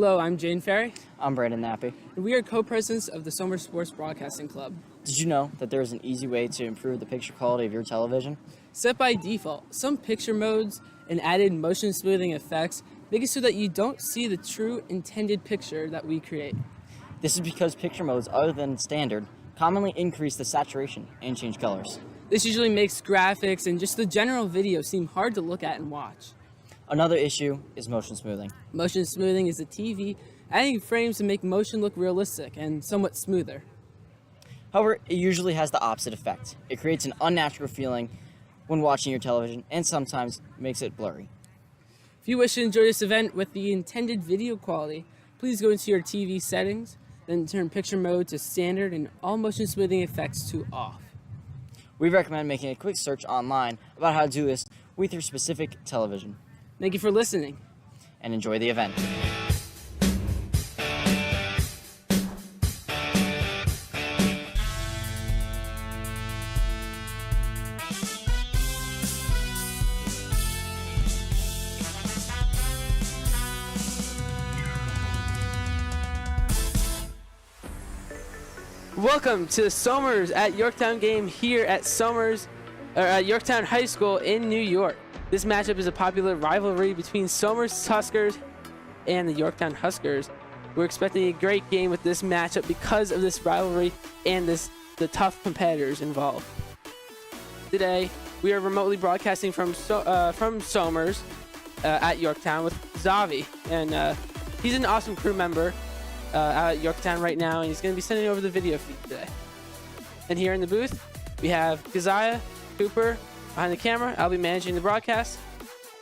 Hello, I'm Jane Ferry, I'm Brandon Nappy. and we are co-presidents of the Somers Sports Broadcasting Club. Did you know that there is an easy way to improve the picture quality of your television? Set by default, some picture modes and added motion smoothing effects make it so that you don't see the true intended picture that we create. This is because picture modes other than standard commonly increase the saturation and change colors. This usually makes graphics and just the general video seem hard to look at and watch. Another issue is motion smoothing. Motion smoothing is the TV adding frames to make motion look realistic and somewhat smoother. However, it usually has the opposite effect. It creates an unnatural feeling when watching your television and sometimes makes it blurry. If you wish to enjoy this event with the intended video quality, please go into your TV settings, then turn picture mode to standard and all motion smoothing effects to off. We recommend making a quick search online about how to do this with your specific television. Thank you for listening. And enjoy the event. Welcome to the Somers at Yorktown game here at Yorktown High School in New York. This matchup is a popular rivalry between Somers Tuskers and the Yorktown Huskers. We're expecting a great game with this matchup because of this rivalry and the tough competitors involved. Today, we are remotely broadcasting from Somers at Yorktown with Zavi, and he's an awesome crew member out at Yorktown right now, and he's going to be sending over the video feed today. And here in the booth, we have Keziah, Cooper behind the camera. I'll be managing the broadcast.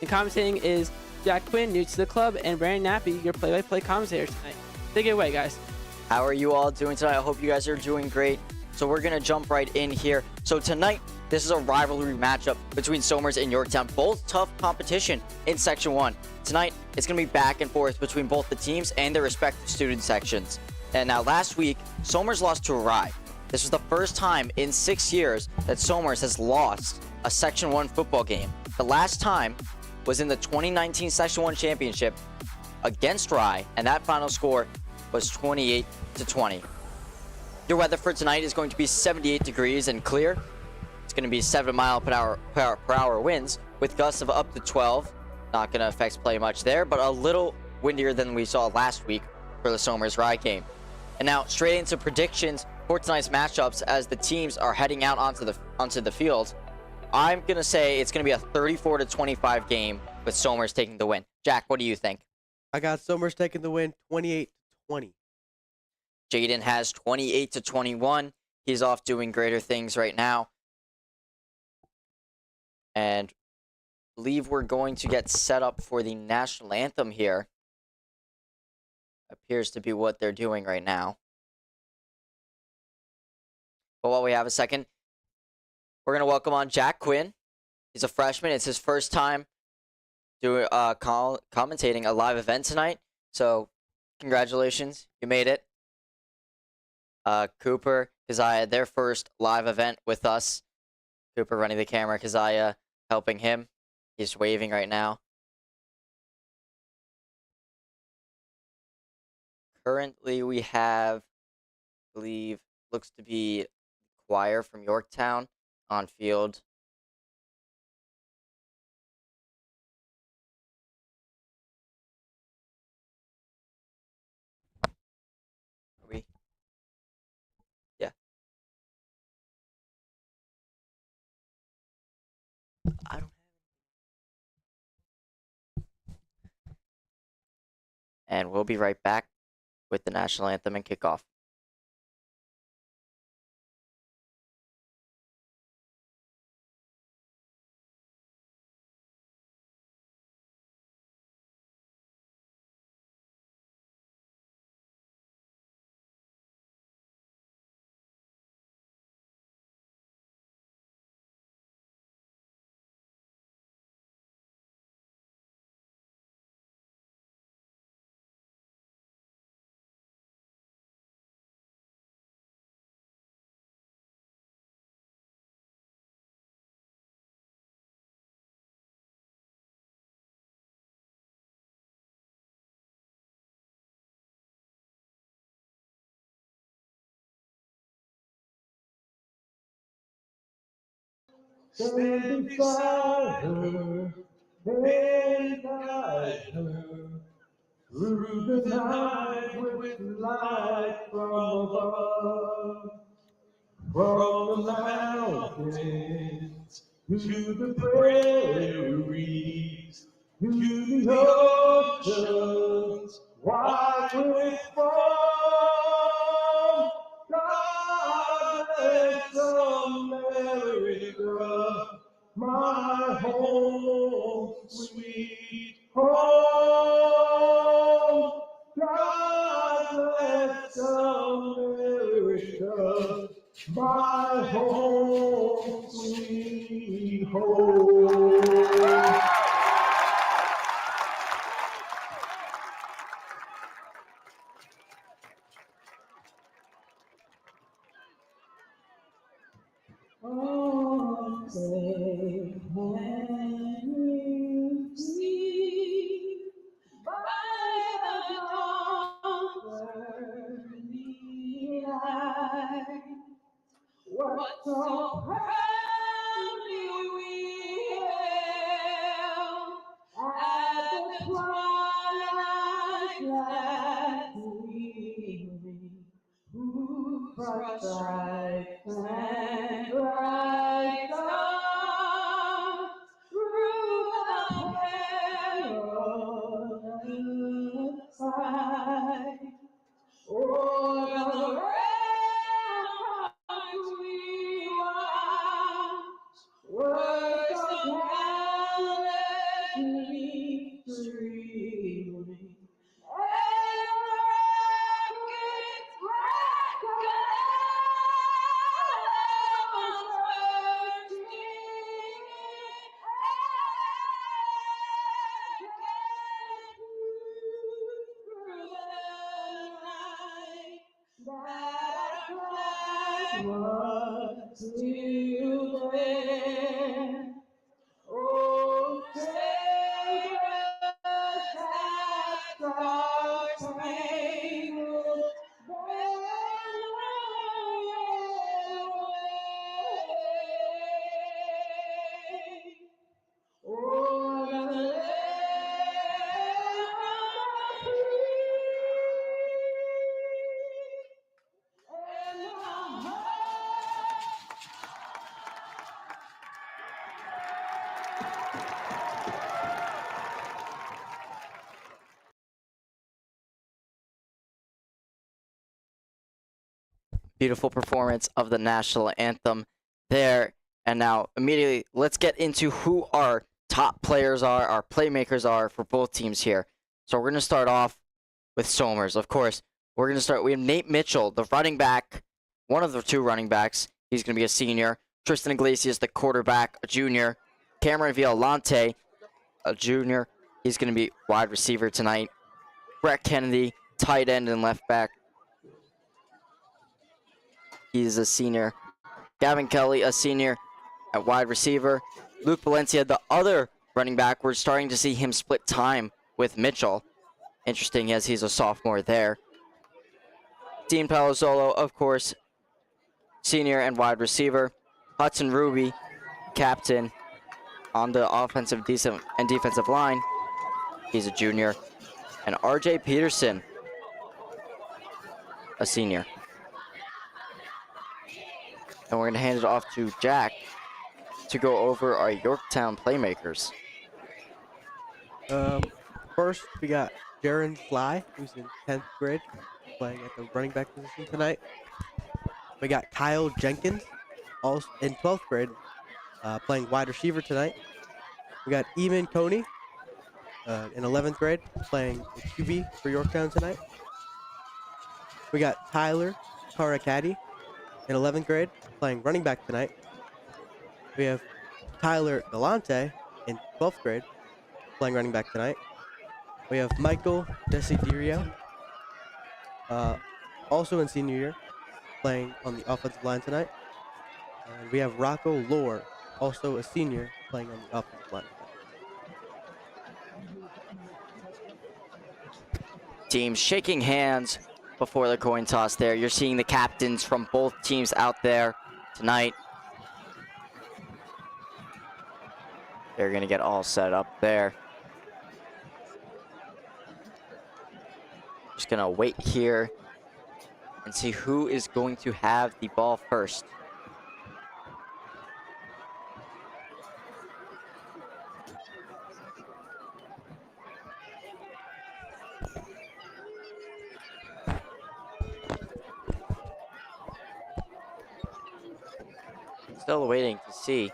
And commentating is Jack Quinn, new to the club, and Brandon Nappy, your play-by-play commentator tonight. Take it away, guys. How are you all doing tonight? I hope you guys are doing great. So we're going to jump right in here. So tonight, this is a rivalry matchup between Somers and Yorktown. Both tough competition in Section 1. Tonight, it's going to be back and forth between both the teams and their respective student sections. And now last week, Somers lost to Rye. This was the first time in 6 years that Somers has lost a Section 1 football game. The last time was in the 2019 Section 1 championship against Rye, and that final score was 28-20. Your weather for tonight is going to be 78 degrees and clear. It's going to be 7 mile per hour winds with gusts of up to 12. Not going to affect play much there, but a little windier than we saw last week for the Somers Rye game. And now straight into predictions for tonight's matchups as the teams are heading out onto the field. I'm going to say it's going to be a 34-25 game with Somers taking the win. Jack, what do you think? I got Somers taking the win 28-20. Jaden has 28-21. He's off doing greater things right now. And I believe we're going to get set up for the national anthem here. Appears to be what they're doing right now. But while we have a second, we're going to welcome on Jack Quinn. He's a freshman. It's his first time doing commentating a live event tonight. So congratulations. You made it. Cooper, Keziah, their first live event with us. Cooper running the camera, Keziah helping him. He's waving right now. Currently we have, I believe, looks to be choir from Yorktown on field. Yeah. I don't. And we'll be right back with the national anthem and kickoff. stand beside her and guide her through the night with light from above. From the mountains to the prairies, to the oceans, wide with foam. God bless America, my home, sweet home. God bless America, my home, sweet home. Oh, say, can you see by the dawn's early light what so proudly we hailed at the twilight's last gleaming, who crushed stripes and bright stars through the perilous fight. O'er the ramparts we watched, words of gallantry streaming, and rockets was still there. Oh, sailors that star-spangled banner wave. O'er the land of free and the home. Beautiful performance of the national anthem there. And now, immediately, let's get into who our top players are, our playmakers are for both teams here. So we're going to start off with Somers. Of course, we have Nate Mitchell, the running back, one of the two running backs. He's going to be a senior. Tristan Iglesias, the quarterback, a junior. Cameron Violante, a junior. He's going to be wide receiver tonight. Brett Kennedy, tight end and left back. He's a senior. Gavin Kelly, a senior at wide receiver. Luke Valencia, the other running back. We're starting to see him split time with Mitchell. Interesting as he's a sophomore there. Dean Palazzolo, of course, senior and wide receiver. Hudson Ruby, captain on the offensive and defensive line. He's a junior. And RJ Peterson, a senior. And we're going to hand it off to Jack to go over our Yorktown playmakers. First, we got Jaron Fly, who's in 10th grade, playing at the running back position tonight. We got Kyle Jenkins, also in 12th grade, playing wide receiver tonight. We got Eamon Coney, in 11th grade, playing QB for Yorktown tonight. We got Tyler Karakati in 11th grade, playing running back tonight. We have Tyler Galante in 12th grade, playing running back tonight. We have Michael Desiderio, also in senior year, playing on the offensive line tonight. And we have Rocco Lohr, also a senior, playing on the offensive line tonight. Teams shaking hands before the coin toss there. You're seeing the captains from both teams out there tonight. They're going to get all set up there. Just going to wait here and see who is going to have the ball first. Still waiting to see.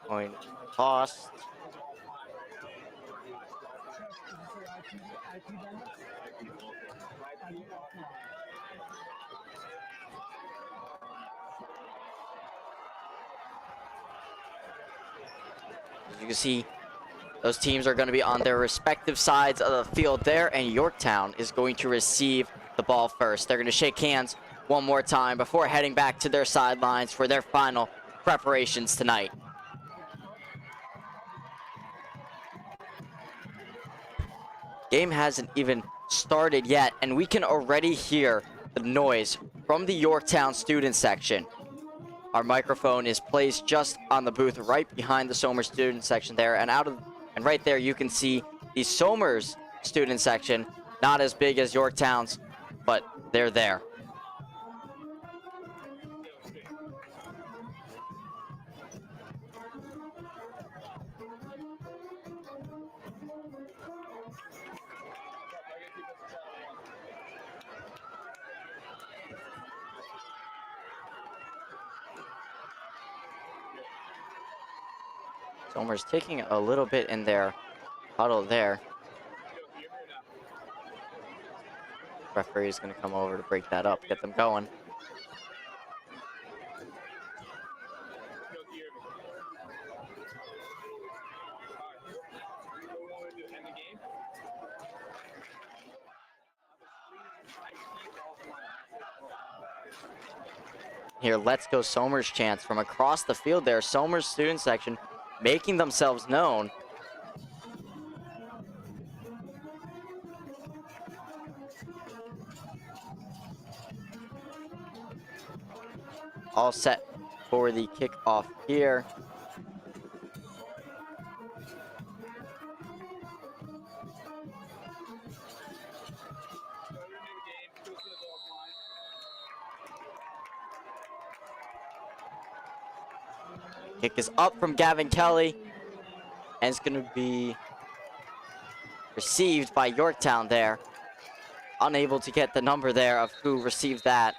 Coin tossed. As you can see, those teams are going to be on their respective sides of the field there, and Yorktown is going to receive the ball first. They're going to shake hands one more time before heading back to their sidelines for their final preparations tonight. Game hasn't even started yet, and we can already hear the noise from the Yorktown student section. Our microphone is placed just on the booth right behind the Somers student section there, and right there you can see the Somers student section, not as big as Yorktown's, but they're there. Somers taking a little bit in their huddle there. Referee is going to come over to break that up, get them going. Here, let's go Somers chants from across the field there. Somers student section making themselves known. All set for the kickoff here. Kick is up from Gavin Kelly, and it's going to be received by Yorktown there. Unable to get the number there of who received that.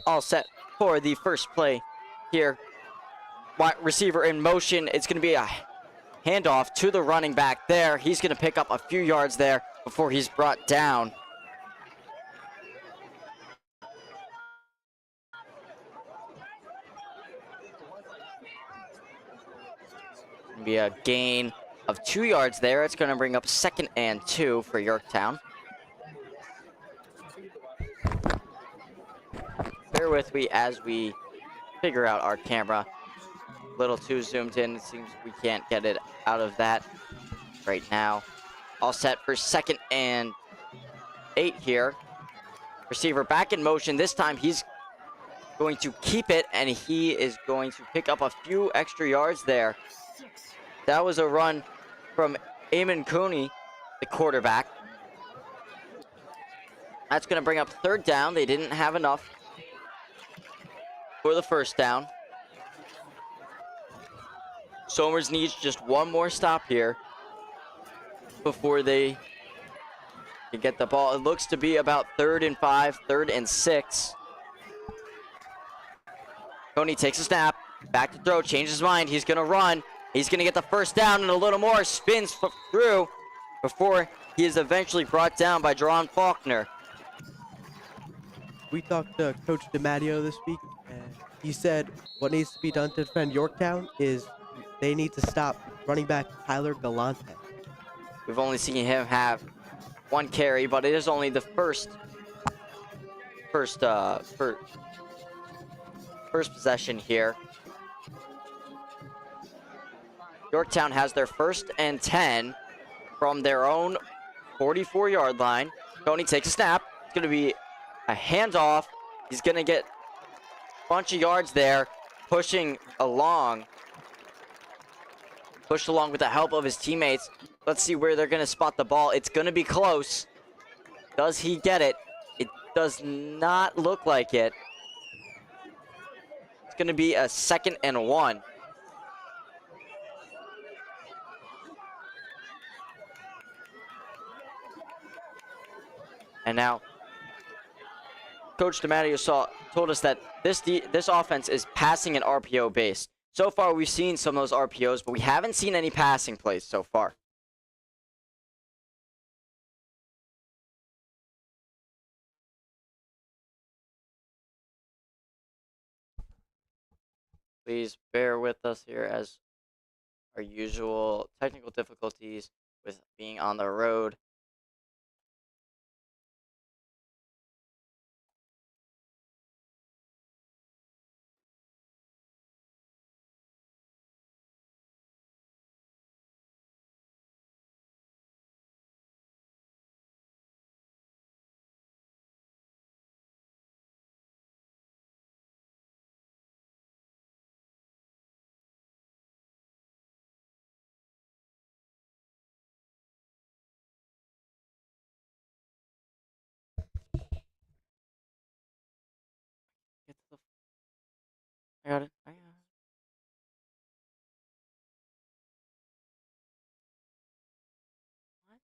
All set for the first play here. Wide receiver in motion. It's going to be a handoff to the running back there. He's going to pick up a few yards there before he's brought down. Gonna be a gain of 2 yards there. It's going to bring up 2nd and 2 for Yorktown. Bear with me as we figure out our camera. A little too zoomed in. It seems we can't get it out of that right now. All set for 2nd and 8 here. Receiver back in motion. This time he's going to keep it, and he is going to pick up a few extra yards there. That was a run from Eamon Cooney, the quarterback. That's going to bring up 3rd down. They didn't have enough for the 1st down. Somers needs just one more stop here before they can get the ball. It looks to be about 3rd and 5, 3rd and 6. Coney takes a snap, back to throw, changes his mind. He's going to run. He's going to get the first down and a little more. Spins through before he is eventually brought down by Jerron Faulkner. We talked to Coach DiMatteo this week, and he said what needs to be done to defend Yorktown is they need to stop running back Tyler Galante. We've only seen him have one carry, but it is only the first possession here. Yorktown has their 1st and 10 from their own 44-yard line. Tony takes a snap. It's going to be a handoff. He's going to get a bunch of yards there, pushed along with the help of his teammates. Let's see where they're going to spot the ball. It's going to be close. Does he get it? It does not look like it. It's going to be a 2nd and 1. And now, Coach DiMatteo told us that this offense is passing and RPO based. So far, we've seen some of those RPOs, but we haven't seen any passing plays so far. Please bear with us here as our usual technical difficulties with being on the road. I got it. What?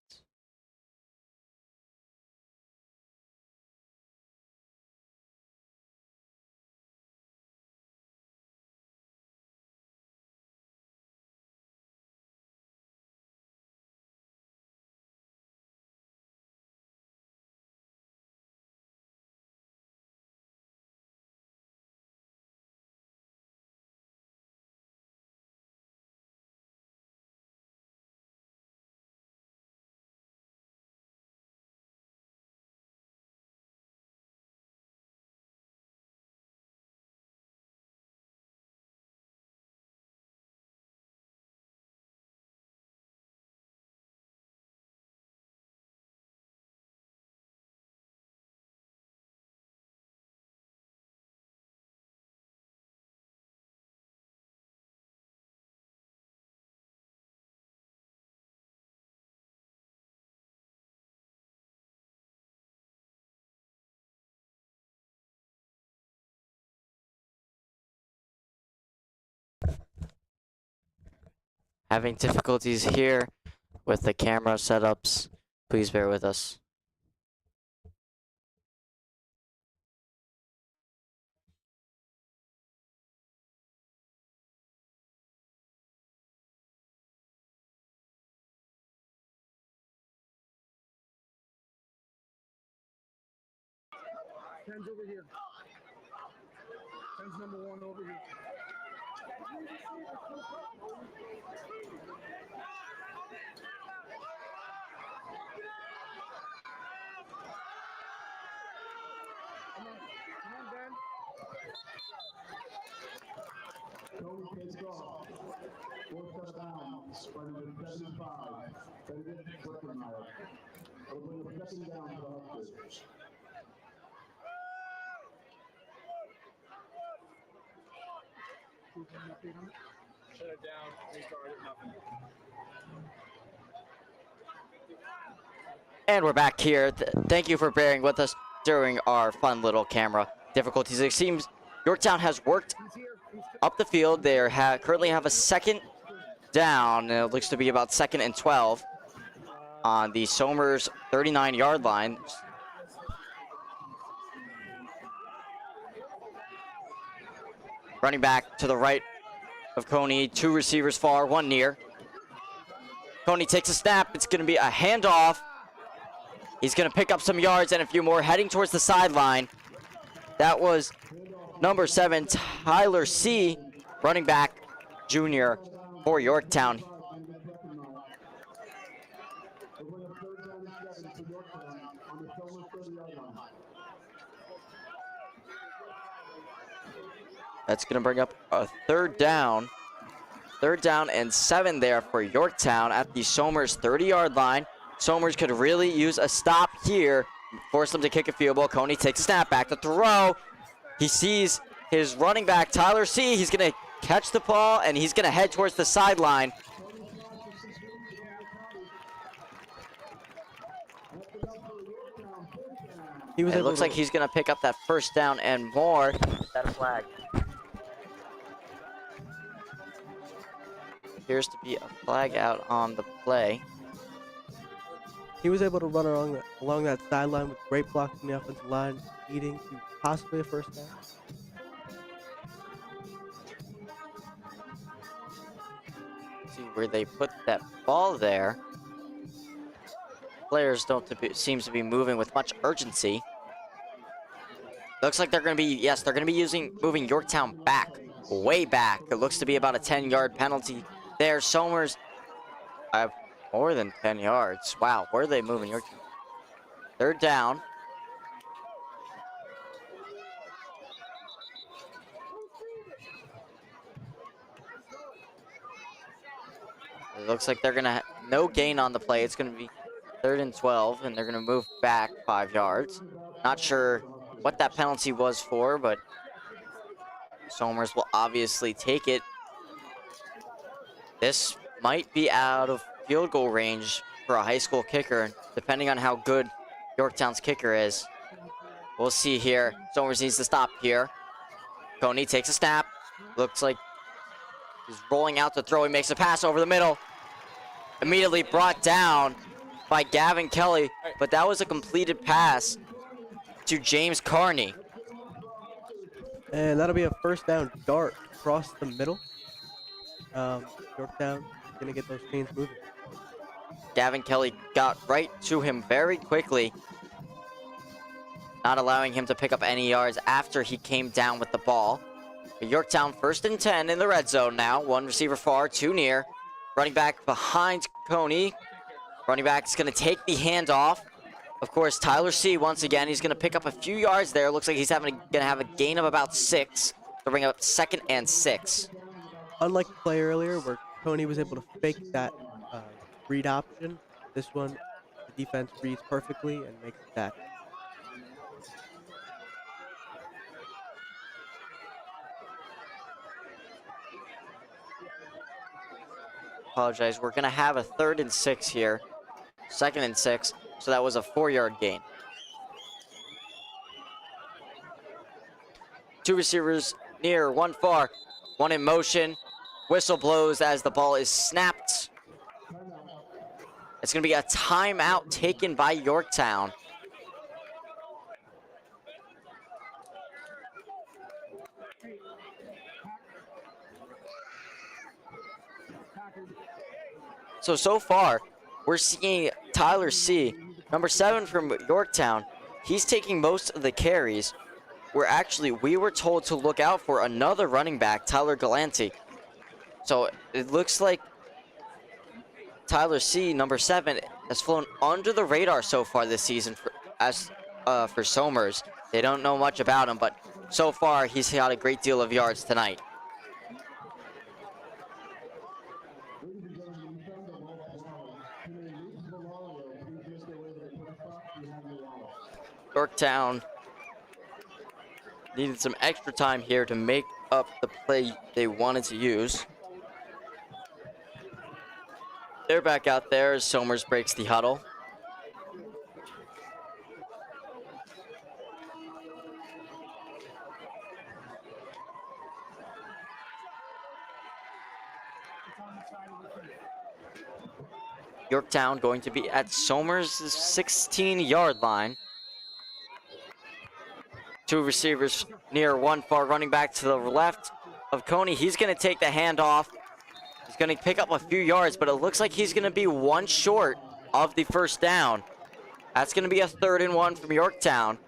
Having difficulties here with the camera setups. Please bear with us. Pens over here. Pens number 1 over here. Come on, Ben. Cody takes off. 4th down. Spreading to 75. Benedict Breckenmeyer. We'll bring the pressing down to the Huskers. Shut it down. Restart it. Nothing. And we're back here. Thank you for bearing with us during our fun little camera difficulties. It seems Yorktown has worked up the field. They currently have a 2nd down, and it looks to be about 2nd and 12 on the Somers 39-yard line. Running back to the right of Coney. 2 receivers far, 1 near. Coney takes a snap. It's going to be a handoff. He's going to pick up some yards and a few more, heading towards the sideline. That was number 7, Tyler C., running back, junior for Yorktown. That's going to bring up a 3rd down. 3rd down and 7 there for Yorktown at the Somers 30-yard line. Somers could really use a stop here, force them to kick a field goal. Coney takes a snap, back to throw. He sees his running back, Tyler C. He's going to catch the ball, and he's going to head towards the sideline. It looks like he's going to pick up that 1st down and more. Is that a flag? Appears to be a flag out on the play. He was able to run along that sideline with great blocks from the offensive line, leading to possibly a 1st down. See where they put that ball there. Players seems to be moving with much urgency. Looks like they're going to be, yes, they're going to be moving Yorktown back, way back. It looks to be about a 10-yard penalty there. Somers have more than 10 yards. Wow, where are they moving Yorktown? 3rd down. It looks like they're going to no gain on the play. It's going to be 3rd and 12, and they're going to move back 5 yards. Not sure what that penalty was for, but Somers will obviously take it. This might be out of field goal range for a high school kicker, depending on how good Yorktown's kicker is. We'll see here. Somers needs to stop here. Coney takes a snap. Looks like he's rolling out to throw. He makes a pass over the middle. Immediately brought down by Gavin Kelly, but that was a completed pass to James Carney. And that'll be a 1st down dart across the middle. Yorktown gonna get those chains moving. Gavin Kelly got right to him very quickly, not allowing him to pick up any yards after he came down with the ball. But Yorktown 1st and 10 in the red zone now. 1 receiver far, 2 near. Running back behind Coney. Running back is going to take the handoff. Of course, Tyler C. once again, he's going to pick up a few yards there. Looks like he's going to have a gain of about 6 to bring up 2nd and 6. Unlike the play earlier where Coney was able to fake that read option, this one, the defense reads perfectly and makes it back. Apologize. We're going to have a 3rd and 6 here. 2nd and 6. So that was a 4-yard gain. 2 receivers near, 1 far, 1 in motion. Whistle blows as the ball is snapped. It's going to be a timeout taken by Yorktown. So far, we're seeing Tyler C., number 7 from Yorktown. He's taking most of the carries. We were told to look out for another running back, Tyler Galanti. So it looks like Tyler C., number 7, has flown under the radar so far this season for Somers. They don't know much about him, but so far he's got a great deal of yards tonight. Yorktown needed some extra time here to make up the play they wanted to use. They're back out there as Somers breaks the huddle. Yorktown going to be at Somers' 16-yard line. 2 receivers near, 1 far, running back to the left. of Coney. He's going to take the handoff. He's going to pick up a few yards, but it looks like he's going to be one short of the first down. That's going to be a 3rd and 1 from Yorktown.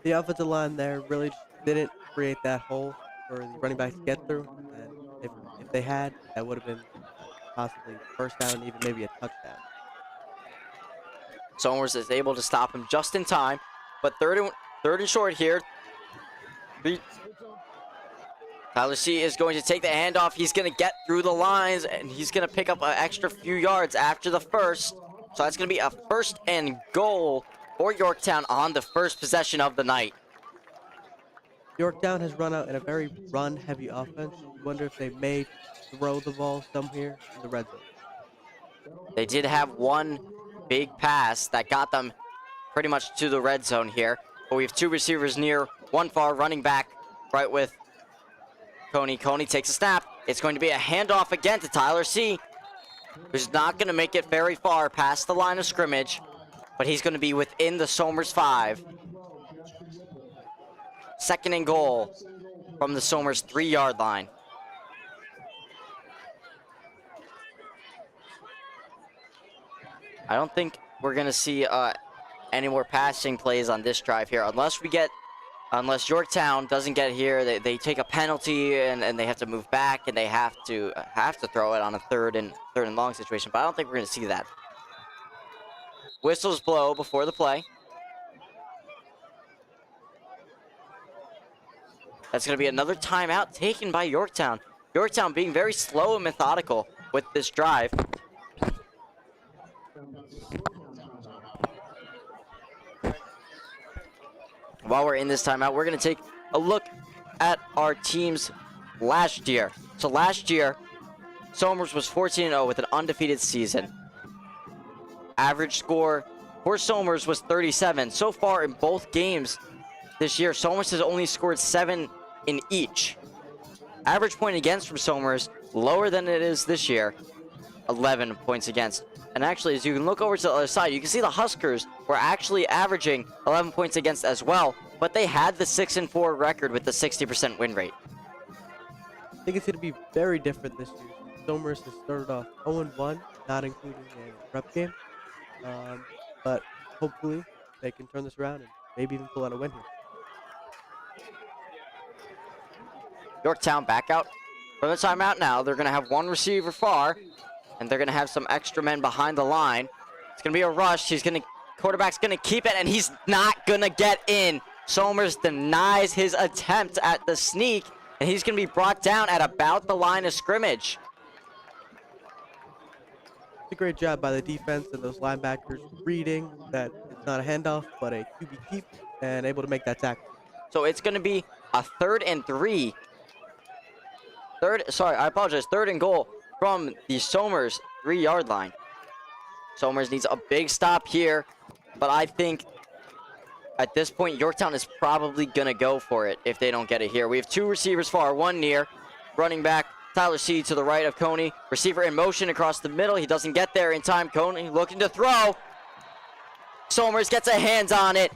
The offensive line there really just didn't create that hole for the running back to get through. And if they had, that would have been possibly first down, even maybe a touchdown. Somers is able to stop him just in time, but third and short here. Tyler C is going to take the handoff. He's going to get through the lines, and he's going to pick up an extra few yards after the first. So that's going to be a 1st and goal for Yorktown on the first possession of the night. Yorktown has run out in a very run-heavy offense. I wonder if they may throw the ball some here in the red zone. They did have one big pass that got them pretty much to the red zone here. But we have 2 receivers near, 1 far, running back right with Coney. Coney takes a snap. It's going to be a handoff again to Tyler C, who's not going to make it very far past the line of scrimmage, but he's going to be within the Somers 5. 2nd and goal from the Somers 3-yard line. I don't think we're going to see any more passing plays on this drive here, unless Yorktown doesn't get here. They take a penalty and they have to move back, and they have to throw it on a third and long situation. But I don't think we're going to see that. Whistles blow before the play. That's going to be another timeout taken by Yorktown. Yorktown being very slow and methodical with this drive. While we're in this timeout, we're going to take a look at our teams last year. So last year, Somers was 14-0 with an undefeated season. Average score for Somers was 37. So far in both games this year, Somers has only scored 7 in each. Average point against from Somers, lower than it is this year, 11 points against. And actually, as you can look over to the other side, you can see the Huskers were actually averaging 11 points against as well, but they had the 6-4 record with the 60% win rate. I think it's going to be very different this year. Somers has started off 0-1, not including a prep game. But hopefully they can turn this around and maybe even pull out a win here. Yorktown back out from the timeout now. They're going to have 1 receiver far, and they're going to have some extra men behind the line. It's going to be a rush. Quarterback's going to keep it, and he's not going to get in. Somers denies his attempt at the sneak, and he's going to be brought down at about the line of scrimmage. It's a great job by the defense and those linebackers reading that it's not a handoff, but a QB keep, and able to make that tackle. So it's going to be a 3rd and 3. 3rd and goal from the Somers 3-yard line. Somers needs a big stop here, but I think at this point Yorktown is probably going to go for it if they don't get it here. We have 2 receivers far, 1 near. Running back Tyler C to the right of Coney. Receiver in motion across the middle. He doesn't get there in time. Coney looking to throw. Somers gets a hand on it.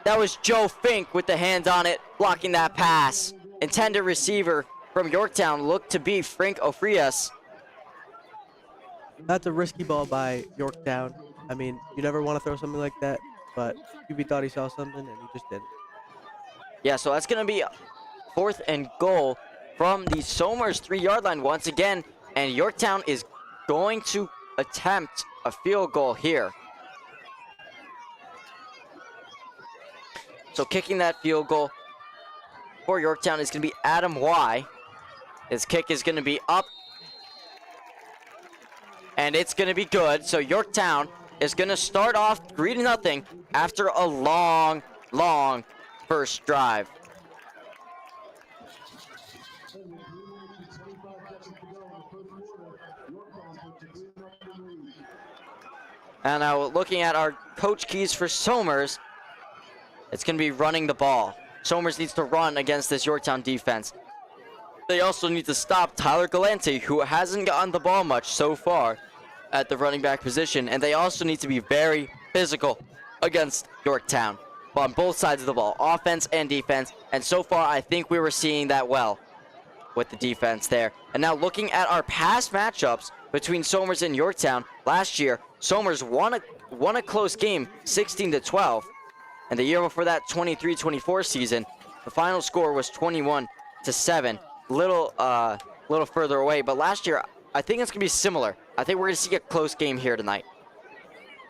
That was Joe Fink with the hand on it, blocking that pass. Intended receiver from Yorktown looked to be Frank Ofrias. That's a risky ball by Yorktown. I mean, you never want to throw something like that, but QB thought he saw something and he just didn't. Yeah, so that's going to be 4th and goal from the Somers 3-yard line once again, and Yorktown is going to attempt a field goal here. So kicking that field goal for Yorktown is going to be Adam Y. His kick is going to be up, and it's going to be good. So Yorktown is going to start off 3-0 after a long, long first drive. And now looking at our coach keys for Somers, it's going to be running the ball. Somers needs to run against this Yorktown defense. They also need to stop Tyler Galante, who hasn't gotten the ball much so far at the running back position. And they also need to be very physical against Yorktown. on both sides of the ball, offense and defense. And so far, I think we were seeing that well with the defense there. And now looking at our past matchups between Somers and Yorktown, last year, Somers won a close game, 16-12. And the year before that, 23-24 season, the final score was 21-7. Little further away, but last year, I think it's gonna be similar. I think we're gonna see a close game here tonight.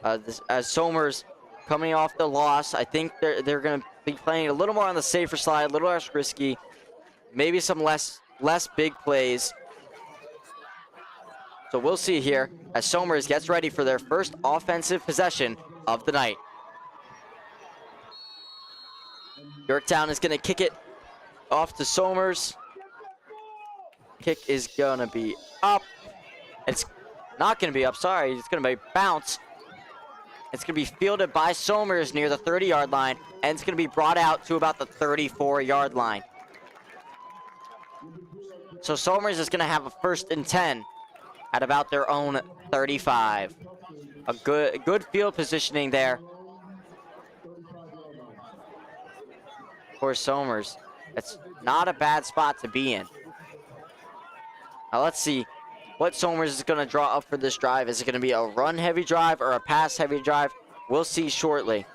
As Somers coming off the loss, I think they're gonna be playing a little more on the safer side, a little less risky, maybe some less big plays. So we'll see here as Somers gets ready for their first offensive possession of the night. Yorktown is gonna kick it off to Somers. Kick is gonna be up. It's not gonna be up, sorry. It's gonna be bounce. It's gonna be fielded by Somers near the 30-yard line, and it's gonna be brought out to about the 34-yard line. So Somers is gonna have a 1st and 10 at about their own 35. A good field positioning there for Somers. It's not a bad spot to be in. Now let's see what Somers is going to draw up for this drive. Is it going to be a run-heavy drive or a pass-heavy drive? We'll see shortly.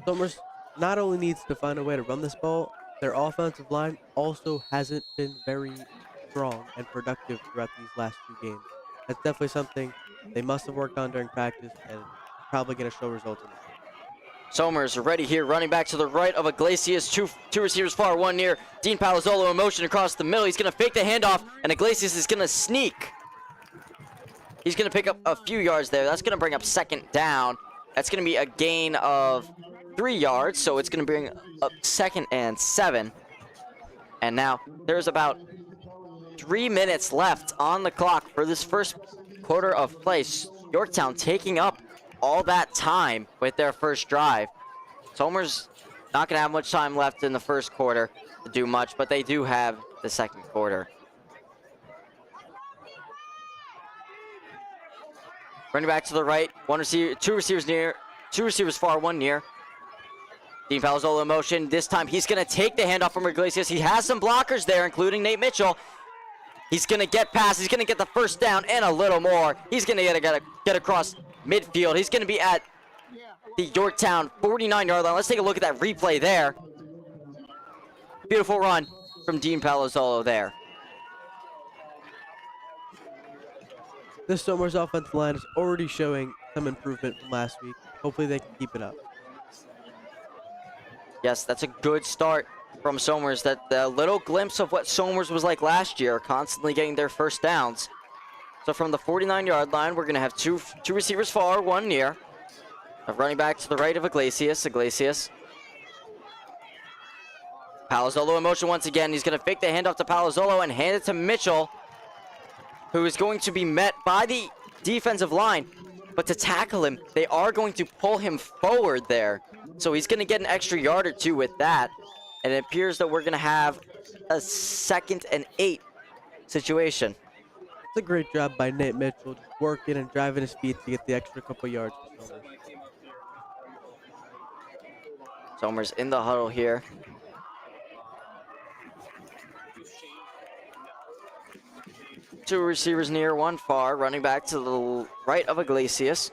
Somers not only needs to find a way to run this ball, their offensive line also hasn't been very strong and productive throughout these last 2 games. That's definitely something they must have worked on during practice and probably going to show results in this game. Somers ready here, running back to the right of Iglesias. Two receivers far, one near. Dean Palazzolo in motion across the middle. He's going to fake the handoff, and Iglesias is going to sneak. He's going to pick up a few yards there. That's going to bring up 2nd down. That's going to be a gain of 3 yards, so it's going to bring up 2nd and 7. And now there's about 3 minutes left on the clock for this first quarter of play. Yorktown taking up all that time with their first drive. Somers not going to have much time left in the first quarter to do much, but they do have the 2nd quarter. Running back to the right, two receivers far, one near. Dean Palazzolo in motion. This time he's going to take the handoff from Iglesias. He has some blockers there, including Nate Mitchell. He's going to get past. He's going to get the 1st down and a little more. He's going to get across midfield. He's going to be at the Yorktown 49-yard line. Let's take a look at that replay there. Beautiful run from Dean Palazzolo there. This Somers offensive line is already showing some improvement from last week. Hopefully they can keep it up. Yes, that's a good start from Somers. That the little glimpse of what Somers was like last year, constantly getting their 1st downs. So from the 49-yard line, we're going to have two receivers far, one near. A running back to the right of Iglesias. Palazzolo in motion once again. He's going to fake the handoff to Palazzolo and hand it to Mitchell, who is going to be met by the defensive line. But to tackle him, they are going to pull him forward there. So he's going to get an extra yard or 2 with that. And it appears that we're going to have a 2nd and 8 situation. It's a great job by Nate Mitchell, just working and driving his feet to get the extra couple yards for Somers. Somers in the huddle here. Two receivers near, one far, running back to the right of Iglesias.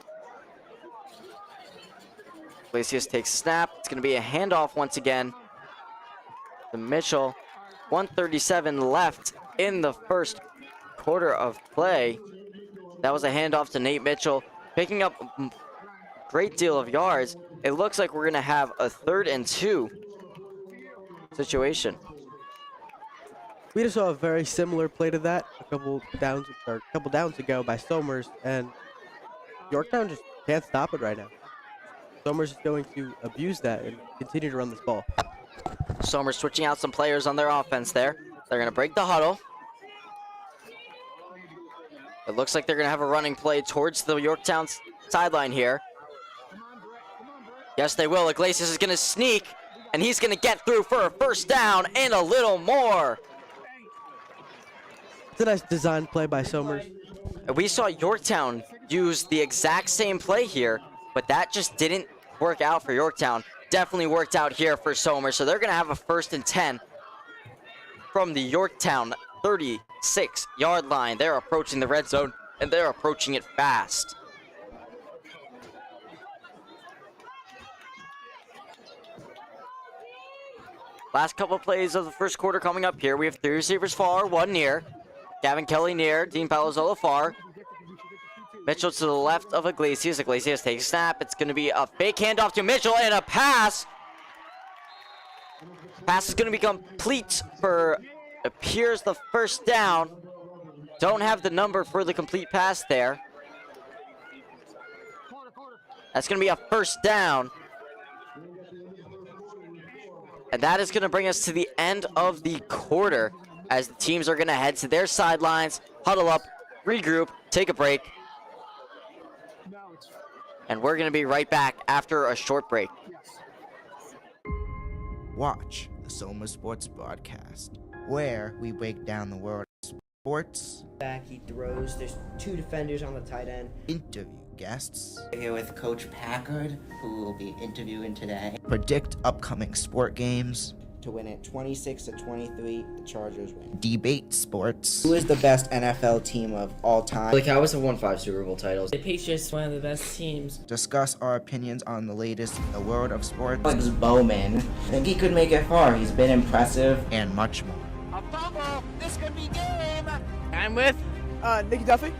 Iglesias takes snap. It's going to be a handoff once again to Mitchell. 1:37 left in the first quarter of play. That was a handoff to Nate Mitchell, picking up a great deal of yards. It looks like we're going to have a 3rd and 2 situation. We just saw a very similar play to that a couple downs ago by Somers, and Yorktown just can't stop it right now. Somers is going to abuse that and continue to run this ball. Somers switching out some players on their offense there. They're going to break the huddle. It looks like they're going to have a running play towards the Yorktown sideline here. Yes, they will. Iglesias is going to sneak, and he's going to get through for a 1st down and a little more. It's a nice design play by Somers. We saw Yorktown use the exact same play here, but that just didn't work out for Yorktown. Definitely worked out here for Somers, so they're going to have a 1st and 10 from the Yorktown 36-yard line. They're approaching the red zone, and they're approaching it fast. Last couple of plays of the first quarter coming up here. We have 3 receivers far, 1 near. Gavin Kelly near, Dean Palazzolo far. Mitchell to the left of Iglesias. Iglesias takes a snap. It's going to be a fake handoff to Mitchell and a pass. Pass is going to be complete for, appears, the first down. Don't have the number for the complete pass there. That's going to be a first down. And that is going to bring us to the end of the quarter as the teams are going to head to their sidelines, huddle up, regroup, take a break. And we're going to be right back after a short break. Watch the Soma Sports Broadcast, where we break down the world of sports, Back, he throws. There's 2 defenders on the tight end. interview guests, Here with Coach Packard, who will be interviewing today. predict upcoming sport games, To win it 26-23, the Chargers win. debate sports, Who is the best NFL team of all time? The Cowboys have won 5 Super Bowl titles. The Patriots, one of the best teams. discuss our opinions on the latest in the world of sports, Alex Bowman, I think he could make it far. He's been impressive. and much more. I'm with Nicky Duffy.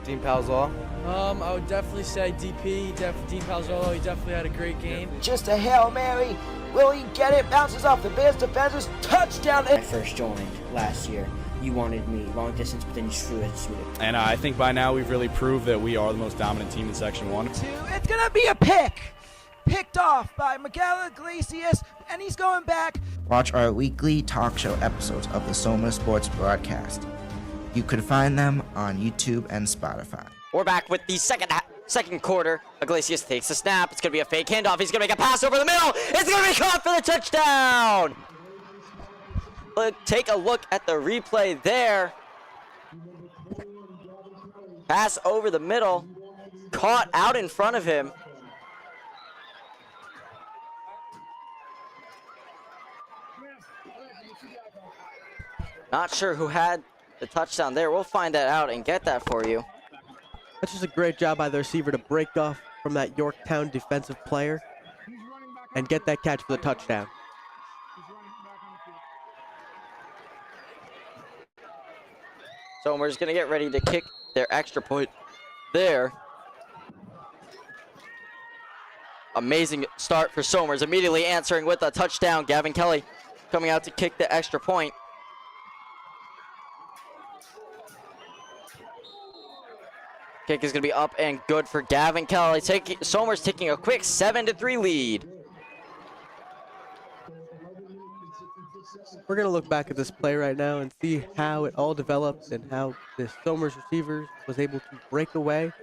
Dean Palazzolo. I would definitely say Dean Palazzolo. He definitely had a great game. Just a Hail Mary. Will he get it? Bounces off the Bears defenders. Touchdown. When I first joined last year, you wanted me long distance, but then you threw it. And I think by now we've really proved that we are the most dominant team in Section 1. It's going to be a pick. Picked off by Miguel Iglesias, and he's going back. Watch our weekly talk show episodes of the Soma Sports Broadcast. You could find them on YouTube and Spotify. We're back with the second quarter. Iglesias takes the snap. It's going to be a fake handoff. He's going to make a pass over the middle. It's going to be caught for the touchdown. Take a look at the replay there. Pass over the middle. Caught out in front of him. Not sure who had the touchdown there. We'll find that out and get that for you. That's just a great job by the receiver to break off from that Yorktown defensive player and get that catch for the touchdown. Somers going to get ready to kick their extra point there. Amazing start for Somers. Immediately answering with a touchdown. Gavin Kelly coming out to kick the extra point. Kick is going to be up and good for Gavin Kelly. Somers taking a quick 7-3 lead. We're going to look back at this play right now and see how it all developed and how the Somers receiver was able to break away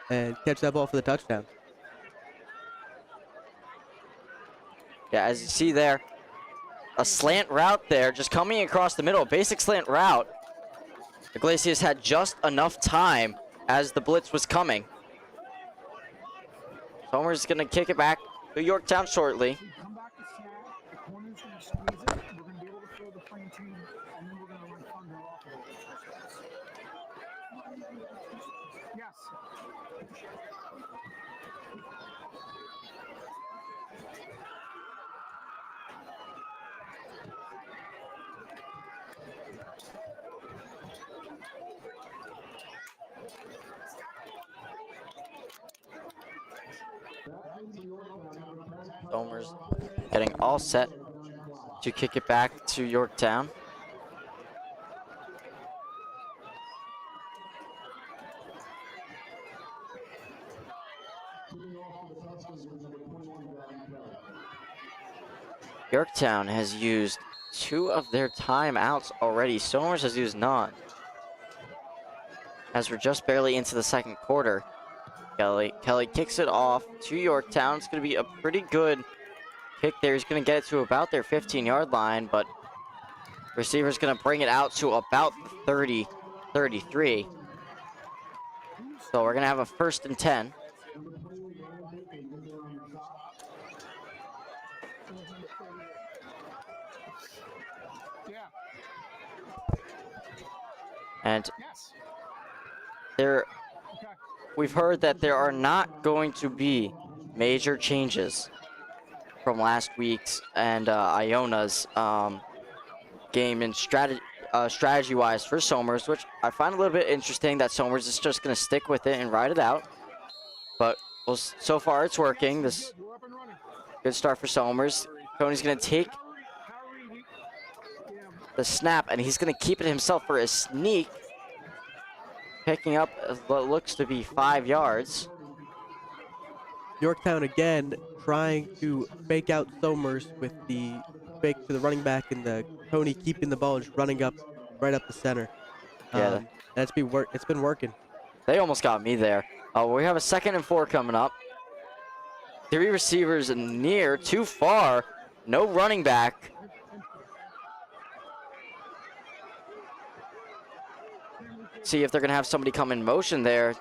and catch that ball for the touchdown. Yeah, as you see there, a slant route there, just coming across the middle, basic slant route. Iglesias had just enough time as the blitz was coming. Somers is going to kick it back to Yorktown shortly. Somers getting all set to kick it back to Yorktown. Yorktown has used 2 of their timeouts already. Somers has used none. As we're just barely into the second quarter. Kelly kicks it off to Yorktown. It's going to be a pretty good kick there. He's going to get it to about their 15-yard line, but receiver's going to bring it out to about the 30, 33. So we're going to have a 1st and 10. And we've heard that there are not going to be major changes from last week's and Iona's game and strategy-wise for Somers, which I find a little bit interesting that Somers is just going to stick with it and ride it out. But well, so far it's working. This good start for Somers. Tony's going to take the snap, and he's going to keep it himself for a sneak, picking up what looks to be 5 yards. Yorktown again trying to fake out Somers with the fake to the running back, and the Tony keeping the ball and just running up right up the center. Yeah, it's been working. They almost got me there. We have a 2nd and 4 coming up. 3 receivers near, too far. No running back. See if they're going to have somebody come in motion there.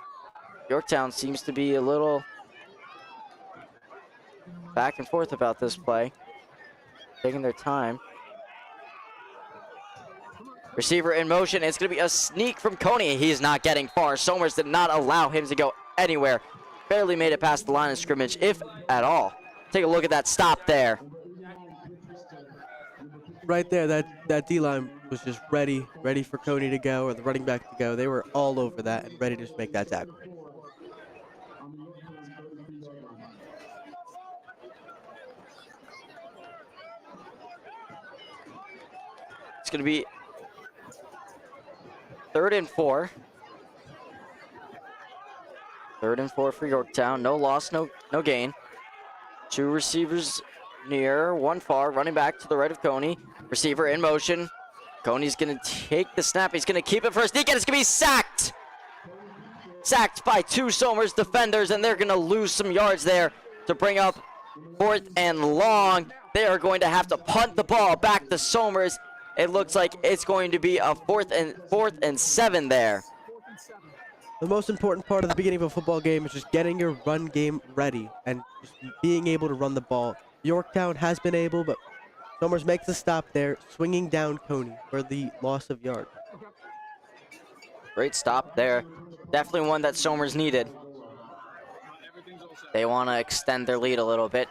Yorktown seems to be a little back and forth about this play. Taking their time. Receiver in motion. It's going to be a sneak from Coney. He's not getting far. Somers did not allow him to go anywhere. Barely made it past the line of scrimmage, if at all. Take a look at that stop there. Right there, that D-line was just ready for Coney to go, or the running back to go. They were all over that and ready to just make that tackle. It's going to be 3rd and 4. 3rd and 4 for Yorktown. No loss, no gain. 2 receivers near, 1 far, running back to the right of Coney. Receiver in motion. Coney's going to take the snap. He's going to keep it for a sneak, and it's going to be sacked. Sacked by 2 Somers defenders, and they're going to lose some yards there to bring up 4th and long. They are going to have to punt the ball back to Somers. It looks like it's going to be a 4th and 7 there. The most important part of the beginning of a football game is just getting your run game ready and just being able to run the ball. Yorktown has been able, but Somers makes a stop there, swinging down Coney for the loss of yard. Great stop there. Definitely one that Somers needed. They want to extend their lead a little bit.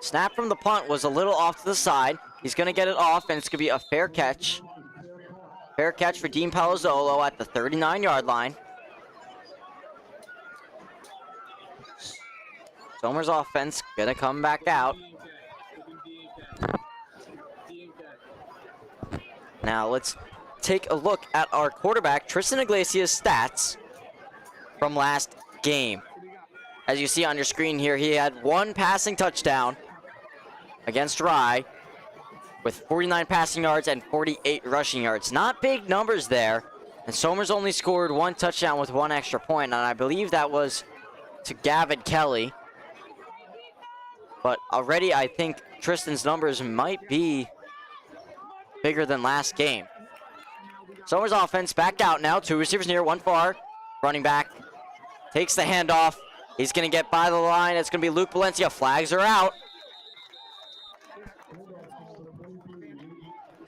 Snap from the punt was a little off to the side. He's going to get it off, and it's going to be a fair catch. Fair catch for Dean Palazzolo at the 39-yard line. Somers offense going to come back out. Now let's take a look at our quarterback, Tristan Iglesias' stats from last game. As you see on your screen here, he had 1 passing touchdown against Rye with 49 passing yards and 48 rushing yards. Not big numbers there. And Somers only scored 1 touchdown with 1 extra point, and I believe that was to Gavin Kelly. But already I think Tristan's numbers might be bigger than last game. Somers offense back out now. 2 receivers near, 1 far. Running back takes the handoff. He's going to get by the line. It's going to be Luke Valencia. Flags are out.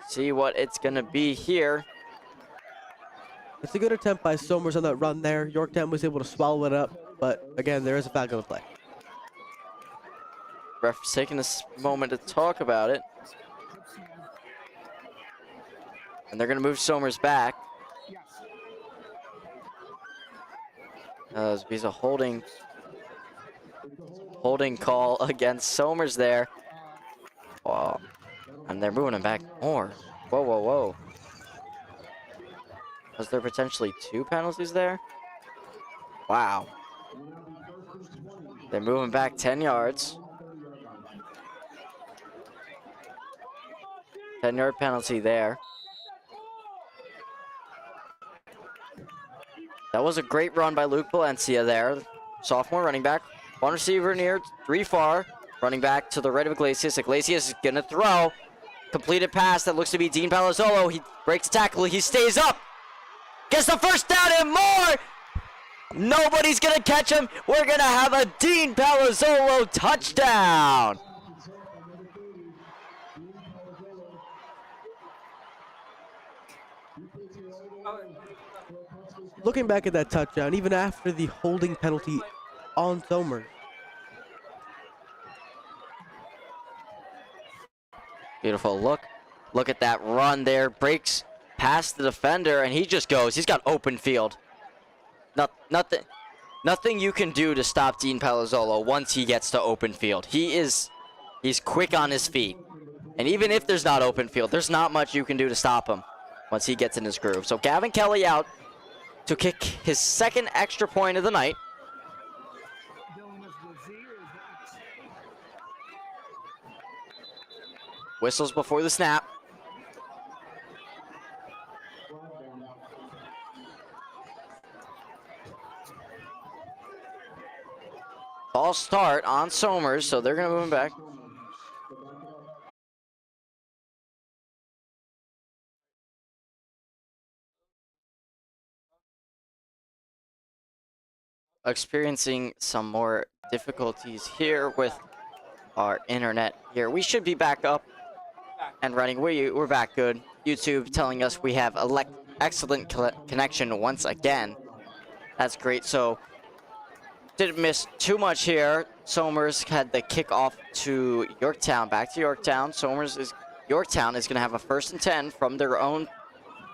See what it's going to be here. It's a good attempt by Somers on that run there. Yorktown was able to swallow it up, but again, there is a foul going to play. Ref's taking this moment to talk about it. And they're going to move Somers back. He's a holding call against Somers there. Wow. And they're moving him back more. Whoa, whoa, whoa. Was there potentially 2 penalties there? Wow. They're moving back 10 yards. 10-yard penalty there. That was a great run by Luke Valencia there. Sophomore running back. 1 receiver near, 3 far. Running back to the right of Iglesias. Iglesias is going to throw. Completed pass that looks to be Dean Palazzolo. He breaks tackle. He stays up. Gets the first down and more. Nobody's going to catch him. We're going to have a Dean Palazzolo touchdown. Looking back at that touchdown, even after the holding penalty on Somers. Beautiful look. Look at that run there. Breaks past the defender, and he just goes. He's got open field. Nothing you can do to stop Dean Palazzolo once he gets to open field. He's quick on his feet. And even if there's not open field, there's not much you can do to stop him once he gets in his groove. So Gavin Kelly out to kick his second extra point of the night. Whistles before the snap. False start on Somers, so they're going to move him back. Experiencing some more difficulties here with our internet here. We should be back up and running. We're back good. YouTube telling us we have excellent connection once again. That's great. So didn't miss too much here. Somers had the kickoff to Yorktown. Back to Yorktown. Yorktown is going to have a 1st and 10 from their own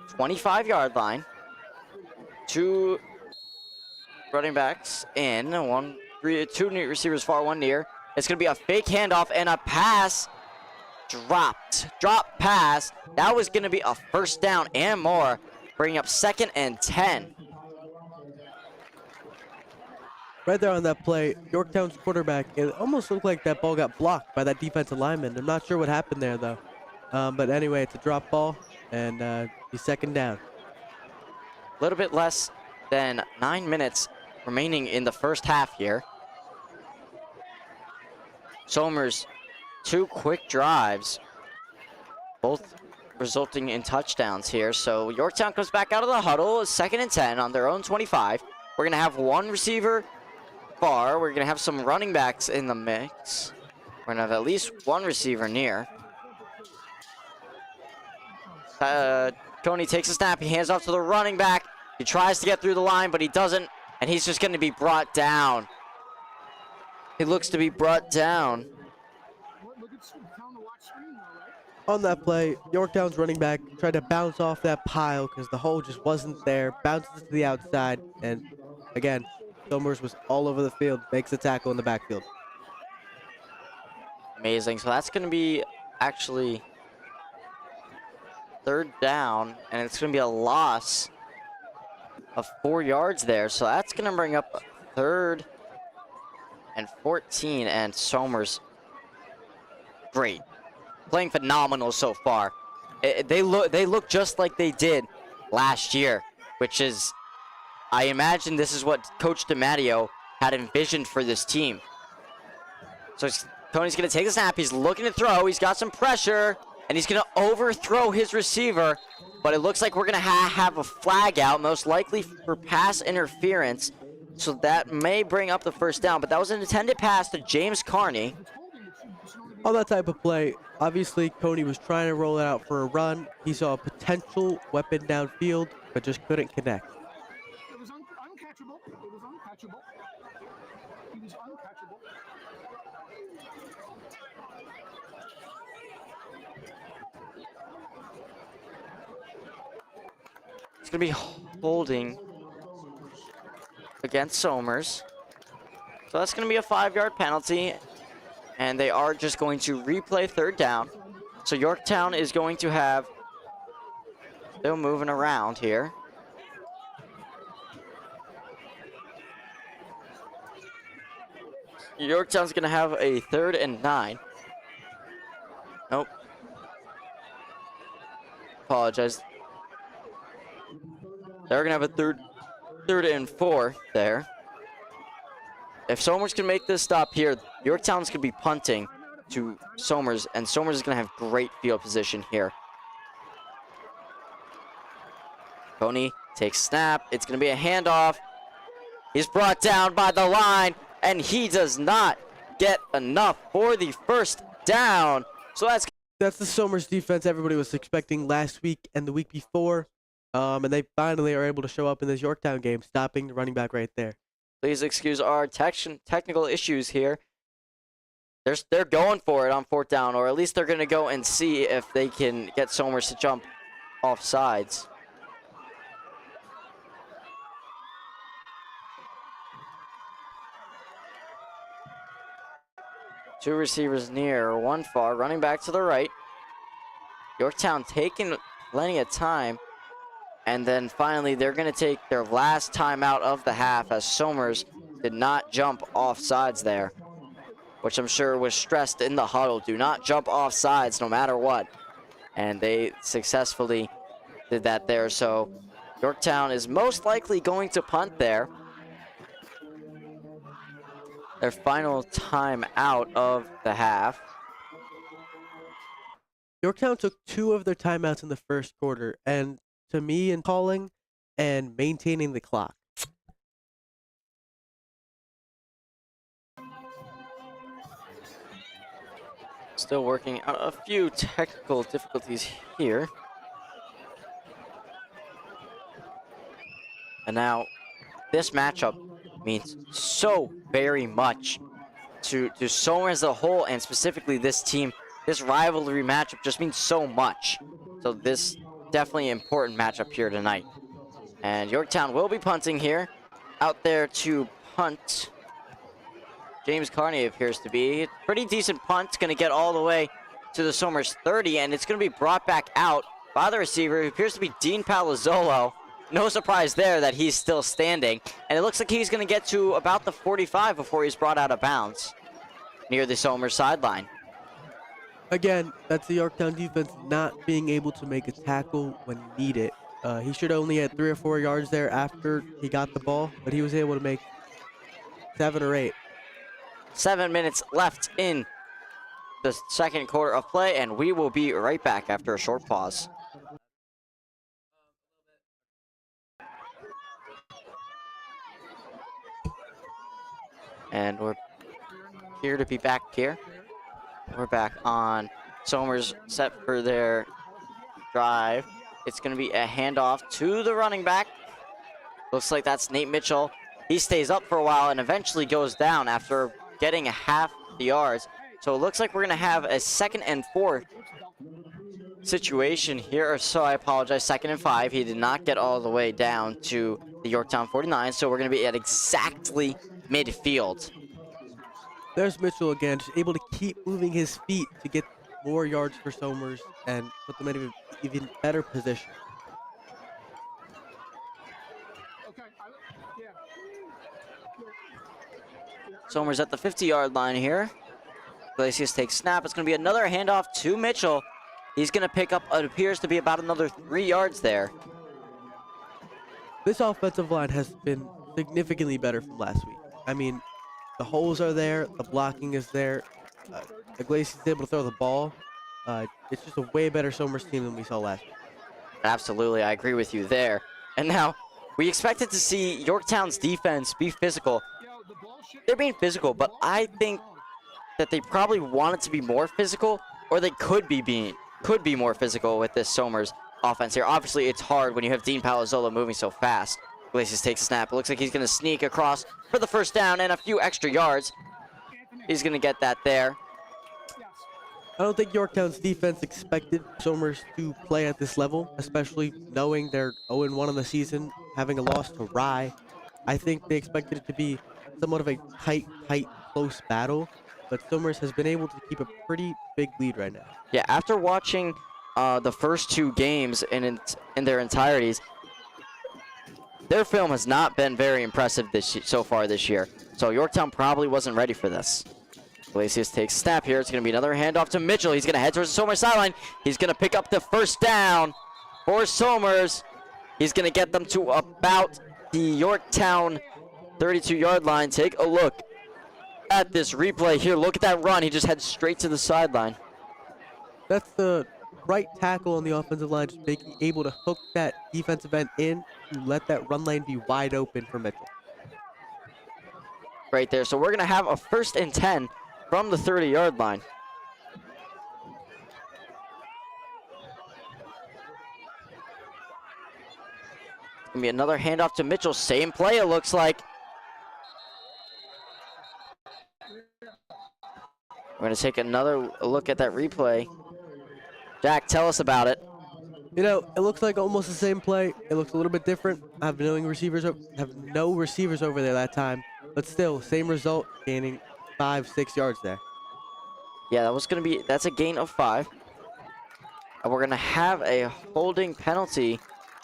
25-yard line. Two running backs in, two receivers far, one near. It's going to be a fake handoff and a pass drop pass. That was going to be a 1st down and more, bringing up 2nd and 10. Right there on that play, Yorktown's quarterback, it almost looked like that ball got blocked by that defensive lineman. I'm not sure what happened there, though. But anyway, it's a drop ball, and he's 2nd down. A little bit less than 9 minutes remaining in the first half here. Somers, 2 quick drives, both resulting in touchdowns here. So Yorktown comes back out of the huddle, 2nd and 10 on their own 25. We're going to have one receiver far. We're going to have some running backs in the mix. We're going to have at least one receiver near. Coney takes a snap. He hands off to the running back. He tries to get through the line, but he doesn't, and he's just going to be brought down. He looks to be brought down. On that play, Yorktown's running back tried to bounce off that pile because the hole just wasn't there. Bounces to the outside, and again, Somers was all over the field. Makes a tackle in the backfield. Amazing. So that's going to be actually 3rd down, and it's going to be a loss of 4 yards there. So that's going to bring up 3rd and 14, and Somers, great. Playing phenomenal so far. They look just like they did last year, which is, I imagine this is what Coach DiMatteo had envisioned for this team. So Tony's going to take the snap. He's looking to throw. He's got some pressure, and he's going to overthrow his receiver. But it looks like we're going to have a flag out, most likely for pass interference. So that may bring up the 1st down. But that was an intended pass to James Carney. On that type of play, obviously Coney was trying to roll it out for a run. He saw a potential weapon downfield, but just couldn't connect. It was uncatchable. It was uncatchable. He was uncatchable. It's going to be holding against Somers. So that's going to be a 5-yard penalty. And they are just going to replay 3rd down. So Yorktown is going to have, they're moving around here. Yorktown's going to have a 3rd and 9. Nope. Apologize. They're going to have a third and 4 there. If Somers can make this stop here, Yorktown's going to be punting to Somers, and Somers is going to have great field position here. Coney takes snap. It's going to be a handoff. He's brought down by the line, and he does not get enough for the first down. So that's the Somers defense everybody was expecting last week and the week before. And they finally are able to show up in this Yorktown game, stopping the running back right there. Please excuse our technical issues here. They're going for it on 4th down, or at least they're going to go and see if they can get Somers to jump off sides. Two receivers near, one far, running back to the right. Yorktown taking plenty of time. And then finally, they're going to take their last timeout of the half as Somers did not jump off sides there, which I'm sure was stressed in the huddle. Do not jump off sides no matter what. And they successfully did that there. So Yorktown is most likely going to punt there. Their final time out of the half. Yorktown took 2 of their timeouts in the first quarter, and to me, in calling and maintaining the clock. Still working out a few technical difficulties here. And now, this matchup means so very much to Somers as a whole, and specifically this team. This rivalry matchup just means so much. So this definitely important matchup here tonight. And Yorktown will be punting here. Out there to punt, James Carney appears to be. Pretty decent punt, going to get all the way to the Somers 30, and it's going to be brought back out by the receiver, who appears to be Dean Palazzolo. No surprise there that he's still standing, and it looks like he's going to get to about the 45 before he's brought out of bounds near the Somers sideline. Again, that's the Yorktown defense not being able to make a tackle when needed. He should have only had 3 or 4 yards there after he got the ball, but he was able to make 7 or 8. 7 minutes left in the second quarter of play, and we will be right back after a short pause. And we're here to be back here. We're back on Somers set for their drive. It's going to be a handoff to the running back. Looks like that's Nate Mitchell. He stays up for a while and eventually goes down after getting a half the yards. So it looks like we're going to have a 2nd and 4 situation here. So I apologize, 2nd and 5. He did not get all the way down to the Yorktown 49. So we're going to be at exactly midfield. There's Mitchell again, just able to keep moving his feet to get more yards for Somers and put them in an even better position. Somers at the 50-yard line here. Iglesias takes snap. It's going to be another handoff to Mitchell. He's going to pick up what appears to be about another 3 yards there. This offensive line has been significantly better from last week. I mean, the holes are there, the blocking is there. Iglesias is able to throw the ball. It's just a way better Somers team than we saw last week. Absolutely, I agree with you there. And now, we expected to see Yorktown's defense be physical. They're being physical, but I think that they probably wanted to be more physical, or they could be more physical with this Somers offense here. Obviously, it's hard when you have Dean Palazzolo moving so fast. Iglesias takes a snap. It looks like he's going to sneak across for the first down and a few extra yards. He's going to get that there. I don't think Yorktown's defense expected Somers to play at this level, especially knowing they're 0-1 in the season, having a loss to Rye. I think they expected it to be somewhat of a tight, close battle, but Somers has been able to keep a pretty big lead right now. Yeah, after watching the first 2 games in their entireties, their film has not been very impressive so far this year. So Yorktown probably wasn't ready for this. Iglesias takes a snap here. It's going to be another handoff to Mitchell. He's going to head towards the Somers sideline. He's going to pick up the first down for Somers. He's going to get them to about the Yorktown 32-yard line. Take a look at this replay here. Look at that run. He just heads straight to the sideline. That's the right tackle on the offensive line, just able to hook that defensive end in to let that run lane be wide open for Mitchell. Right there. So we're going to have a 1st and 10 from the 30-yard line. Gonna be another handoff to Mitchell. Same play, it looks like. We're going to take another look at that replay. Jack, tell us about it. You know, it looks like almost the same play. It looks a little bit different. Have no receivers over there that time, but still, same result, gaining 5-6 yards there. Yeah, that's a gain of 5. And we're going to have a holding penalty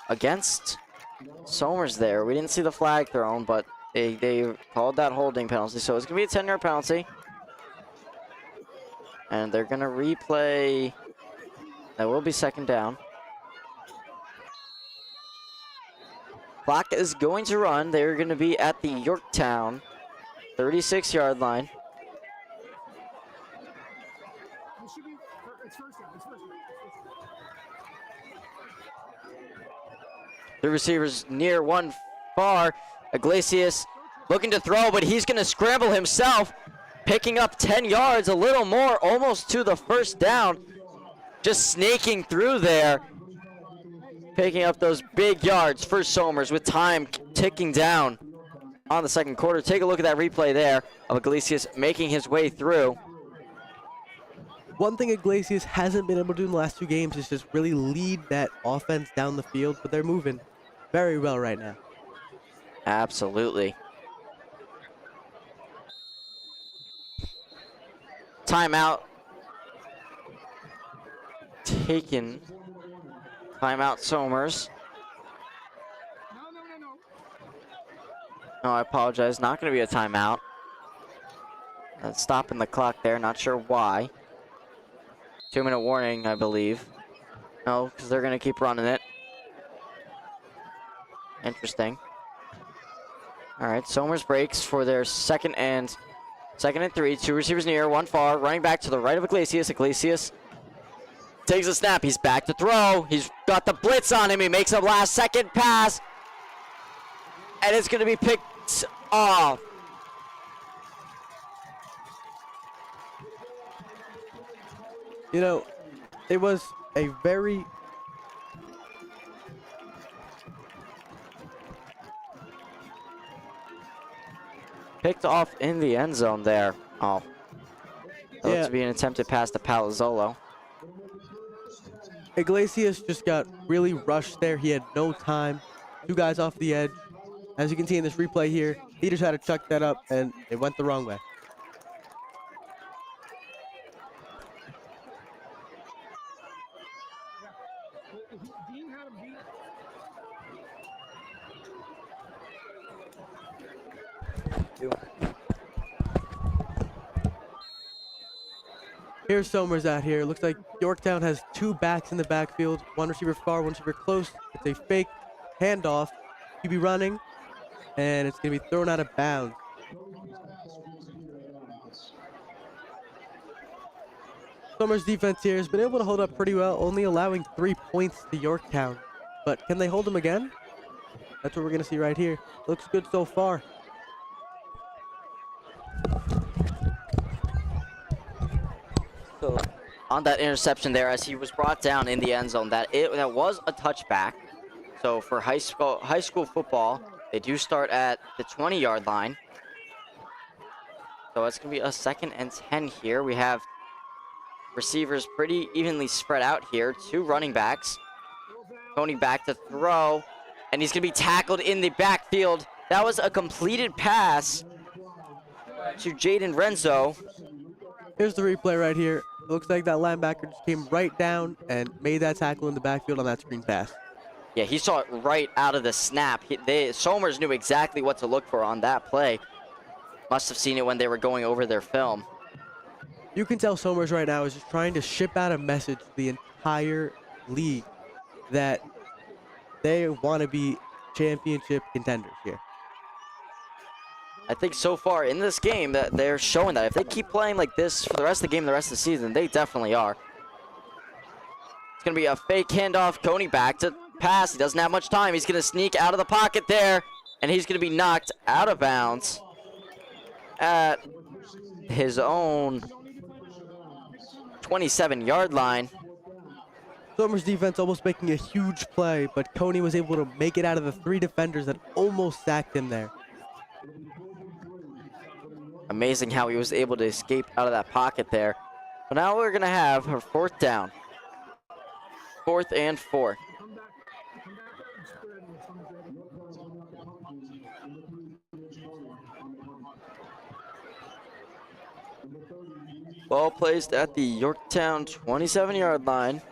against Somers there. We didn't see the flag thrown, but they called that holding penalty. So it's going to be a 10-yard penalty. And they're going to replay. That will be 2nd down. Clock is going to run. They're going to be at the Yorktown 36-yard line. The receivers near one far. Iglesias looking to throw, but he's going to scramble himself, picking up 10 yards, a little more, almost to the 1st down. Just snaking through there, picking up those big yards for Somers with time ticking down on the 2nd quarter. Take a look at that replay there of Iglesias making his way through. One thing Iglesias hasn't been able to do in the last 2 games is just really lead that offense down the field, but they're moving very well right now. Absolutely. Timeout taken. Timeout Somers. No, I apologize. Not going to be a timeout. That's stopping the clock there. Not sure why. 2-minute warning, I believe. No, because they're going to keep running it. Interesting. All right, Somers breaks for their 2nd and 3. 2 receivers near, 1 far. Running back to the right of Iglesias. Iglesias takes a snap. He's back to throw. He's got the blitz on him. He makes a last-second pass. And it's going to be picked off. You know, it was a very picked off in the end zone there. Oh. That looks to be an attempted pass to Palazzolo. Iglesias just got really rushed there. He had no time. 2 guys off the edge. As you can see in this replay here, he just had to chuck that up, and it went the wrong way. Here's Somers out here. Looks like Yorktown has 2 backs in the backfield. 1 receiver far, 1 receiver close. It's a fake handoff. QB running, and it's going to be thrown out of bounds. Somers' defense here has been able to hold up pretty well, only allowing 3 points to Yorktown. But can they hold them again? That's what we're going to see right here. Looks good so far. So on that interception there, as he was brought down in the end zone, that was a touchback. So for high school football, they do start at the 20-yard line. So it's going to be a 2nd and 10 here. We have receivers pretty evenly spread out here. 2 running backs. Tony back to throw, and he's going to be tackled in the backfield. That was a completed pass to Jaden Renzo. Here's the replay right here. It looks like that linebacker just came right down and made that tackle in the backfield on that screen pass. Yeah, he saw it right out of the snap. Somers knew exactly what to look for on that play. Must have seen it when they were going over their film. You can tell Somers right now is just trying to ship out a message to the entire league that they want to be championship contenders here. I think so far in this game that they're showing that if they keep playing like this for the rest of the game, the rest of the season, they definitely are. It's going to be a fake handoff. Coney back to pass. He doesn't have much time. He's going to sneak out of the pocket there, and he's going to be knocked out of bounds at his own 27-yard line. Somers defense almost making a huge play, but Coney was able to make it out of the 3 defenders that almost sacked him there. Amazing how he was able to escape out of that pocket there. But now we're going to have her 4th down. 4th and 4. Ball placed at the Yorktown 27-yard line.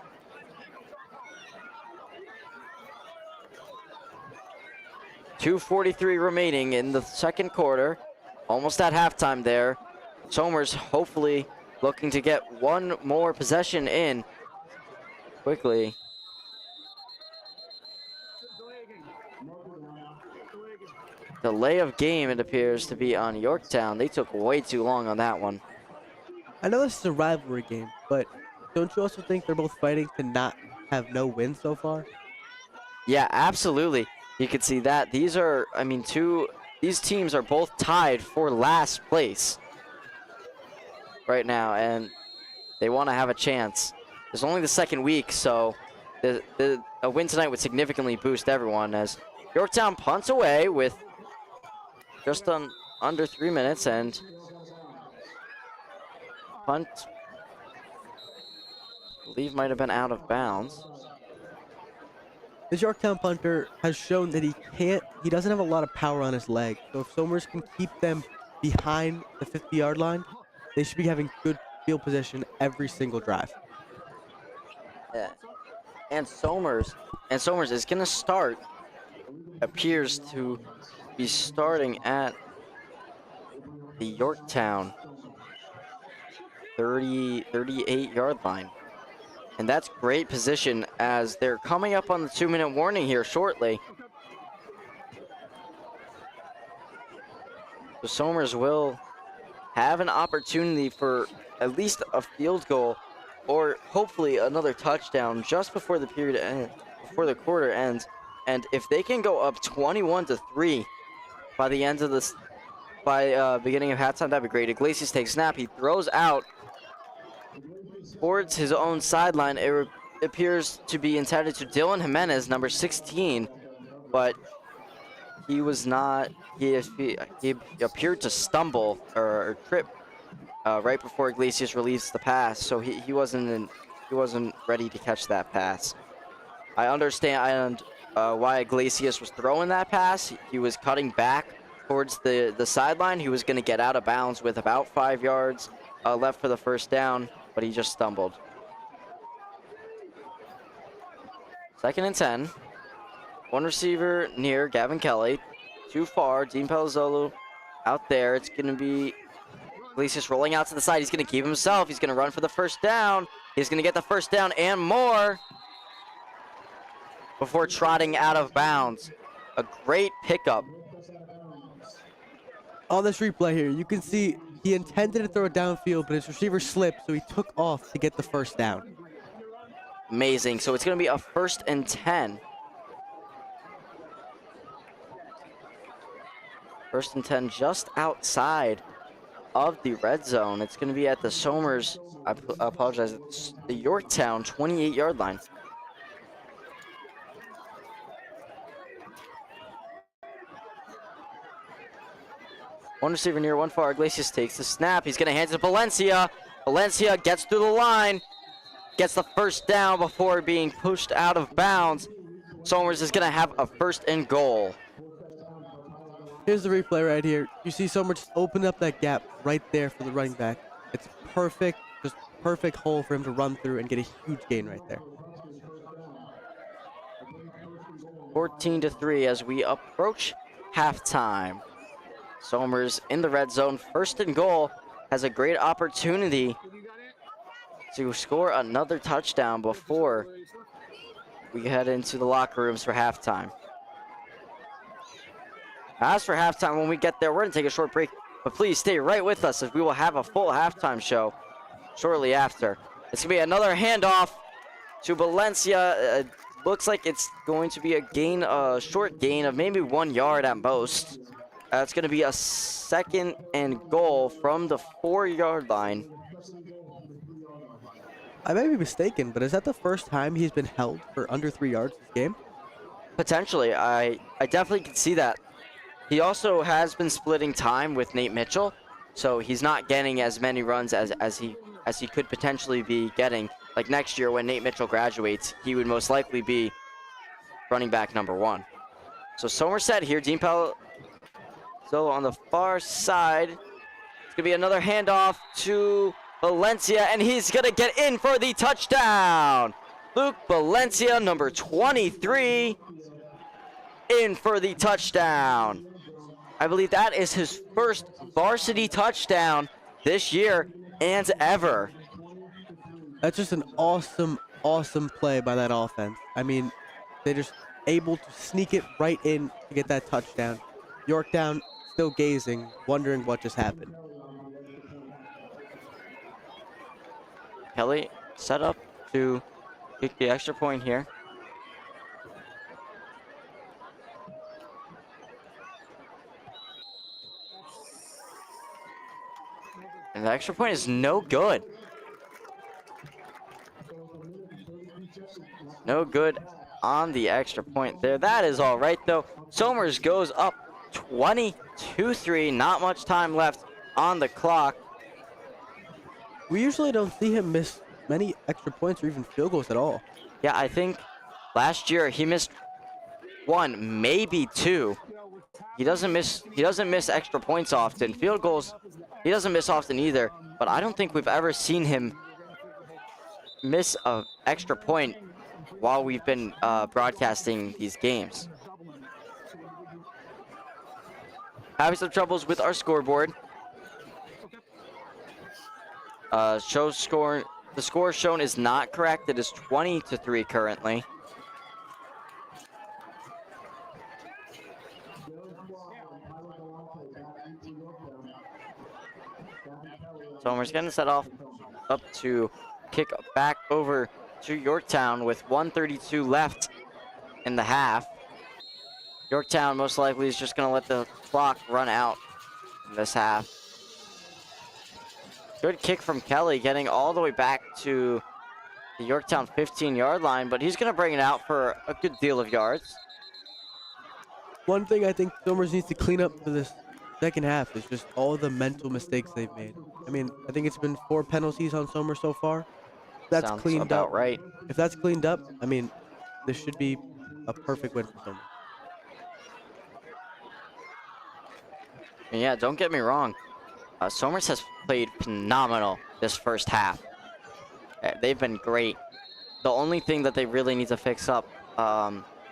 .243 remaining in the second quarter. Almost at halftime there. Somers hopefully looking to get one more possession in quickly. Delay of game, it appears to be on Yorktown. They took way too long on that one. I know this is a rivalry game, but don't you also think they're both fighting to not have no wins so far? Yeah, absolutely. You can see that. These are, I mean, these teams are both tied for last place right now, and they want to have a chance. It's only the second week, so a win tonight would significantly boost everyone, as Yorktown punts away with just under 3 minutes, and punt, I believe, might have been out of bounds. This Yorktown punter has shown that he doesn't have a lot of power on his leg. So if Somers can keep them behind the 50-yard line, they should be having good field position every single drive. Yeah. And Somers is going to start, appears to be starting at the Yorktown 38-yard line. And that's great position as they're coming up on the 2-minute warning here shortly. So Somers will have an opportunity for at least a field goal or hopefully another touchdown just before the period end, before the quarter ends. And if they can go up 21-3 by the end of this, by beginning of halftime, that'd be great. Iglesias takes snap. He throws out towards his own sideline. It appears to be intended to Dylan Jimenez, number 16, but he was not. He appeared to stumble or trip right before Iglesias released the pass, so he wasn't ready to catch that pass. I understand why Iglesias was throwing that pass. He was cutting back towards the sideline. He was going to get out of bounds with about 5 yards left for the first down, but he just stumbled. 2nd and 10. One receiver near Gavin Kelly. Too far. Dean Palazzolo out there. It's going to be Iglesias rolling out to the side. He's going to keep himself. He's going to run for the first down. He's going to get the first down and more before trotting out of bounds. A great pickup. On this replay here, you can see he intended to throw it downfield, but his receiver slipped, so he took off to get the first down. Amazing. So it's going to be a 1st and 10. 1st and 10 just outside of the red zone. It's going to be at the Somers, I apologize, it's the Yorktown 28-yard line. One receiver near, one far. Iglesias takes the snap. He's going to hand it to Valencia. Valencia gets through the line, gets the first down before being pushed out of bounds. Somers is going to have a 1st and goal. Here's the replay right here. You see Somers just open up that gap right there for the running back. It's perfect, just perfect hole for him to run through and get a huge gain right there. 14-3 as we approach halftime. Somers in the red zone, 1st and goal, has a great opportunity to score another touchdown before we head into the locker rooms for halftime. As for halftime, when we get there, we're going to take a short break, but please stay right with us as we will have a full halftime show shortly after. It's going to be another handoff to Valencia. looks like it's going to be a short gain of maybe 1 yard at most. It's going to be a 2nd and goal from the 4-yard line. I may be mistaken, but is that the first time he's been held for under 3 yards this game? Potentially, I definitely can see that. He also has been splitting time with Nate Mitchell, so he's not getting as many runs as he could potentially be getting. Like next year when Nate Mitchell graduates, he would most likely be running back number 1. So Somerset here, Dean Pell. So on the far side, it's gonna be another handoff to Valencia, and he's gonna get in for the touchdown. Luke Valencia, number 23, in for the touchdown. I believe that is his first varsity touchdown this year and ever. That's just an awesome, awesome play by that offense. I mean, they're just able to sneak it right in to get that touchdown. Yorktown still gazing, wondering what just happened. Kelly set up to kick the extra point here. And the extra point is no good. No good on the extra point there. That is all right, though. Somers goes up 22-3. Not much time left on the clock. We usually don't see him miss many extra points or even field goals at all. Yeah, I think last year he missed 1, maybe 2. He doesn't miss extra points often. Field goals, he doesn't miss often either. But I don't think we've ever seen him miss an extra point while we've been broadcasting these games. Having some troubles with our scoreboard. The score shown is not correct. It is 20-3 currently. Somers getting set off up to kick back over to Yorktown with 1:32 left in the half. Yorktown most likely is just going to let the clock run out in this half. Good kick from Kelly, getting all the way back to the Yorktown 15-yard line, but he's going to bring it out for a good deal of yards. One thing I think Somers needs to clean up for this second half is just all the mental mistakes they've made. I mean, I think it's been 4 penalties on Somers so far. That's Sounds cleaned about up. Right. If that's cleaned up, I mean, this should be a perfect win for Somers. Yeah, don't get me wrong. Somers has played phenomenal this first half. They've been great. The only thing that they really need to fix up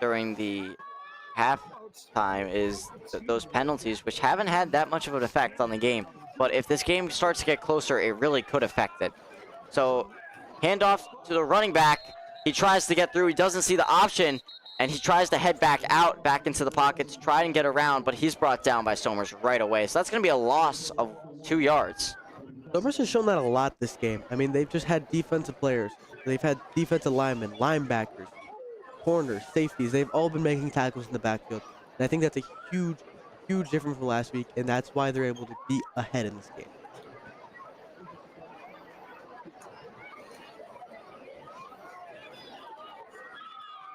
during the halftime is those penalties, which haven't had that much of an effect on the game. But if this game starts to get closer, it really could affect it. So, handoff to the running back. He tries to get through. He doesn't see the option, and he tries to head back into the pocket to try and get around, but he's brought down by Somers right away. So that's going to be a loss of 2 yards. Somers has shown that a lot this game. I mean, they've just had defensive players. They've had defensive linemen, linebackers, corners, safeties. They've all been making tackles in the backfield. And I think that's a huge, huge difference from last week, and that's why they're able to be ahead in this game.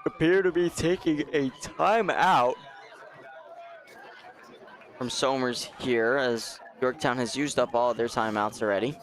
Appear to be taking a timeout from Somers here, as Yorktown has used up all of their timeouts already.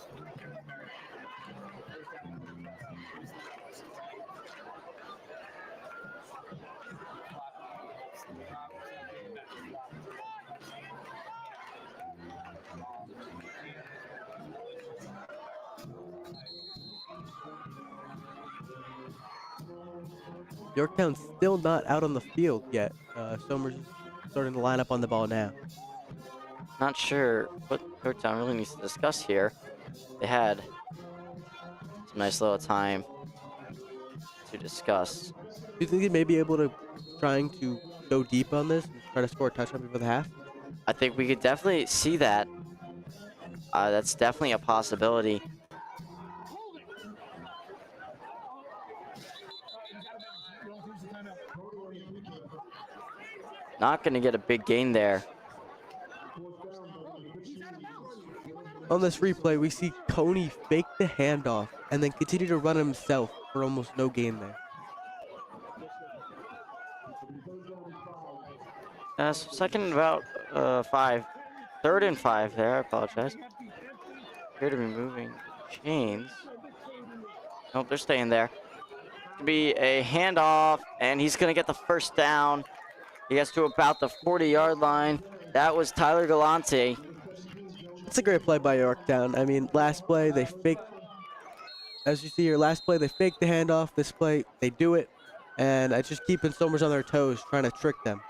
Yorktown's still not out on the field yet. Somers is starting to line up on the ball now. Not sure what Yorktown really needs to discuss here. They had some nice little time to discuss. Do you think they may be able to trying to go deep on this and try to score a touchdown before the half? I think we could definitely see that. That's definitely a possibility. not going to get a big gain there. On this replay, we see Coney fake the handoff and then continue to run himself for almost no gain there. Second and about 5. Third and 5 there, I apologize. Appear to be moving chains. Nope, they're staying there. Could be a handoff, and he's going to get the first down. He gets to about the 40-yard line. That was Tyler Galante. It's a great play by Yorktown. I mean, last play, they faked, as you see here, last play, they faked the handoff. This play, they do it, and it's just keeping Somers on their toes, trying to trick them.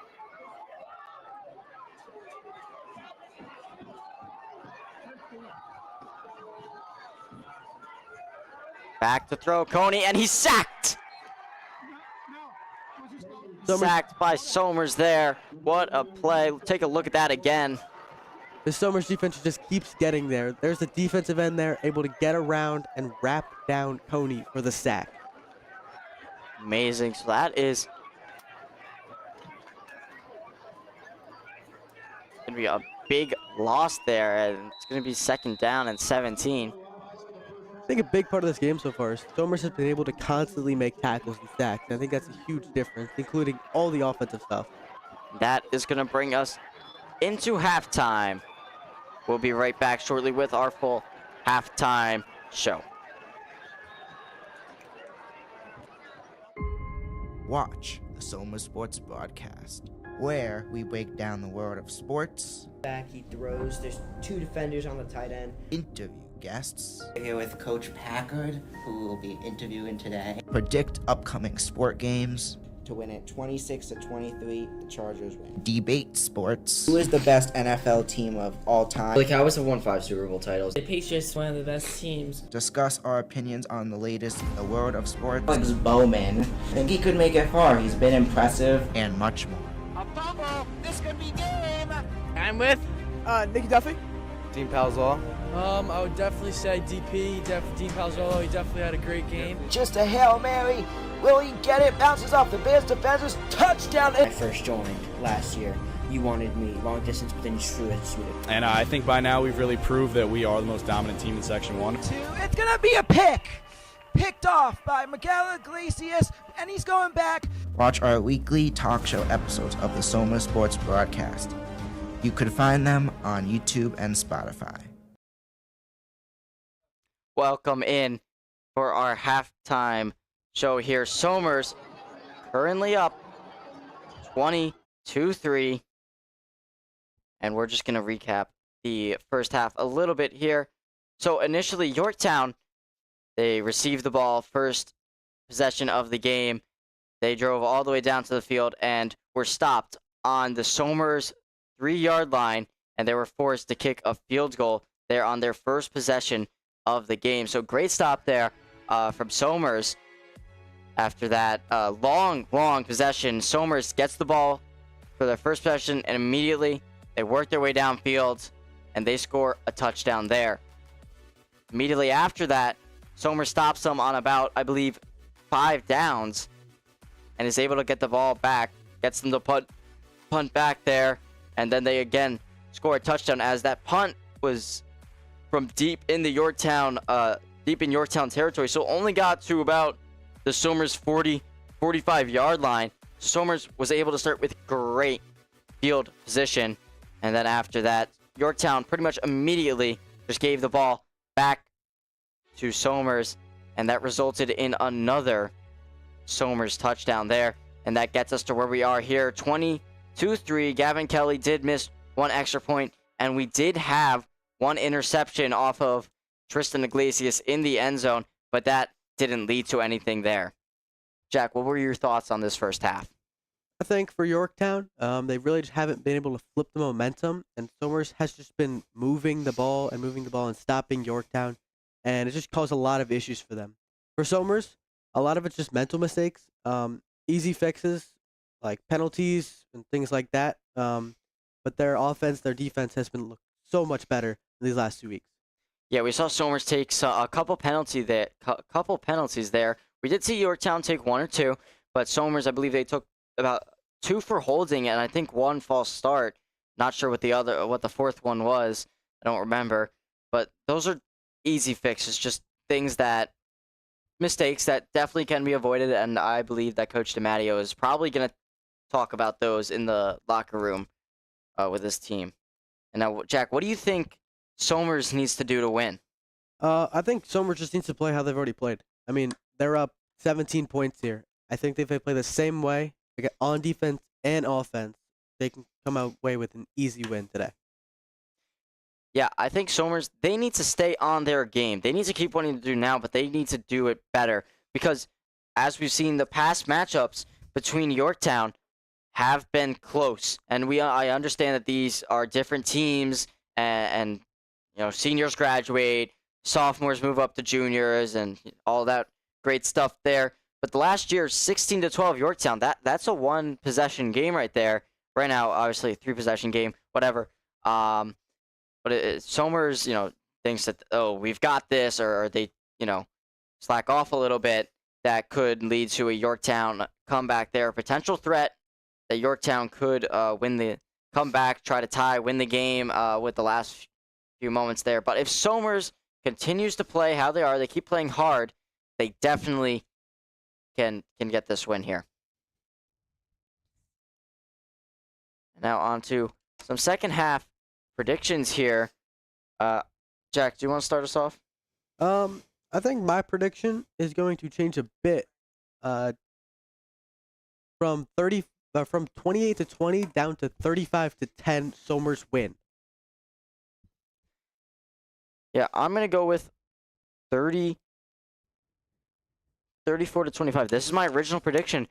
Back to throw, Coney, and he's sacked! Sacked by Somers there. What a play. Take a look at that again. The Somers defense just keeps getting there. There's the defensive end there, able to get around and wrap down Coney for the sack. Amazing. So that is going to be a big loss there, and it's going to be second down and 17. I think a big part of this game so far is Somers has been able to constantly make tackles and sacks. I think that's a huge difference, including all the offensive stuff. That is going to bring us into halftime. We'll be right back shortly with our full halftime show. Watch the Somers Sports Broadcast, where we break down the world of sports, Back, he throws. There's 2 defenders on the tight end. interview guests, Here with Coach Packard, who will be interviewing today. predict upcoming sport games, To win it 26-23, the Chargers win. debate sports, Who is the best NFL team of all time? The Cowboys have won 5 Super Bowl titles. The Patriots, one of the best teams. discuss our opinions on the latest in the world of sports, Alex Bowman. I think he could make it far. He's been impressive. and much more. I'm with Nicky Duffy. Dean Palzal. I would definitely say DP, Dean Palzolo. He definitely had a great game. Just a Hail Mary. Will he get it? Bounces off the Bears defenders. Touchdown. When I first joined last year, you wanted me long distance, but then you threw it. And I think by now we've really proved that we are the most dominant team in Section 1. It's going to be a pick. Picked off by Miguel Iglesias, and he's going back. Watch our weekly talk show episodes of the Somers Sports Broadcast. You could find them on YouTube and Spotify. Welcome in for our halftime show here. Somers currently up 22-3. And we're just going to recap the first half a little bit here. So initially, Yorktown, they received the ball, first possession of the game. They drove all the way down to the field and were stopped on the Somers 3-yard line, and they were forced to kick a field goal there on their first possession of the game. So great stop there from Somers. After that long possession, Somers gets the ball for their first possession, and immediately they work their way downfield, and they score a touchdown there. Immediately after that, Somers stops them on about, I believe, 5 downs, and is able to get the ball back, gets them to punt back there, and then they again score a touchdown as that punt was from deep in Yorktown territory, so only got to about the Somers 45-yard line. Somers was able to start with great field position, and then after that, Yorktown pretty much immediately just gave the ball back to Somers, and that resulted in another Somers touchdown there, and that gets us to where we are here, 22-3. Gavin Kelly did miss 1 extra point, and we did have 1 interception off of Tristan Iglesias in the end zone, but that didn't lead to anything there. Jack, what were your thoughts on this first half? I think for Yorktown, they really just haven't been able to flip the momentum, and Somers has just been moving the ball and stopping Yorktown, and it just caused a lot of issues for them. For Somers, a lot of it's just mental mistakes, easy fixes like penalties and things like that. But their offense, their defense has been so much better in these last 2 weeks. Yeah, we saw Somers take a couple penalties there. We did see Yorktown take 1 or 2, but Somers, I believe they took about 2 for holding, and I think 1 false start. Not sure what the fourth one was. I don't remember. But those are easy fixes, just mistakes that definitely can be avoided, and I believe that Coach DiMatteo is probably going to talk about those in the locker room with his team. And now, Jack, what do you think Somers needs to do to win? I think Somers just needs to play how they've already played. I mean, they're up 17 points here. I think if they play the same way, on defense and offense, they can come away with an easy win today. Yeah, I think Somers, they need to stay on their game. They need to keep wanting to do now, but they need to do it better. Because as we've seen, the past matchups between Yorktown have been close. And I understand that these are different teams, and seniors graduate, sophomores move up to juniors, and all that great stuff there. But the last year, 16-12 Yorktown, that's a 1-possession game right there. Right now, obviously, a 3-possession game, whatever. But Somers, thinks that, we've got this, or they, slack off a little bit. That could lead to a Yorktown comeback there. A potential threat that Yorktown could win the comeback, try to tie, win the game with the last few moments there. But if Somers continues to play how they are, they keep playing hard, they definitely can get this win here. Now on to some second half predictions here. Jack, do you want to start us off? I think my prediction is going to change a bit. From 28-20 down to 35-10, Somers win. Yeah, I'm gonna go with 34-25. This is my original prediction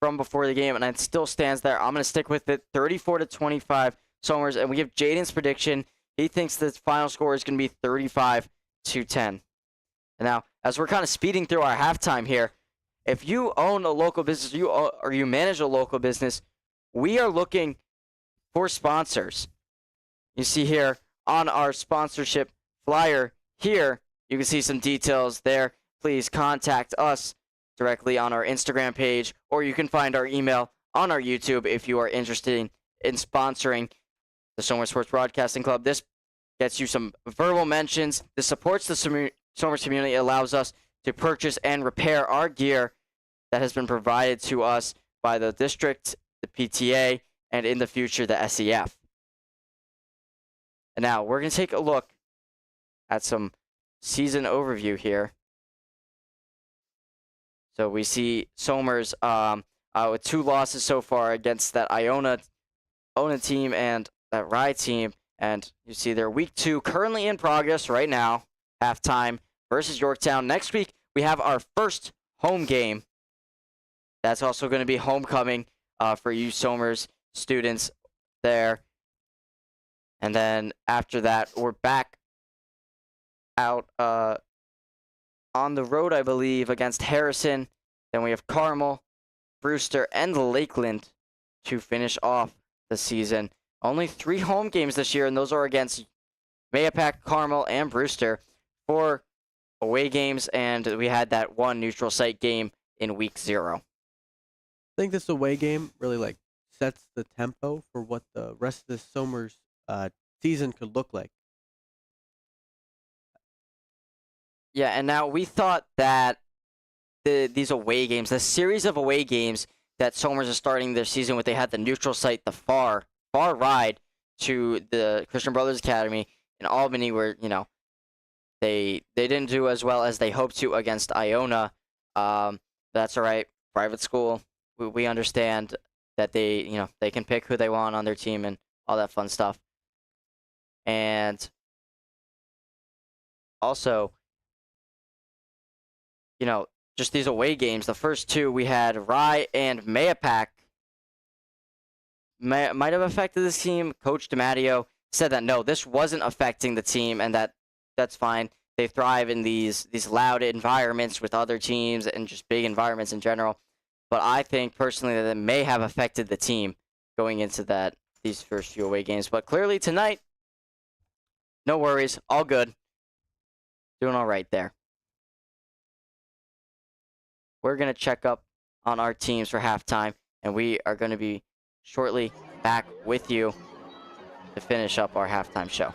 from before the game, and it still stands there. I'm gonna stick with it. 34-25 Somers, and we have Jaden's prediction. He thinks the final score is gonna be 35-10. And now, as we're kind of speeding through our halftime here, if you own a local business, or you manage a local business, we are looking for sponsors. You see here on our sponsorship flyer here, you can see some details there. Please contact us directly on our Instagram page, or you can find our email on our YouTube if you are interested in sponsoring the Somers Sports Broadcasting Club. This gets you some verbal mentions. This supports the Somers community. It allows us to purchase and repair our gear that has been provided to us by the district, the PTA, and in the future, the SEF. And now we're going to take a look at some season overview here. So we see Somers with 2 losses so far against that Iona team and that Rye team. And you see their week 2 currently in progress right now, halftime versus Yorktown. Next week, we have our first home game. That's also going to be homecoming for you Somers students there. And then after that, we're back out on the road, I believe, against Harrison. Then we have Carmel, Brewster, and Lakeland to finish off the season. Only 3 home games this year, and those are against Mayapack, Carmel, and Brewster. 4 away games, and we had that 1 neutral site game in week 0. I think this away game really sets the tempo for what the rest of the Somers season could look like. Yeah, and now we thought that these away games, the series of away games that Somers is starting their season with, they had the neutral site, the far ride to the Christian Brothers Academy in Albany, where they didn't do as well as they hoped to against Iona. That's all right. Private school, we understand that they can pick who they want on their team and all that fun stuff. And also, just these away games, the first 2 we had Rye and Mayapack might have affected this team. Coach DiMatteo said that no, this wasn't affecting the team, and that's fine. They thrive in these loud environments with other teams and just big environments in general. But I think personally that it may have affected the team going into these first few away games. But clearly tonight, no worries, all good. Doing all right there. We're going to check up on our teams for halftime. and we are going to be shortly back with you to finish up our halftime show.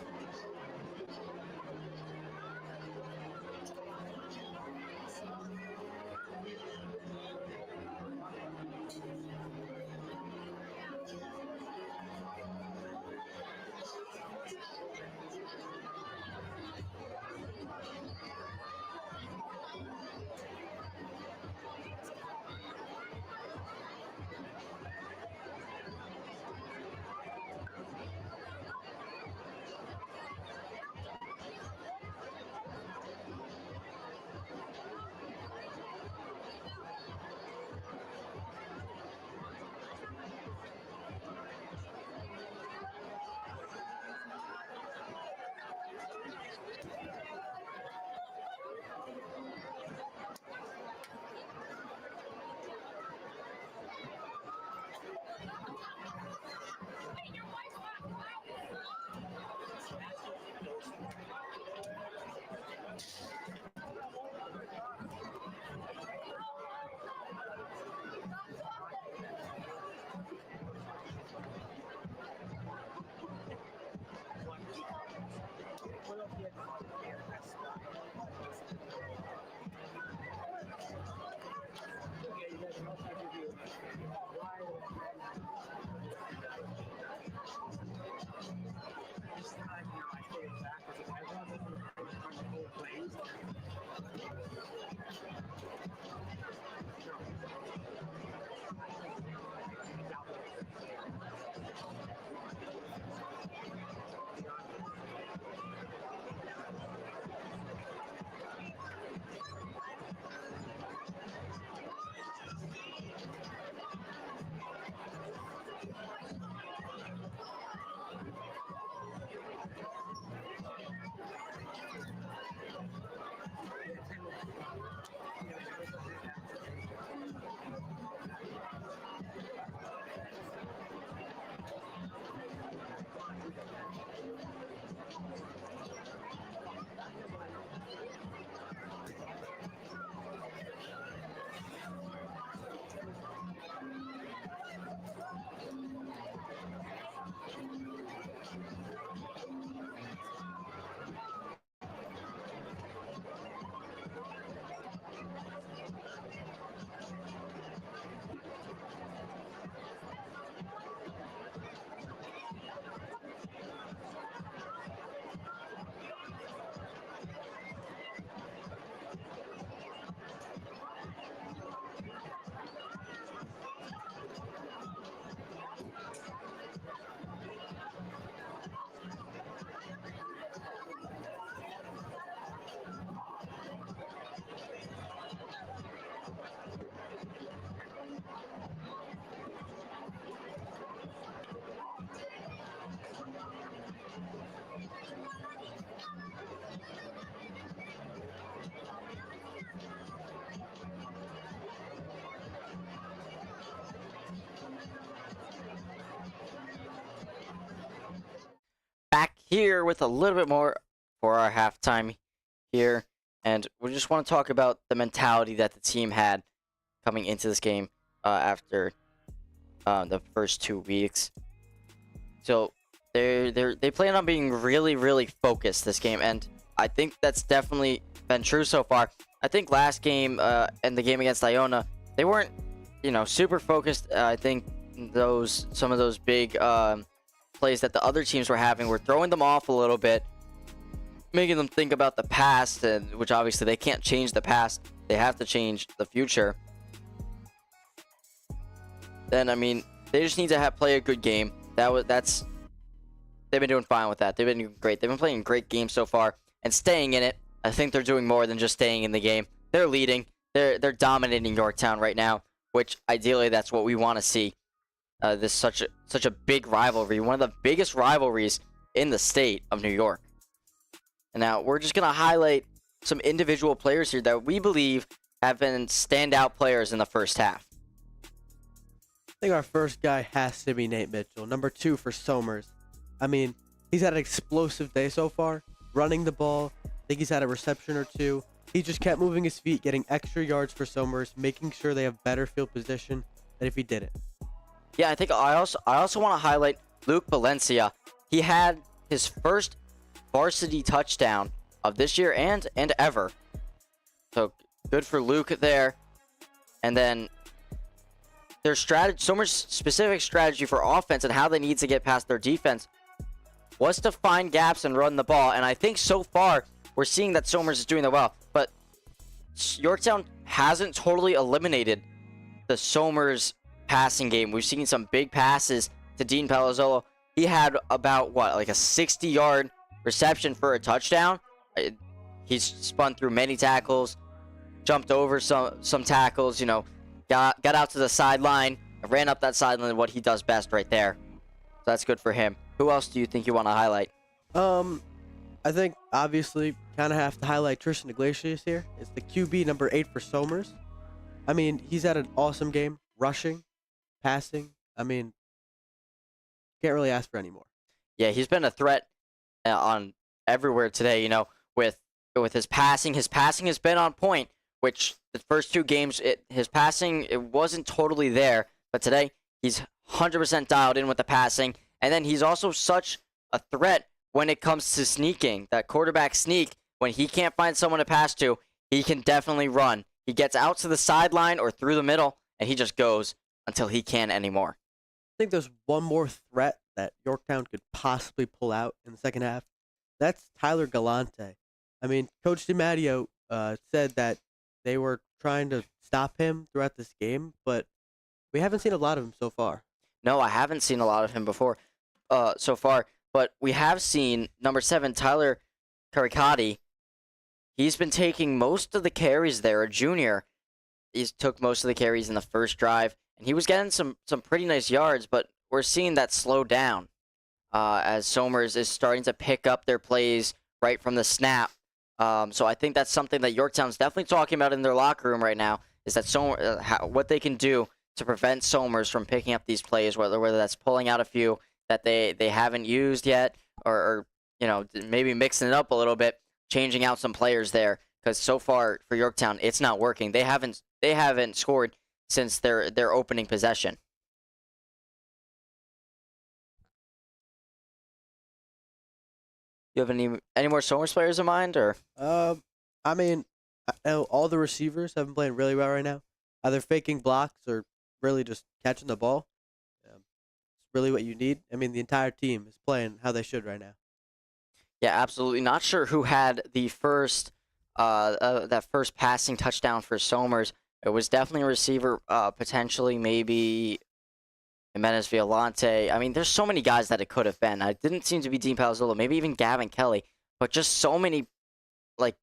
Back here with a little bit more for our halftime here, and we just want to talk about the mentality that the team had coming into this game after the first 2 weeks. So they plan on being really focused this game, and I think that's definitely been true so far. I think last game and the game against Iona, they weren't super focused. I think some of those big plays that the other teams were having were throwing them off a little bit, making them think about the past, and which obviously they can't change the past. They have to change the future. Then I mean, they just need to play a good game. They've been doing fine with that. They've been doing great. They've been playing great games so far and staying in it. I think they're doing more than just staying in the game. They're leading. They're dominating Yorktown right now, which ideally that's what we want to see. This such a big rivalry, one of the biggest rivalries in the state of New York. And now we're just gonna highlight some individual players here that we believe have been standout players in the first half. I think our first guy has to be Nate Mitchell, number 2 for Somers. I mean, he's had an explosive day so far, running the ball. I think he's had a reception or 2. He just kept moving his feet, getting extra yards for Somers, making sure they have better field position than if he didn't. Yeah, I think I also want to highlight Luke Valencia. He had his first varsity touchdown of this year and ever. So good for Luke there. And then their strategy, Somers' specific strategy for offense and how they need to get past their defense was to find gaps and run the ball. And I think so far we're seeing that Somers is doing that well. But Yorktown hasn't totally eliminated the Somers passing game. We've seen some big passes to Dean Palazzolo. He had about like a 60-yard reception for a touchdown. He's spun through many tackles, jumped over some tackles, got out to the sideline, ran up that sideline, what he does best right there. So that's good for him. Who else do you think you want to highlight? I think obviously kind of have to highlight Tristan Iglesias here. It's the QB number 8 for Somers. I mean, he's had an awesome game, rushing, passing. I mean, can't really ask for any more. Yeah, he's been a threat on everywhere today, with his passing. His passing has been on point, which the first 2 games, his passing, it wasn't totally there. But today, he's 100% dialed in with the passing. And then he's also such a threat when it comes to sneaking. That quarterback sneak, when he can't find someone to pass to, he can definitely run. He gets out to the sideline or through the middle, and he just goes until he can't anymore. I think there's one more threat that Yorktown could possibly pull out in the second half. That's Tyler Galante. I mean, Coach DiMatteo said that they were trying to stop him throughout this game, but we haven't seen a lot of him so far. No, I haven't seen a lot of him before, so far. But we have seen number 7, Tyler Caricati. He's been taking most of the carries there, a junior. He's took most of the carries in the first drive, and he was getting some pretty nice yards, but we're seeing that slow down as Somers is starting to pick up their plays right from the snap. So I think that's something that Yorktown's definitely talking about in their locker room right now, is that what they can do to prevent Somers from picking up these plays, whether that's pulling out a few that they haven't used yet, or maybe mixing it up a little bit, changing out some players there, because so far for Yorktown it's not working. They haven't scored since their opening possession. You have any more Somers players in mind, or? I mean, I know all the receivers have been playing really well right now, either faking blocks or really just catching the ball. It's really what you need. I mean, the entire team is playing how they should right now. Yeah, absolutely. Not sure who had the first that first passing touchdown for Somers. It was definitely a receiver, potentially maybe Jimenez Violante. I mean, there's so many guys that it could have been. It didn't seem to be Dean Palazzolo, maybe even Gavin Kelly, but just so many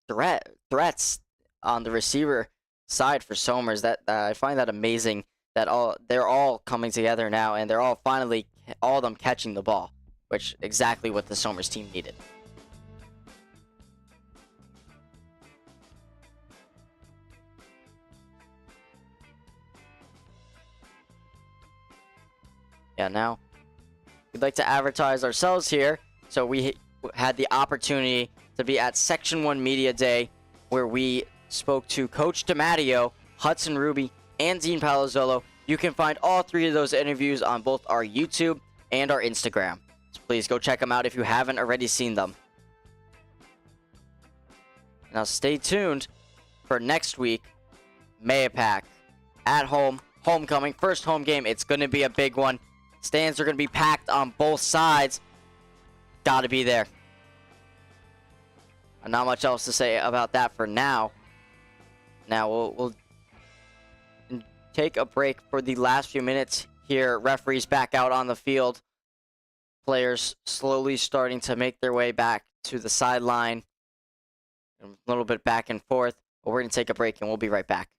threats on the receiver side for Somers that I find that amazing that they're all coming together now, and they're all finally all of them catching the ball, which exactly what the Somers team needed. Yeah, now we'd like to advertise ourselves here. So we had the opportunity to be at Section 1 Media Day, where we spoke to Coach DiMatteo, Hudson Ruby, and Dean Palazzolo. You can find all 3 of those interviews on both our YouTube and our Instagram. So please go check them out if you haven't already seen them. Now stay tuned for next week, Mayapack at home, homecoming, first home game. It's going to be a big one. Stands are going to be packed on both sides. Got to be there. And not much else to say about that for now. Now we'll take a break for the last few minutes here. Referees back out on the field. Players slowly starting to make their way back to the sideline. A little bit back and forth. But we're going to take a break and we'll be right back.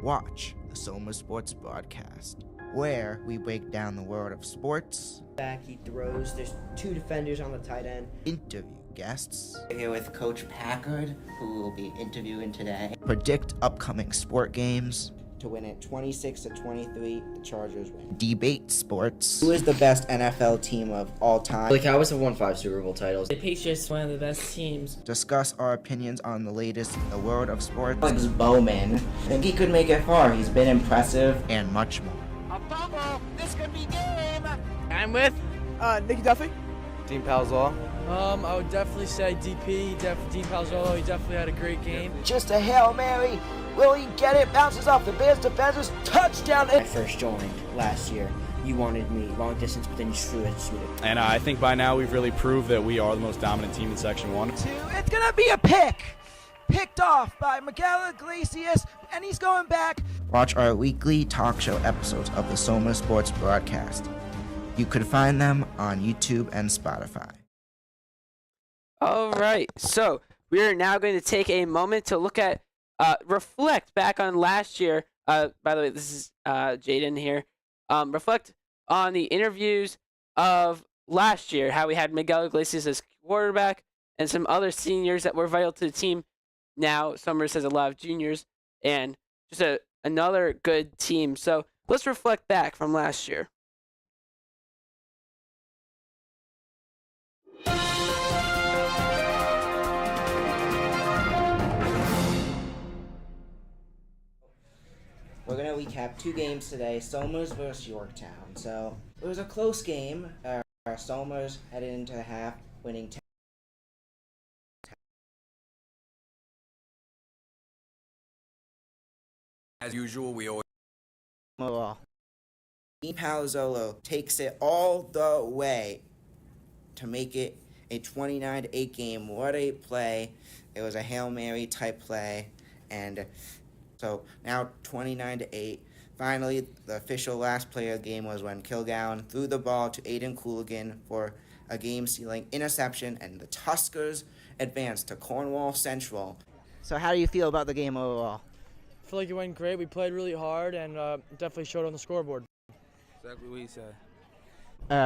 Watch the Soma Sports Broadcast, where we break down the world of sports, Back, he throws. There's 2 defenders on the tight end. interview guests, Here with Coach Packard, who will be interviewing today. predict upcoming sport games, to win it 26-23. The Chargers win. Debate sports. Who is the best NFL team of all time? The Cowboys have won 5 Super Bowl titles. The Patriots one of the best teams. Discuss our opinions on the latest in the world of sports. Alex Bowman. I think he could make it far. He's been impressive. And much more. A fumble. This could be game. I'm with Nicky Duffy. Dean Palzall. I would definitely say DP, Dean Palzolo. He definitely had a great game. Just a Hail Mary. Will he get it? Bounces off the Bears defenders. Touchdown. When I first joined last year, you wanted me long distance, but then you threw it. And I think by now we've really proved that we are the most dominant team in Section 1. It's going to be a pick. Picked off by Miguel Iglesias, and he's going back. Watch our weekly talk show episodes of the Soma Sports broadcast. You could find them on YouTube and Spotify. All right, so we are now going to take a moment to look at, reflect back on last year. By the way, this is Jaden here. Reflect on the interviews of last year, how we had Miguel Iglesias as quarterback and some other seniors that were vital to the team. Now, Summers has a lot of juniors and just another good team. So let's reflect back from last year. We're going to recap 2 games today, Somers versus Yorktown. So, it was a close game. Somers headed into the half, winning 10. As usual, we always... Dean Palazzolo takes it all the way to make it a 29-8 game. What a play. It was a Hail Mary type play. And so now 29-8. Finally, the official last play of the game was when Kilgown threw the ball to Aiden Cooligan for a game-sealing interception, and the Tuskers advanced to Cornwall Central. So how do you feel about the game overall? I feel like it went great. We played really hard and definitely showed on the scoreboard. Exactly what he said.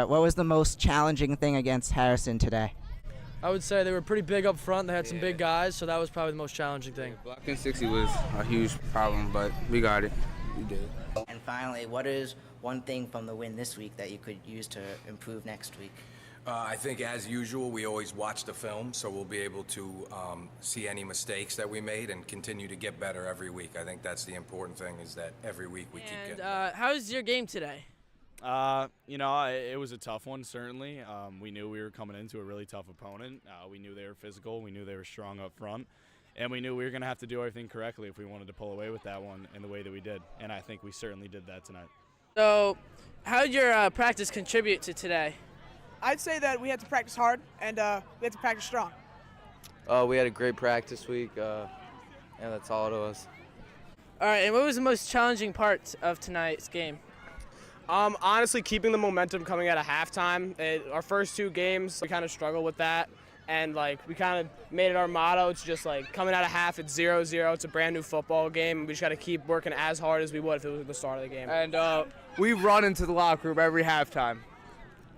What was the most challenging thing against Harrison today? I would say they were pretty big up front. They had some big guys, so that was probably the most challenging thing. Blocking 60 was a huge problem, but we got it. We did. And finally, what is one thing from the win this week that you could use to improve next week? I think, as usual, we always watch the film, so we'll be able to see any mistakes that we made and continue to get better every week. I think that's the important thing, is that every week we keep getting better. How was your game today? It was a tough one, certainly. We knew we were coming into a really tough opponent. We knew they were physical. We knew they were strong up front. And we knew we were going to have to do everything correctly if we wanted to pull away with that one in the way that we did. And I think we certainly did that tonight. So how did your practice contribute to today? I'd say that we had to practice hard and we had to practice strong. We had a great practice week, and that's all it was. All right, and what was the most challenging part of tonight's game? Honestly, keeping the momentum coming out of halftime. Our first 2 games, we kind of struggled with that. And, we kind of made it our motto. It's just, coming out of half, it's 0-0. It's a brand-new football game. We just got to keep working as hard as we would if it was the start of the game. And we run into the locker room every halftime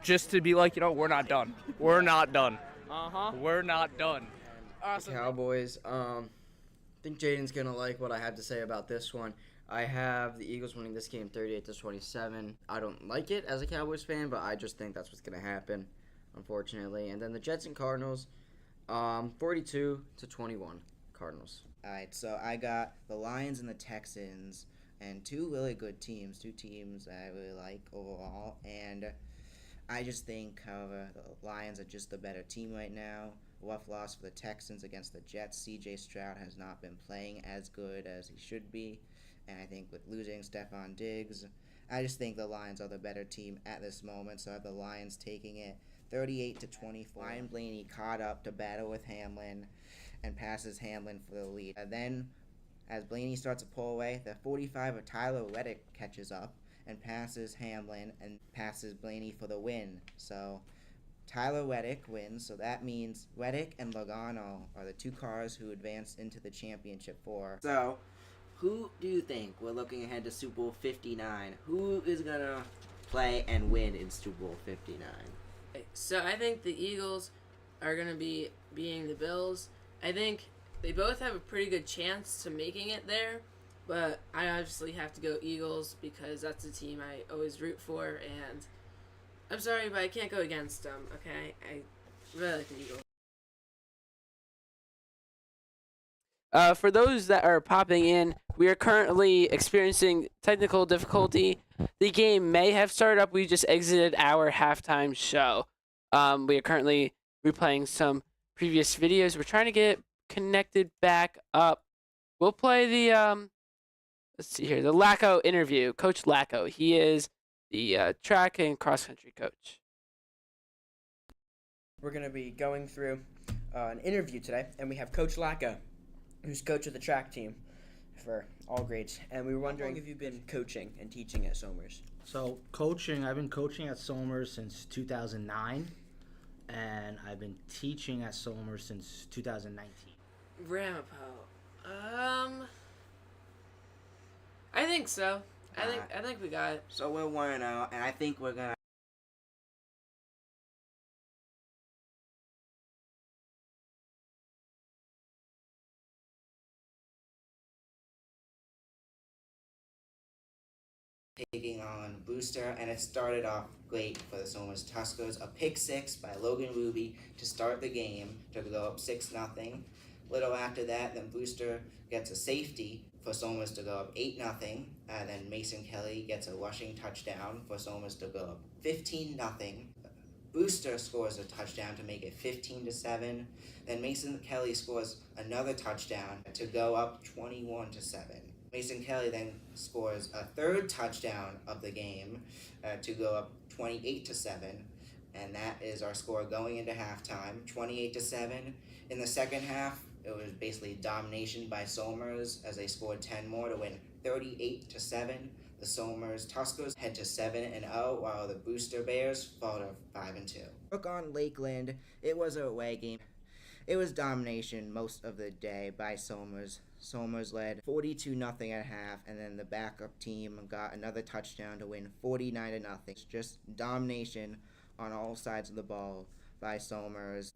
just to be we're not done. We're not done. We're not done. Awesome. Cowboys. I think Jaden's going to like what I have to say about this one. I have the Eagles winning this game 38-27. I don't like it as a Cowboys fan, but I just think that's what's going to happen, unfortunately. And then the Jets and Cardinals, 42-21, Cardinals. All right, so I got the Lions and the Texans, and 2 really good teams, 2 teams that I really like overall. And I just think, however, the Lions are just the better team right now. Rough loss for the Texans against the Jets. C.J. Stroud has not been playing as good as he should be. And I think with losing Stephon Diggs, I just think the Lions are the better team at this moment. So I have the Lions taking it 38-24. Ryan Blaney caught up to battle with Hamlin and passes Hamlin for the lead. And then, as Blaney starts to pull away, the 45 of Tyler Reddick catches up and passes Hamlin and passes Blaney for the win. So Tyler Reddick wins, so that means Reddick and Logano are the 2 cars who advance into the championship 4. So who do you think, we're looking ahead to Super Bowl 59, who is going to play and win in Super Bowl 59? So I think the Eagles are going to be beating the Bills. I think they both have a pretty good chance to making it there, but I obviously have to go Eagles because that's the team I always root for, and I'm sorry, but I can't go against them, okay? I really like the Eagles. For those that are popping in, we are currently experiencing technical difficulty. The game may have started up. We just exited our halftime show. We are currently replaying some previous videos. We're trying to get connected back up. We'll play the let's see here, the Lacko interview. Coach Lacko. He is the track and cross country coach. We're going to be going through an interview today, and we have Coach Lacko, who's coach of the track team for all grades. And we were wondering if you've been coaching and teaching at Somers. So I've been coaching at Somers since 2009, and I've been teaching at Somers since 2019. Ramapo. I think so. I think we got it. So we're 1-0, and I think we're gonna. Taking on Booster, and it started off great for the Somers Tuskers. A pick six by Logan Ruby to start the game to go up 6-0. Little after that, then Booster gets a safety for Somers to go up 8-0, and then Mason Kelly gets a rushing touchdown for Somers to go up 15-0. Booster scores a touchdown to make it 15-7. Then Mason Kelly scores another touchdown to go up 21-7. Mason Kelly then scores a third touchdown of the game to go up 28-7, and that is our score going into halftime, 28-7. In the second half, it was basically domination by Somers as they scored 10 more to win 38-7. The Somers Tuskers head to 7-0, while the Booster Bears fall to 5-2. Look on Lakeland, it was a away game. It was domination most of the day by Somers. Somers led 42-0 at half, and then the backup team got another touchdown to win 49-0. It's just domination on all sides of the ball by Somers.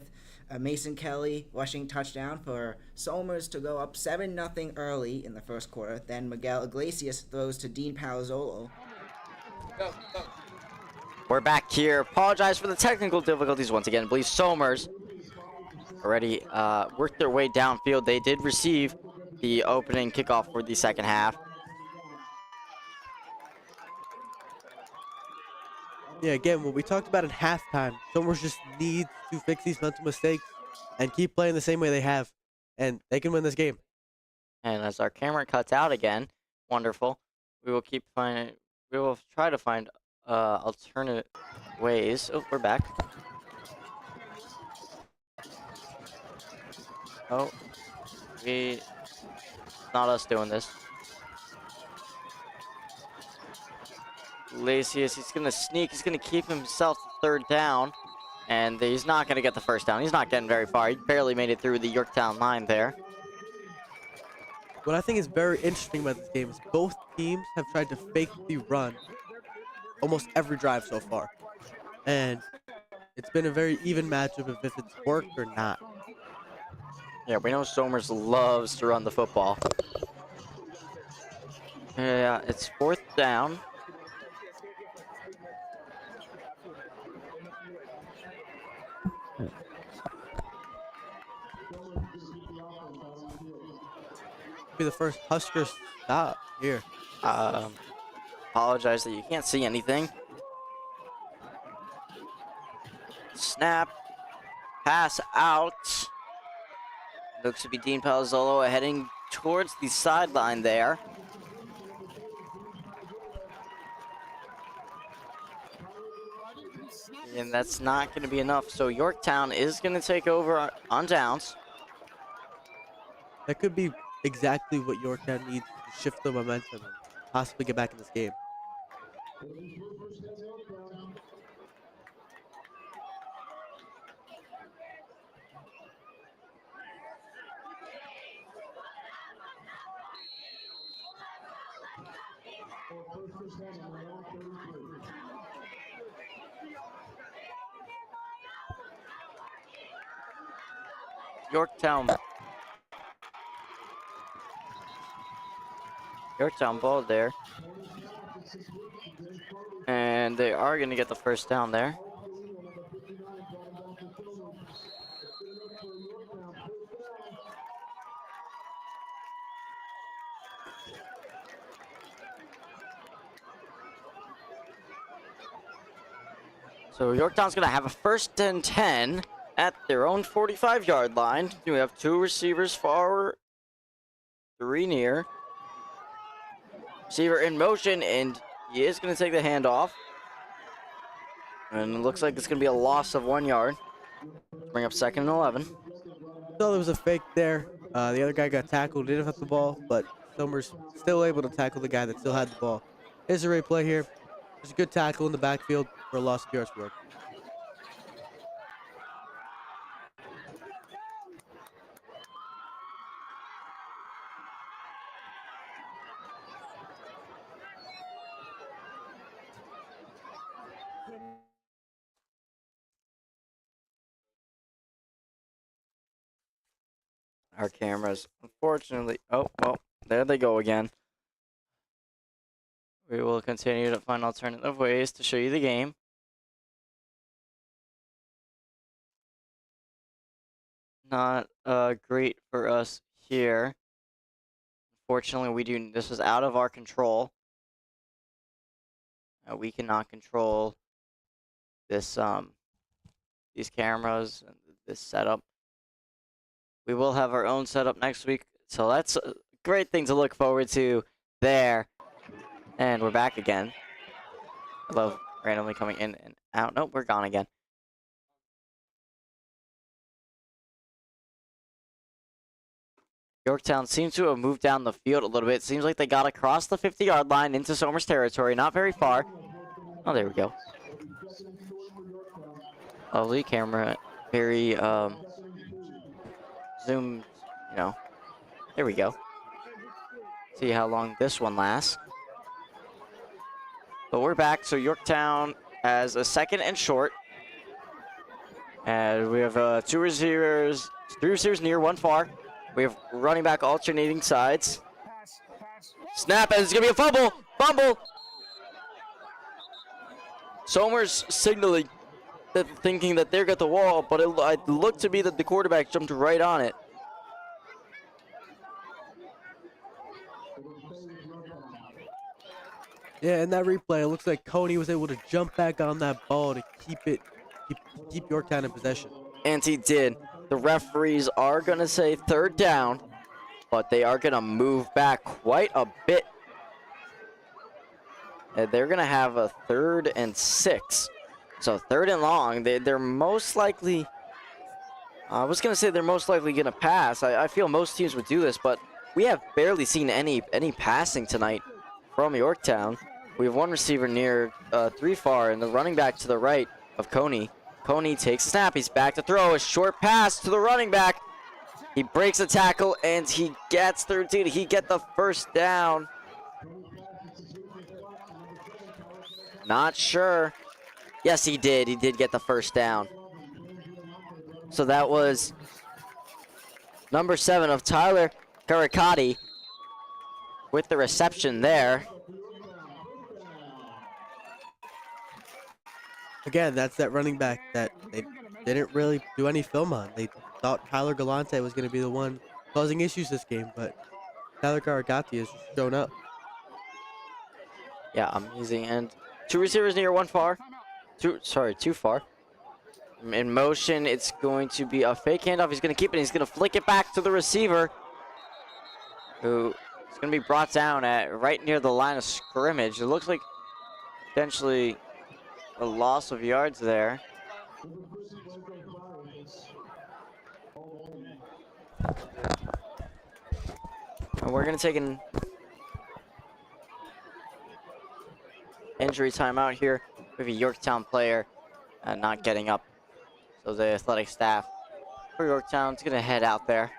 Mason Kelly rushing touchdown for Somers to go up 7-0 early in the first quarter. Then Miguel Iglesias throws to Dean Palazzolo. We're back here. Apologize for the technical difficulties once again. I believe Somers already worked their way downfield. They did receive the opening kickoff for the second half. Yeah, again, what we talked about in halftime, Somers just needs to fix these mental mistakes and keep playing the same way they have, and they can win this game. And as our camera cuts out again, wonderful. We will try to find alternate ways. Oh, we're back. Oh, it's not us doing this. Iglesias, he's going to sneak. He's going to keep himself third down. And he's not going to get the first down. He's not getting very far. He barely made it through the Yorktown line there. What I think is very interesting about this game is both teams have tried to fake the run almost every drive so far. And it's been a very even matchup of if it's worked or not. Yeah, we know Somers loves to run the football. Yeah, it's fourth down. Be the first Huskers stop here. Apologize that you can't see anything. Snap. Pass out. Looks to be Dean Palazzolo heading towards the sideline there. And that's not going to be enough. So Yorktown is going to take over on downs. That could be exactly what Yorktown needs to shift the momentum and possibly get back in this game. Yorktown Yorktown ball there. And they are going to get the first down there. So Yorktown's going to have a 1st and 10 at their own 45-yard line. We have 2 receivers far, 3 near. Receiver in motion, and he is going to take the handoff. And it looks like it's going to be a loss of 1 yard. Bring up 2nd and 11. So there was a fake there. The other guy got tackled, didn't have the ball, but Somers still able to tackle the guy that still had the ball. Here's a replay here. There's a good tackle in the backfield for a loss of yards for York. Our cameras, unfortunately. Oh, well, there they go again. We will continue to find alternative ways to show you the game. Not great for us here. Unfortunately, this is out of our control. We cannot control this these cameras and this setup. We will have our own setup next week, so that's a great thing to look forward to there. And we're back again. I love randomly coming in and out. Nope, we're gone again. Yorktown seems to have moved down the field a little bit. Seems like they got across the 50-yard line into Somers territory. Not very far. Oh, there we go. Lovely camera. Very, zoomed, you know. There we go. See how long this one lasts. But we're back. So Yorktown has a 2nd and short. And we have 3 receivers near, 1 far. We have running back alternating sides. Snap, and it's going to be a fumble. Fumble. Somers signaling, thinking that they're at the wall, but it looked to be that the quarterback jumped right on it. Yeah, in that replay, it looks like Coney was able to jump back on that ball to keep Yorktown in possession. And he did. The referees are going to say 3rd down, but they are going to move back quite a bit. And they're going to have a 3rd and 6. So 3rd and long. They're most likely, I was going to say they're most likely going to pass. I feel most teams would do this, but we have barely seen any passing tonight from Yorktown. We have 1 receiver near, 3 far, and the running back to the right of Coney. Coney takes a snap. He's back to throw. A short pass to the running back. He breaks a tackle, and he gets through. Did he get the 1st down? Not sure. Yes, he did. He did get the 1st down. So that was number 7 of Tyler Caricati with the reception there. Again, that's that running back that they didn't really do any film on. They thought Tyler Galante was going to be the one causing issues this game, but Tyler Caricati has shown up. Yeah, amazing. And 2 receivers near, 1 far. 2 far. In motion, it's going to be a fake handoff. He's going to keep it. He's going to flick it back to the receiver, who is going to be brought down at right near the line of scrimmage. It looks like potentially a loss of yards there. And we're going to take an injury timeout here with a Yorktown player not getting up. So the athletic staff for Yorktown is going to head out there.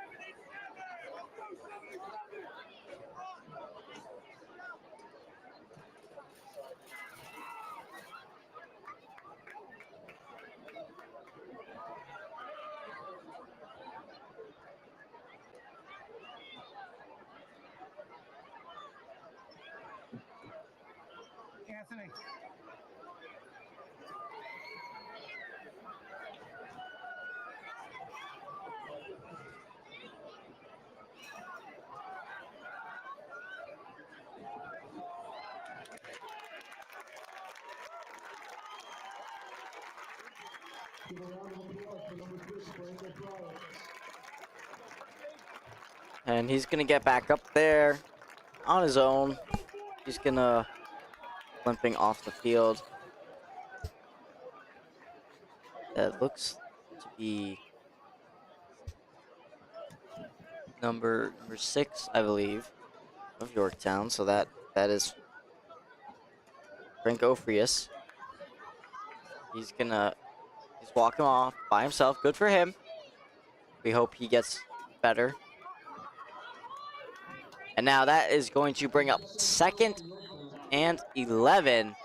And he's going to get back up there on his own. He's going to limping off the field. That looks to be number 6, I believe, of Yorktown. So that is Frank Ofrius. He's walking off by himself. Good for him. We hope he gets better. And now that is going to bring up 2nd and 11.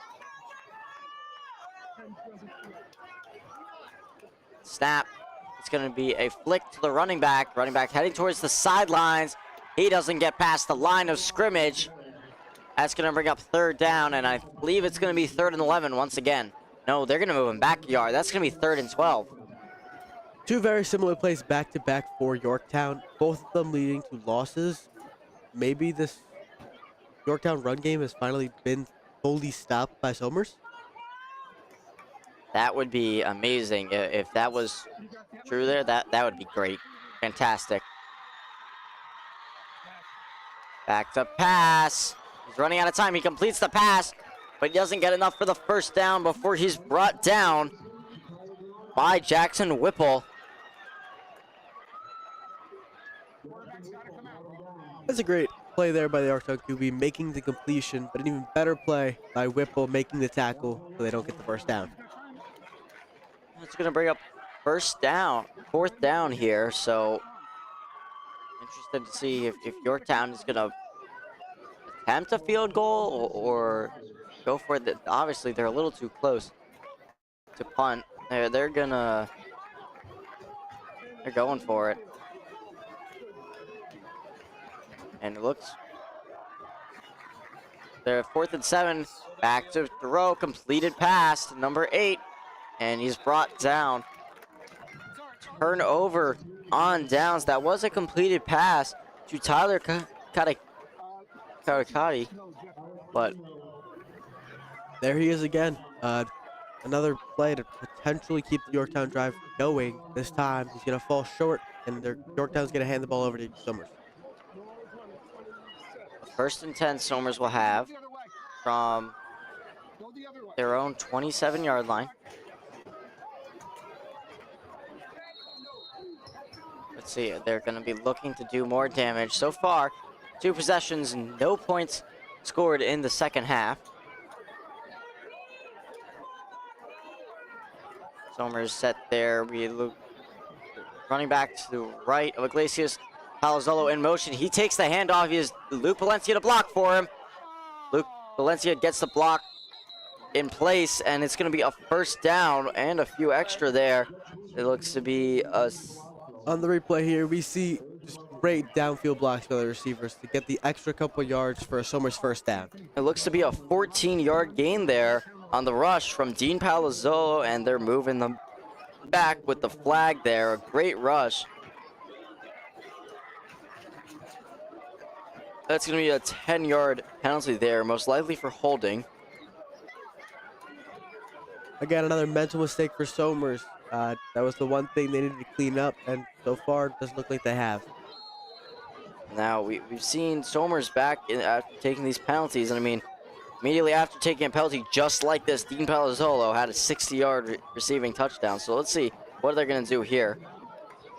Snap. It's going to be a flick to the running back. Running back heading towards the sidelines. He doesn't get past the line of scrimmage. That's going to bring up 3rd down, and I believe it's going to be 3rd and 11 once again. No, they're going to move him back a yard. That's going to be 3rd and 12. Two very similar plays back-to-back for Yorktown, both of them leading to losses. Maybe this Yorktown run game has finally been fully stopped by Somers. That would be amazing. If that was true there, that would be great. Fantastic. Back to pass. He's running out of time. He completes the pass, but he doesn't get enough for the 1st down before he's brought down by Jackson Whipple. That's a great play there by the Yorktown QB, making the completion, but an even better play by Whipple making the tackle so they don't get the 1st down. It's going to bring up 4th down here, so interested to see if Yorktown is going to attempt a field goal or go for it. Obviously, they're a little too close to punt. They're going for it. And it looks, they're 4th and 7, back to throw, completed pass to number 8, and he's brought down. Turnover on downs. That was a completed pass to Tyler Karakati, but there he is again. Another play to potentially keep the Yorktown drive going. This time he's going to fall short, and Yorktown's going to hand the ball over to Somers. 1st and 10 Somers will have from their own 27-yard line. Let's see, they're going to be looking to do more damage. So far, 2 possessions, no points scored in the 2nd half. Somers set there. We look running back to the right of Iglesias. Palazzolo in motion. He takes the handoff. He has Luke Valencia to block for him. Luke Valencia gets the block in place, and it's going to be a 1st down and a few extra there. It looks to be a... On the replay here, we see just great downfield blocks by the receivers to get the extra couple yards for a Somers 1st down. It looks to be a 14-yard gain there on the rush from Dean Palazzolo, and they're moving them back with the flag there. A great rush. That's going to be a 10-yard penalty there, most likely for holding. Again, another mental mistake for Somers. That was the one thing they needed to clean up, and so far it doesn't look like they have. Now, we've seen Somers back after taking these penalties, and I mean, immediately after taking a penalty just like this, Dean Palazzolo had a 60-yard receiving touchdown. So let's see what they're going to do here.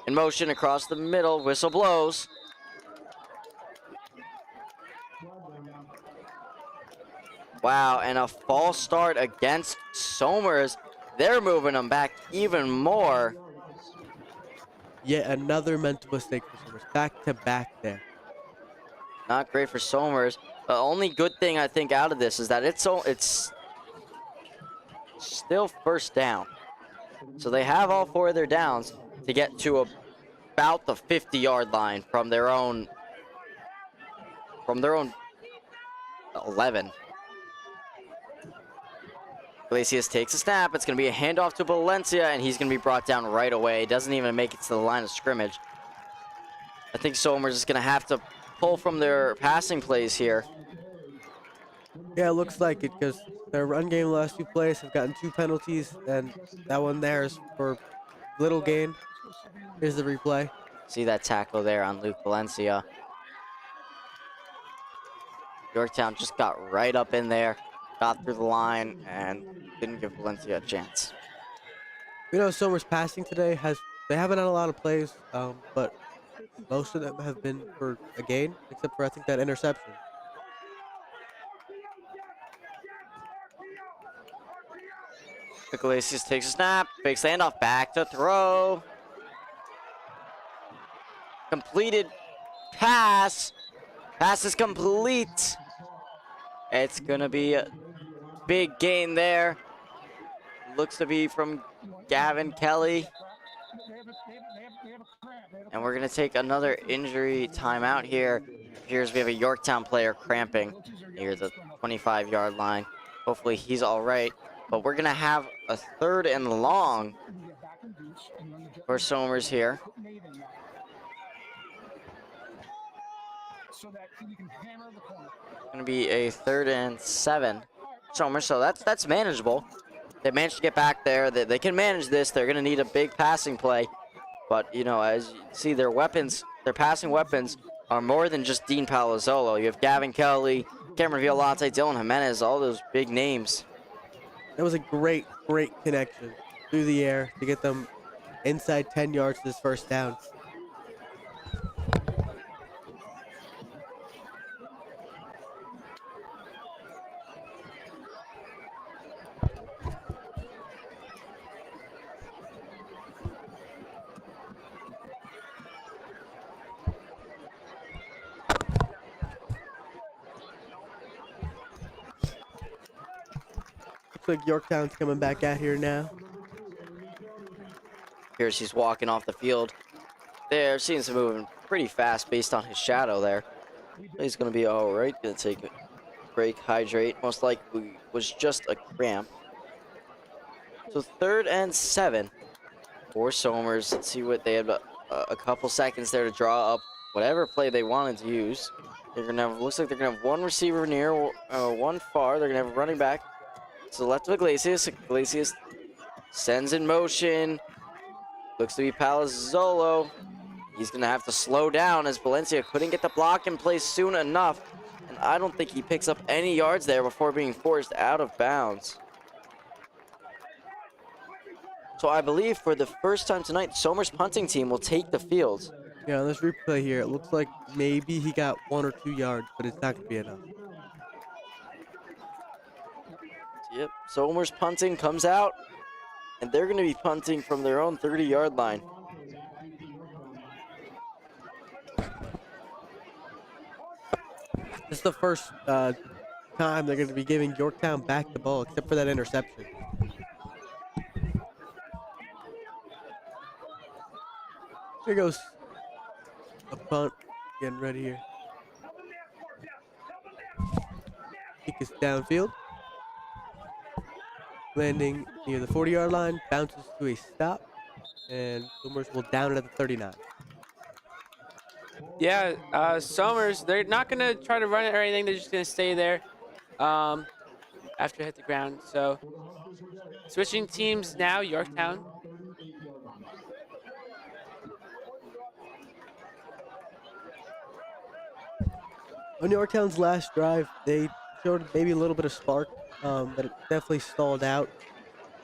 In motion across the middle, whistle blows. Wow, and a false start against Somers. They're moving them back even more. Yet another mental mistake for Somers. Back to back there. Not great for Somers. The only good thing I think out of this is that it's still 1st down. So they have all 4 of their downs to get to about the 50-yard line from their own 11. Iglesias takes a snap. It's going to be a handoff to Valencia, and he's going to be brought down right away. Doesn't even make it to the line of scrimmage. I think Somers is going to have to pull from their passing plays here. Yeah, it looks like it because their run game the last 2 plays have gotten 2 penalties, and that one there is for little gain. Here's the replay. See that tackle there on Luke Valencia. Yorktown just got right up in there, got through the line, and didn't give Valencia a chance. You know, Somers passing today they haven't had a lot of plays, but most of them have been for a gain, except for I think that interception. Iglesias takes a snap, fakes the handoff, back to throw. Completed pass. Pass is complete. It's gonna be a big gain there. Looks to be from Gavin Kelly. And we're gonna take another injury timeout here. Here's we have a Yorktown player cramping near the 25-yard line. Hopefully he's all right. But we're gonna have a 3rd and long for Somers here. Gonna be a 3rd and 7. Somers, so that's manageable. They managed to get back there. They can manage this. They're gonna need a big passing play. But you know, as you see, their weapons, their passing weapons are more than just Dean Palazzolo. You have Gavin Kelly, Cameron Violante, Dylan Jimenez, all those big names. That was a great connection through the air to get them inside 10 yards to this first down. Looks like Yorktown's coming back out here now. Here's he's walking off the field. There, seems to moving pretty fast based on his shadow there. He's gonna be all right. Gonna take a break, hydrate. Most likely was just a cramp. So 3rd and 7 for Somers. Let's see what they have. A couple seconds there to draw up whatever play they wanted to use. They're gonna have. Looks like they're gonna have one receiver near, one far. They're gonna have a running back to the left of Iglesias. Iglesias sends in motion. Looks to be Palazzolo. He's going to have to slow down as Valencia couldn't get the block in place soon enough. And I don't think he picks up any yards there before being forced out of bounds. So I believe for the first time tonight, Somers' punting team will take the field. Yeah, on this replay here, it looks like maybe he got 1 or 2 yards, but it's not going to be enough. Yep, Somers punting comes out, and they're going to be punting from their own 30-yard line. This is the first time they're going to be giving Yorktown back the ball, except for that interception. Here goes a punt, getting ready here. Kick is downfield. Landing near the 40-yard line, bounces to a stop, and Somers will down it at the 39. Yeah, Somers, they're not going to try to run it or anything. They're just going to stay there after it hit the ground. So switching teams now, Yorktown. On Yorktown's last drive, they showed maybe a little bit of spark, but it definitely stalled out.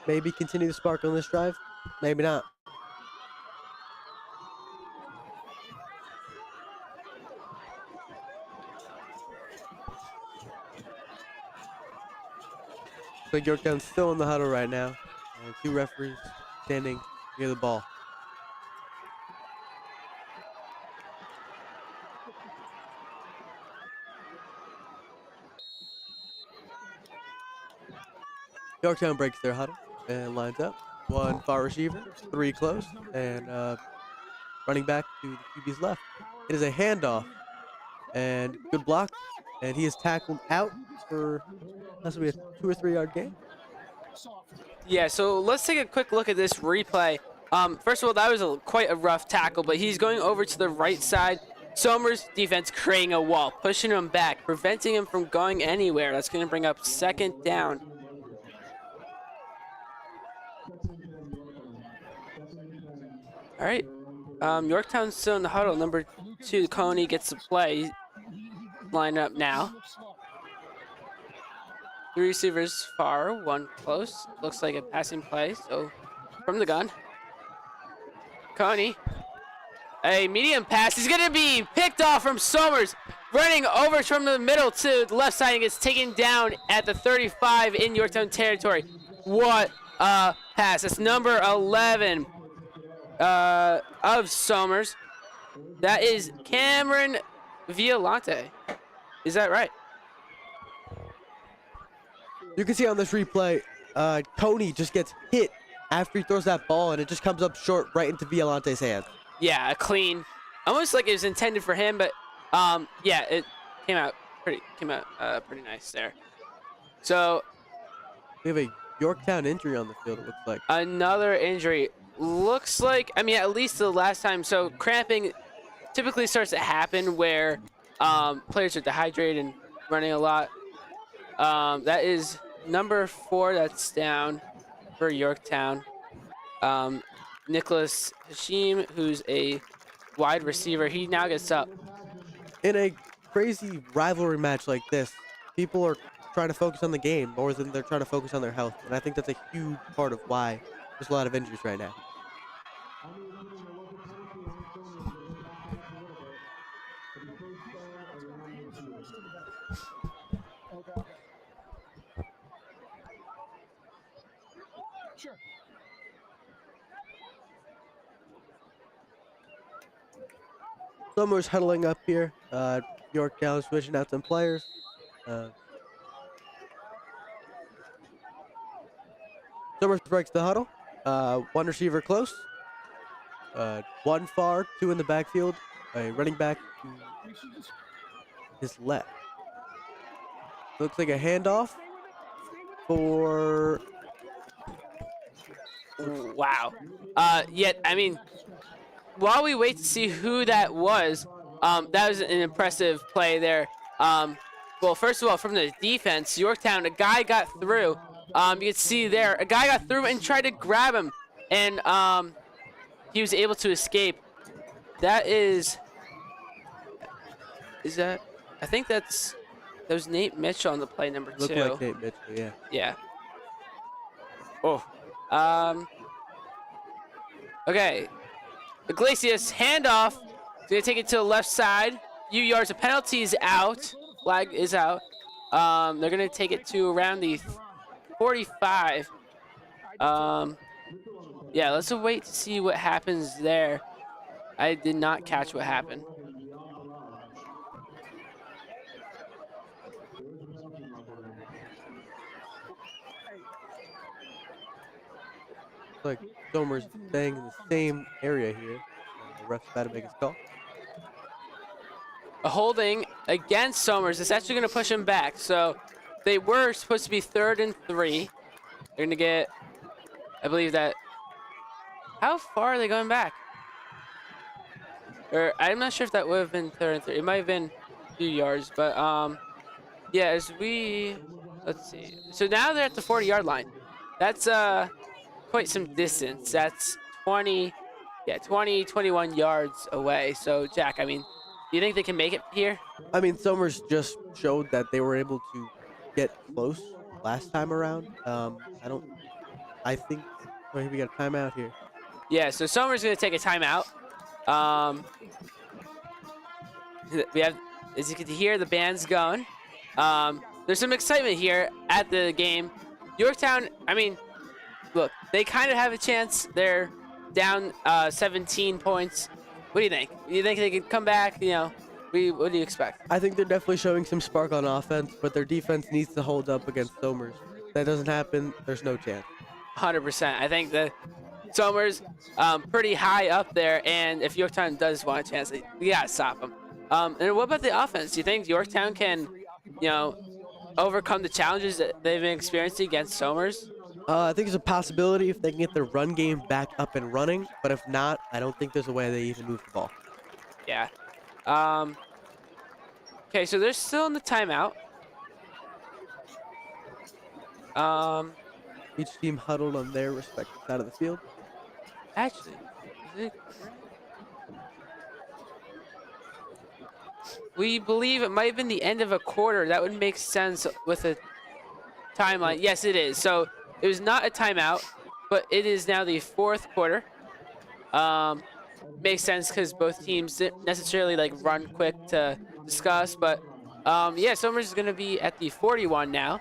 Maybe continue the spark on this drive, maybe not. But Yorktown's still in the huddle right now. And 2 referees standing near the ball. Yorktown breaks their huddle and lines up. 1 far receiver, 3 close, and running back to the QB's left. It is a handoff and good block, and he is tackled out for possibly a 2 or 3 yard gain. Yeah, so let's take a quick look at this replay. First of all, that was quite a rough tackle, but he's going over to the right side. Somers' defense creating a wall, pushing him back, preventing him from going anywhere. That's going to bring up 2nd down. All right. Yorktown's still in the huddle. Number 2, Coney gets the play. Line up now. 3 receivers far, 1 close. Looks like a passing play, so from the gun. Coney. A medium pass. He's going to be picked off from Somers. Running over from the middle to the left side and gets taken down at the 35 in Yorktown territory. What a pass. That's number 11 of Somers. That is Cameron Violante. Is that right? You can see on this replay, Coney just gets hit after he throws that ball, and it just comes up short right into Violante's hand. Yeah, a clean, almost like it was intended for him, but yeah, it came out pretty nice there. So we have a Yorktown injury on the field. It looks like another injury. Looks like, I mean, at least the last time. So cramping typically starts to happen where players are dehydrated and running a lot. That is number 4 that's down for Yorktown. Nicholas Hashim, who's a wide receiver, he now gets up. In a crazy rivalry match like this, people are trying to focus on the game more than they're trying to focus on their health. And I think that's a huge part of why there's a lot of injuries right now. Somers huddling up here. Yorktown switching out some players. Somers breaks the huddle. 1 receiver close. 1 far, 2 in the backfield. A running back to his left. Looks like a handoff for... Wow. Yet, I mean, while we wait to see who that was an impressive play there. Well, first of all, from the defense, Yorktown, a guy got through. You can see there, a guy got through and tried to grab him, and he was able to escape. That is that? I think that was Nate Mitchell on the play, number 2. Looked like Nate Mitchell, yeah. Yeah. Oh. Okay. Iglesias, handoff. He's going to take it to the left side. Few yards. The penalty is out. Flag is out. They're going to take it to around the 45. Yeah, let's wait to see what happens there. I did not catch what happened. Like Somers staying in the same area here. The ref's about to make his call. A holding against Somers. It's actually going to push him back. So they were supposed to be 3rd and 3. They're going to get, I believe that. How far are they going back? Or I'm not sure if that would have been 3rd and 3. It might have been a few yards, but yeah. Let's see. So now they're at the 40-yard line. That's quite some distance. That's 21 yards away. So Jack, I mean, do you think they can make it here? I mean, Somers just showed that they were able to get close last time around. I think we got a timeout here. Yeah, so Somers going to take a timeout. We have, as you can hear, the band's going. There's some excitement here at the game. Yorktown, I mean, look, they kind of have a chance. They're down 17 points. What do you think? Do you think they could come back? You know, what do you expect? I think they're definitely showing some spark on offense, but their defense needs to hold up against Somers. If that doesn't happen, there's no chance. 100%. I think that Somers pretty high up there, and if Yorktown does want a chance, we got to stop them. And what about the offense? Do you think Yorktown can, overcome the challenges that they've been experiencing against Somers? I think there's a possibility if they can get their run game back up and running, but if not, I don't think there's a way they even move the ball. Yeah. Okay, so they're still in the timeout. Each team huddled on their respective side of the field. Actually, is it? We believe it might have been the end of a quarter. That would make sense with a timeline. Yes, it is. So it was not a timeout, but it is now the fourth quarter. Makes sense because both teams didn't necessarily like run quick to discuss, but yeah, Somers is going to be at the 41 now.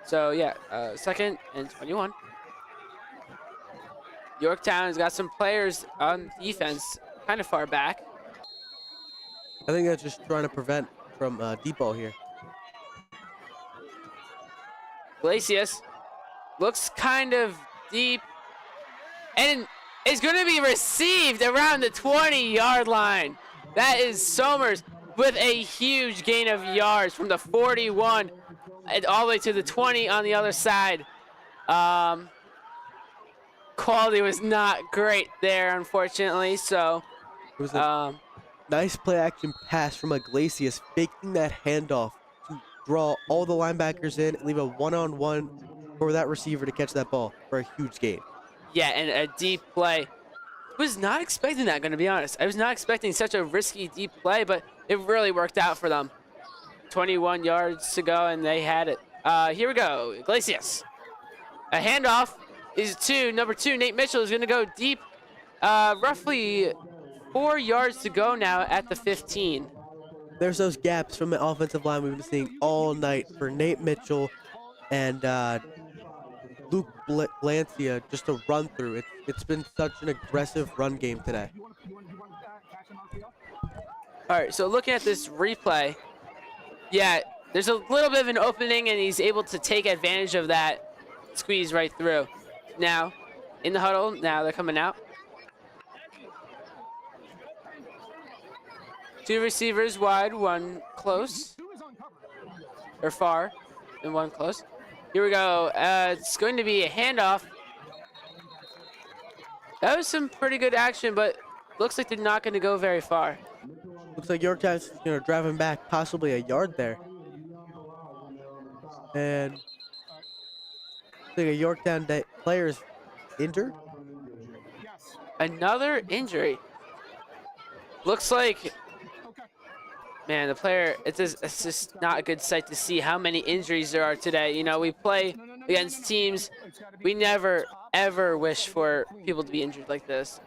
So yeah, 2nd and 21. Yorktown has got some players on defense kind of far back. I think that's just trying to prevent from deep ball here. Glacius looks kind of deep and is going to be received around the 20-yard line. That is Somers with a huge gain of yards from the 41 and all the way to the 20 on the other side. Quality was not great there, unfortunately. So it was a nice play action pass from Iglesias, faking that handoff to draw all the linebackers in and leave a one-on-one for that receiver to catch that ball for a huge gain. Yeah, and a deep play. Was not expecting that, going to be honest. I was not expecting such a risky deep play, but it really worked out for them. 21 yards to go, and they had it. Here we go, Iglesias. A handoff is to number 2, Nate Mitchell is going to go deep. Roughly 4 yards to go now at the 15. There's those gaps from the offensive line we've been seeing all night for Nate Mitchell and Luke Glancia just to run through. It's been such an aggressive run game today. All right, so looking at this replay, yeah, there's a little bit of an opening, and he's able to take advantage of that, squeeze right through. Now, in the huddle, now they're coming out. 2 receivers wide, 1 close, or far, and 1 close. Here we go. It's going to be a handoff. That was some pretty good action, but looks like they're not going to go very far. Looks like Yorktown's driving back possibly a yard there. And looks like a Yorktown player's injured. Another injury. Looks like, man, the player, it's just not a good sight to see how many injuries there are today. You know, we play against teams. We never, ever wish for people to be injured like this.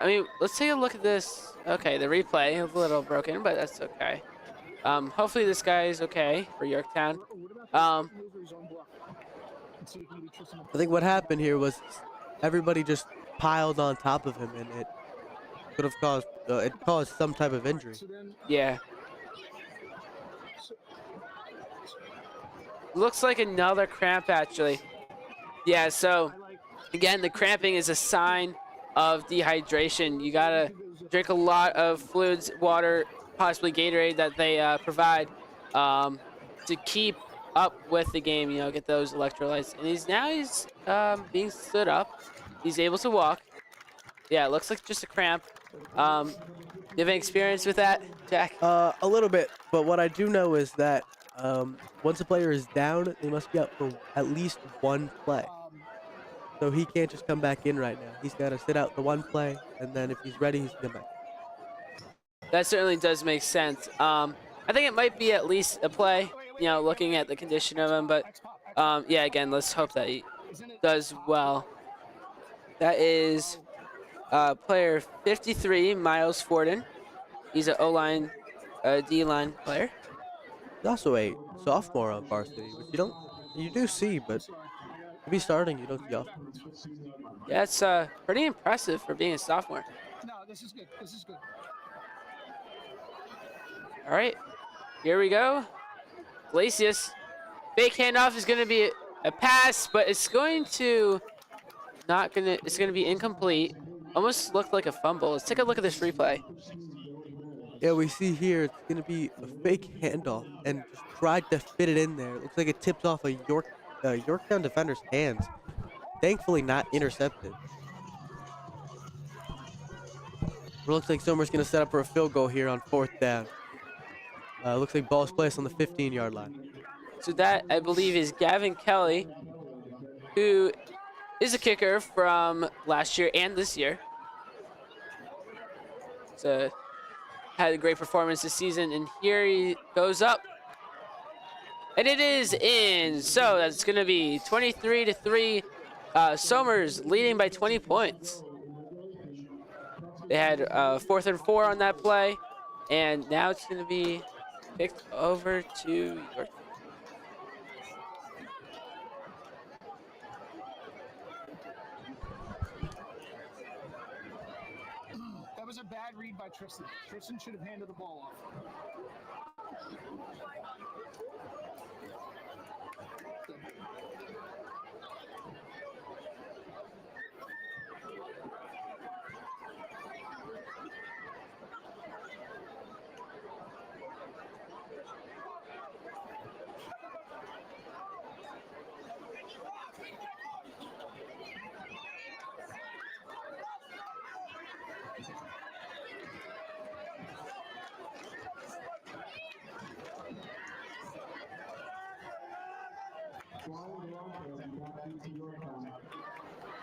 I mean, let's take a look at this. Okay, the replay, a little broken, but that's okay. Hopefully this guy is okay for Yorktown. I think what happened here was everybody just piled on top of him, and it could have caused it caused some type of injury. Yeah. Looks like another cramp, actually. Yeah, so again, the cramping is a sign of dehydration. You gotta drink a lot of fluids, water, possibly Gatorade that they provide to keep up with the game, you know, get those electrolytes. And he's being stood up. He's able to walk. Yeah, it looks like just a cramp. You have any experience with that, Jack? A little bit, but what I do know is that once a player is down, they must be out for at least 1 play. So he can't just come back in right now. He's got to sit out the 1 play, and then if he's ready, he's going to come back. That certainly does make sense. I think it might be at least a play, you know, looking at the condition of him. But, yeah, again, let's hope that he does well. That is player 53, Miles Forden. He's an O-line, D-line player. He's also a sophomore on Varsity, which you do see, but to be starting, you don't see often. Yeah, it's pretty impressive for being a sophomore. No, this is good. This is good. All right, here we go. Glacius. Fake handoff is going to be a pass, but it's going to it's going to be incomplete. Almost looked like a fumble. Let's take a look at this replay. Yeah, we see here it's going to be a fake handoff and just tried to fit it in there. It looks like it tips off a the Yorktown defender's hands. Thankfully, not intercepted. It looks like Somers going to set up for a field goal here on 4th down. Looks like ball's placed on the 15-yard line. So that, I believe, is Gavin Kelly, who is a kicker from last year and this year. So had a great performance this season, and here he goes up. And it is in. So that's going to be 23-3. Somers leading by 20 points. They had 4th and 4 on that play, and now it's going to be picked over to Yorktown. That was a bad read by Tristan. Tristan should have handed the ball off.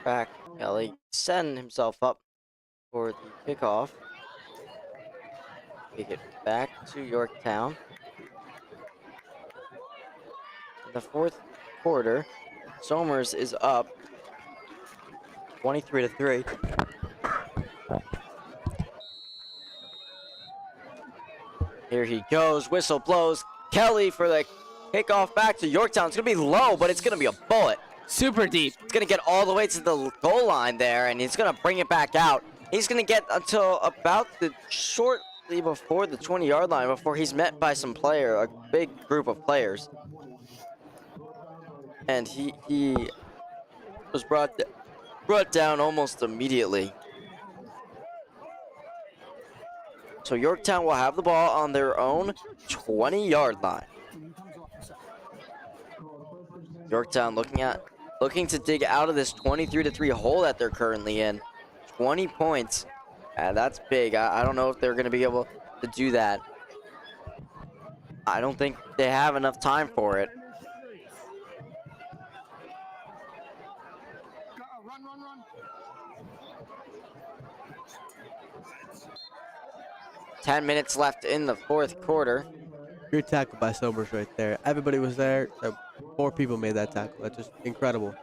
Back, Kelly setting himself up for the kickoff. Kick it back to Yorktown. In the 4th quarter, Somers is up 23-3. Here he goes, whistle blows. Kelly for the kickoff back to Yorktown. It's gonna be low, but it's gonna be a bullet. Super deep. It's gonna get all the way to the goal line there, and he's gonna bring it back out. He's gonna get until about the shortly before the 20-yard line before he's met by a big group of players. And he was brought down almost immediately. So Yorktown will have the ball on their own 20-yard line. Yorktown looking to dig out of this 23-3 hole that they're currently in. 20 points. That's big. I don't know if they're going to be able to do that. I don't think they have enough time for it. Run. 10 minutes left in the 4th quarter. Great tackle by Somers right there. Everybody was there. 4 people made that tackle. That's just incredible.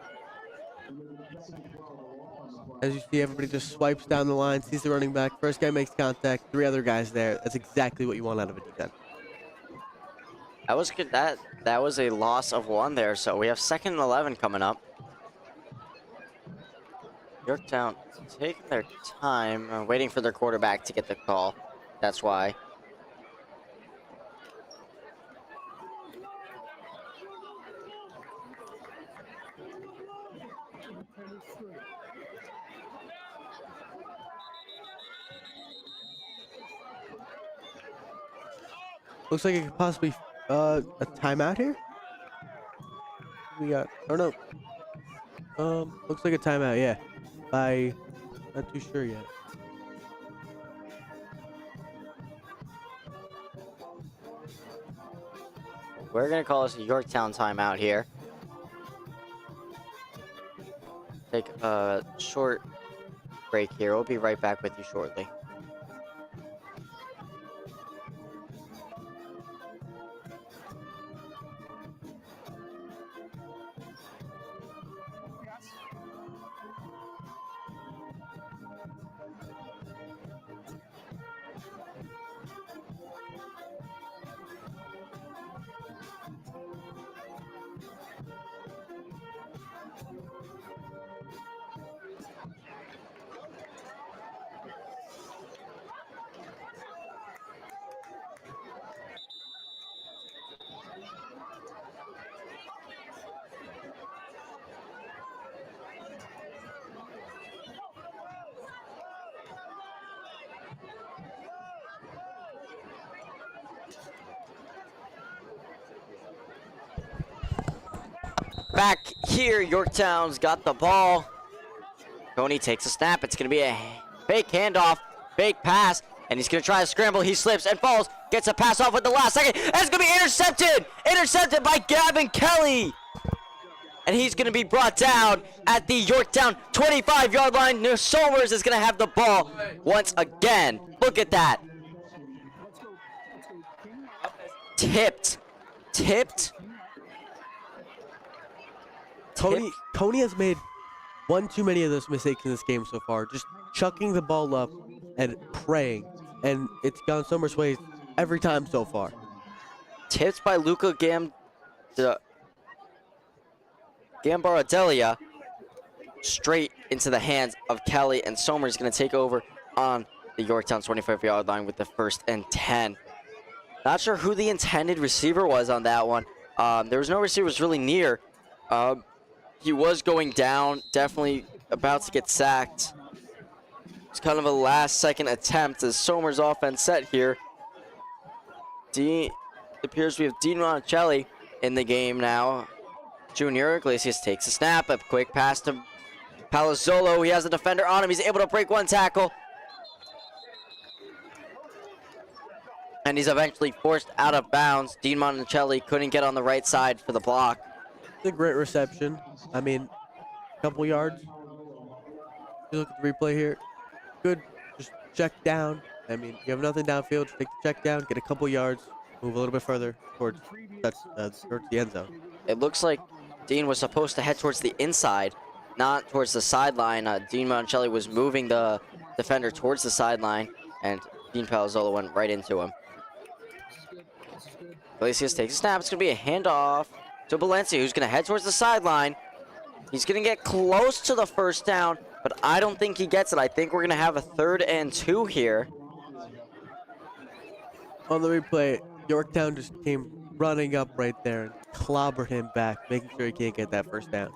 As you see, everybody just swipes down the line, sees the running back. First guy makes contact. 3 other guys there. That's exactly what you want out of a defense. That was good. That was a loss of 1 there. So we have 2nd and 11 coming up. Yorktown taking their time, waiting for their quarterback to get the call. That's why. Looks like it could possibly a timeout here. We got, I don't know. Looks like a timeout, yeah. Not too sure yet. We're gonna call this a Yorktown timeout here. Take a short break here. We'll be right back with you shortly. back here. Yorktown's got the ball. Coney takes a snap. It's going to be a fake handoff, fake pass, and he's going to try to scramble. He slips and falls. Gets a pass off at the last second. And it's going to be intercepted. Intercepted by Gavin Kelly. And he's going to be brought down at the Yorktown 25-yard line. Now Somers is going to have the ball once again. Look at that. Tipped. Coney has made one too many of those mistakes in this game so far. Just chucking the ball up and praying. And it's gone Somers' way every time so far. Tipped by Luca Gambaradelia straight into the hands of Kelly, and Somers is going to take over on the Yorktown 25-yard line with the 1st and 10. Not sure who the intended receiver was on that one. There was no receivers really near. He was going down, definitely about to get sacked. It's kind of a last-second attempt as Somers' offense set here. It appears we have Dean Roncelli in the game now. Junior Iglesias takes a snap, a quick pass to Palazzolo. He has a defender on him. He's able to break one tackle. And he's eventually forced out of bounds. Dean Monticelli couldn't get on the right side for the block. It's a great reception. I mean, a couple yards. You look at the replay here. Good. Just check down. I mean, you have nothing downfield. Just take the check down, get a couple yards, move a little bit further towards the end zone. It looks like Dean was supposed to head towards the inside, not towards the sideline. Dean Monticelli was moving the defender towards the sideline, and Dean Palazzolo went right into him. Iglesias takes a snap. It's going to be a handoff to Valencia, who's going to head towards the sideline. He's going to get close to the 1st down, but I don't think he gets it. I think we're going to have a 3rd and 2 here. On the replay, Yorktown just came running up right there and clobbered him back, making sure he can't get that 1st down.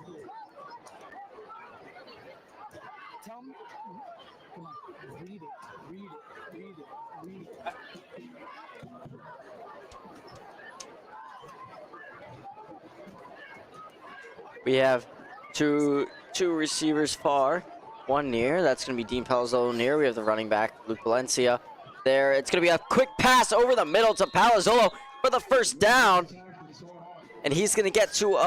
We have two receivers far, one near. That's going to be Dean Palazzolo near. We have the running back, Luke Valencia, there. It's going to be a quick pass over the middle to Palazzolo for the 1st down. And he's going to get to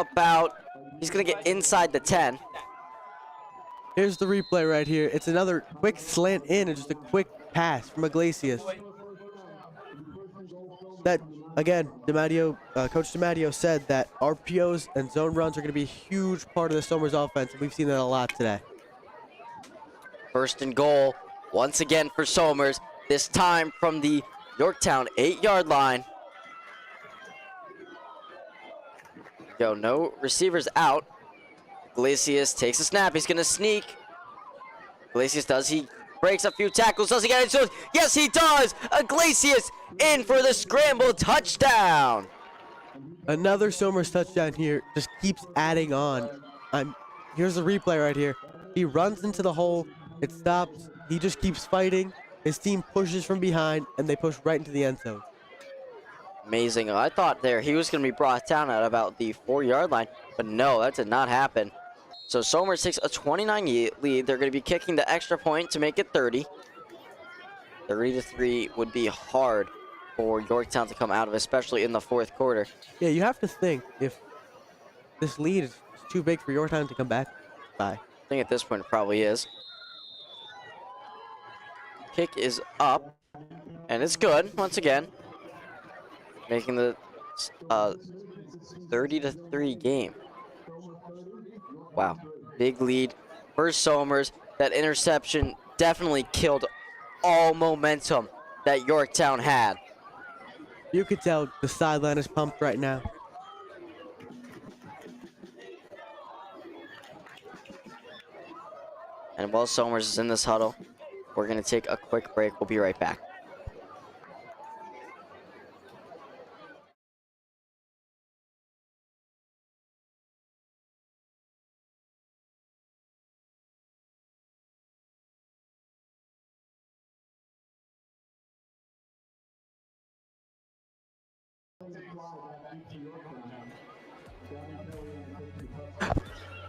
he's going to get inside the 10. Here's the replay right here. It's another quick slant in and just a quick pass from Iglesias. That, again, Coach DiMatteo said that RPOs and zone runs are going to be a huge part of the Somers offense, and we've seen that a lot today. 1st and goal, once again for Somers, this time from the Yorktown 8-yard line. No receivers out. Iglesias takes a snap. He's going to sneak. Iglesias does. He breaks a few tackles. Does he get it? Yes, he does. Iglesias in for the scramble touchdown. Another Somers touchdown here. Just keeps adding on. Here's the replay right here. He runs into the hole. It stops. He just keeps fighting. His team pushes from behind, and they push right into the end zone. Amazing. I thought he was going to be brought down at about the 4-yard line, but no, that did not happen. So Somers takes a 29 lead. They're going to be kicking the extra point to make it 30. 30-3 would be hard for Yorktown to come out of, especially in the 4th quarter. Yeah, you have to think if this lead is too big for Yorktown to come back by. I think at this point it probably is. Kick is up, and it's good once again, making the 30-3 game. Wow, big lead for Somers. That interception definitely killed all momentum that Yorktown had. You could tell the sideline is pumped right now. And while Somers is in this huddle, we're going to take a quick break. We'll be right back.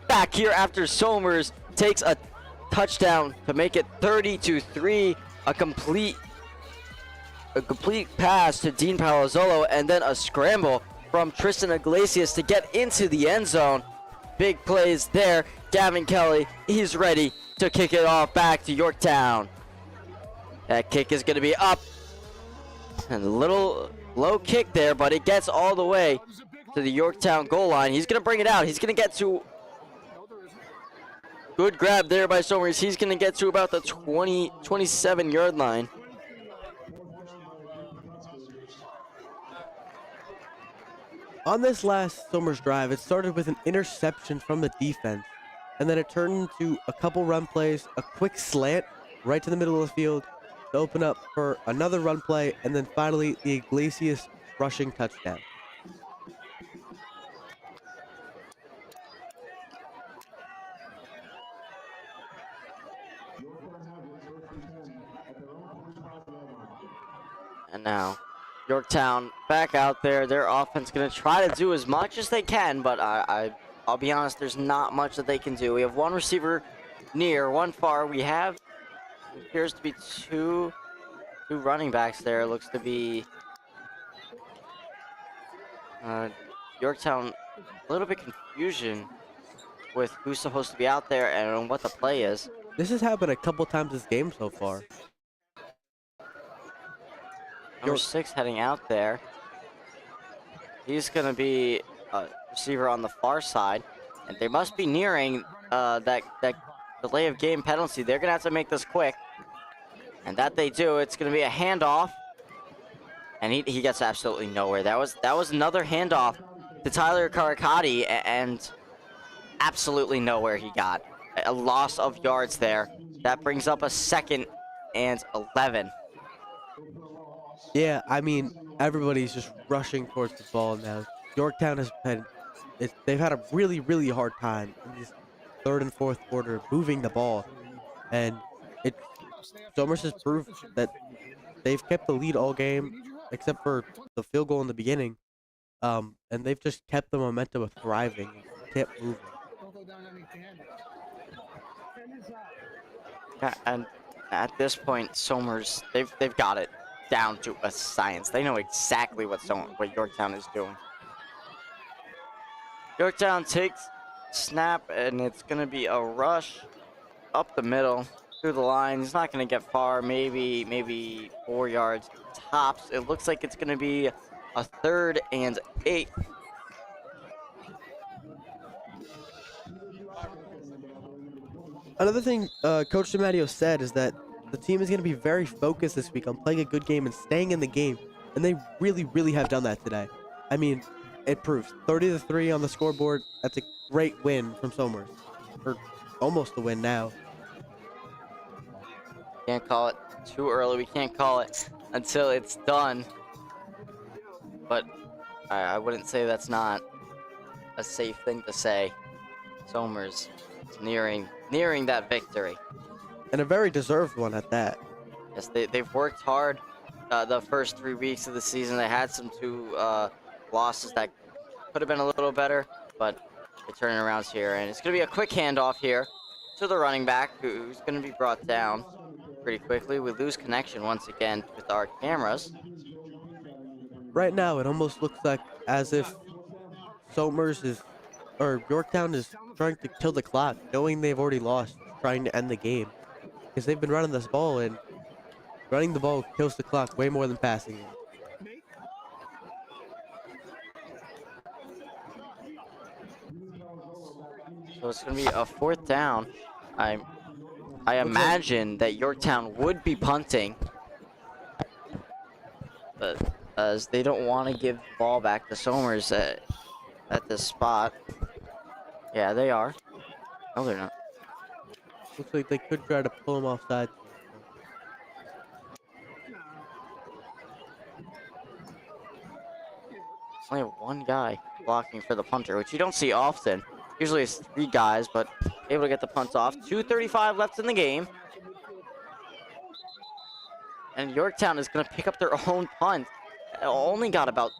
Back here after Somers takes a touchdown to make it 30-3. A complete pass to Dean Palazzolo, and then a scramble from Tristan Iglesias to get into the end zone. Big plays there. Gavin Kelly, he's ready to kick it off back to Yorktown. That kick is going to be up. And a little low kick there, but it gets all the way to the Yorktown goal line. He's going to bring it out. He's going to get to... Good grab there by Somers. He's going to get to about the 27-yard line. On this last Somers drive, it started with an interception from the defense, and then it turned into a couple run plays, a quick slant right to the middle of the field to open up for another run play, and then finally the Iglesias rushing touchdown. And now Yorktown back out there. Their offense going to try to do as much as they can, but I'll be honest, there's not much that they can do. We have one receiver near, one far. We have, it appears to be two running backs there. It looks to be Yorktown, a little bit confusion with who's supposed to be out there and what the play is. This has happened a couple times this game so far. Number 6 heading out there. He's going to be a receiver on the far side, and they must be nearing that delay of game penalty. They're going to have to make this quick, and that they do. It's going to be a handoff, and he gets absolutely nowhere. That was another handoff to Tyler Karakati, and absolutely nowhere he got. A loss of yards there. That brings up a 2nd and 11. Yeah, I mean, everybody's just rushing towards the ball now. Yorktown they've had a really, really hard time in this 3rd and 4th quarter moving the ball. And Somers has proved that they've kept the lead all game, except for the field goal in the beginning. And they've just kept the momentum of thriving and kept moving. Yeah, and at this point, Somers, they've got it down to a science. They know exactly what Yorktown is doing. Yorktown takes snap, and it's going to be a rush up the middle through the line. He's not going to get far, maybe 4 yards tops. It looks like it's going to be a 3rd and 8. Another thing Coach DiMatteo said is that the team is going to be very focused this week on playing a good game and staying in the game. And they really, really have done that today. I mean, it proves 30-3 on the scoreboard. That's a great win from Somers. Or almost a win now. Can't call it too early. We can't call it until it's done. But I wouldn't say that's not a safe thing to say. Somers is nearing that victory. And a very deserved one at that. Yes, they've worked hard the first 3 weeks of the season. They had some 2 losses that could have been a little better, but they're turning around here. And it's going to be a quick handoff here to the running back, who's going to be brought down pretty quickly. We lose connection once again with our cameras. Right now, it almost looks like as if Yorktown is trying to kill the clock, knowing they've already lost, trying to end the game. Because they've been running this ball, and running the ball kills the clock way more than passing it. So it's going to be a 4th down. I imagine that Yorktown would be punting, but as they don't want to give the ball back to Somers at this spot. Yeah, they are. No, they're not. Looks like they could try to pull him offside. Only one guy blocking for the punter, which you don't see often. Usually it's 3 guys, but able to get the punt off. 2:35 left in the game. And Yorktown is going to pick up their own punt. It only got about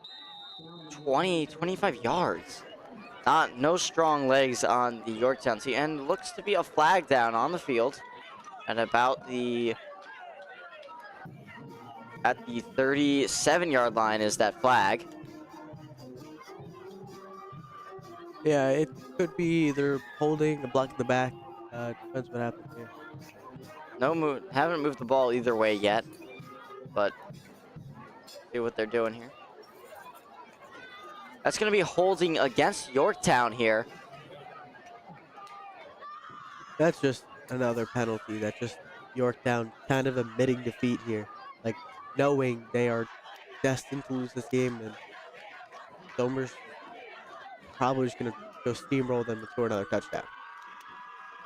25 yards. no strong legs on the Yorktown team, and looks to be a flag down on the field at about the 37-yard line is that flag. Yeah, it could be either holding, a block in the back. Depends what happens here. No move, haven't moved the ball either way yet, but see what they're doing here. That's going to be holding against Yorktown here. That's just another penalty. That's just Yorktown kind of admitting defeat here. Like, knowing they are destined to lose this game, and Somers probably just going to go steamroll them and score another touchdown.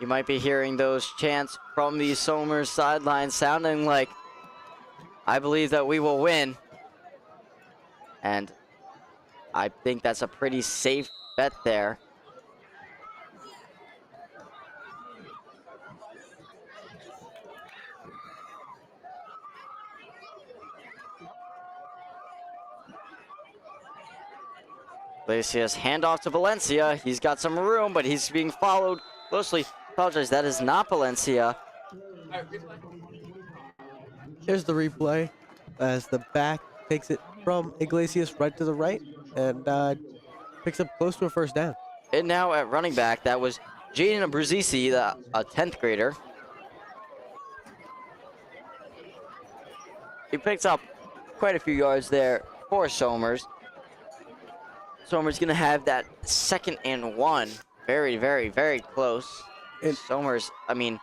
You might be hearing those chants from the Somers sideline sounding like, I believe that we will win. And I think that's a pretty safe bet there. Iglesias, handoff to Valencia. He's got some room, but he's being followed closely. Apologize, that is not Valencia. Here's the replay as the back takes it from Iglesias right to the right and picks up close to a first down. And now at running back, that was Jaden Bruzisi, a 10th grader. He picks up quite a few yards there for Somers. Somers going to have that 2nd and 1. Very, very, very close. And Somers, I mean,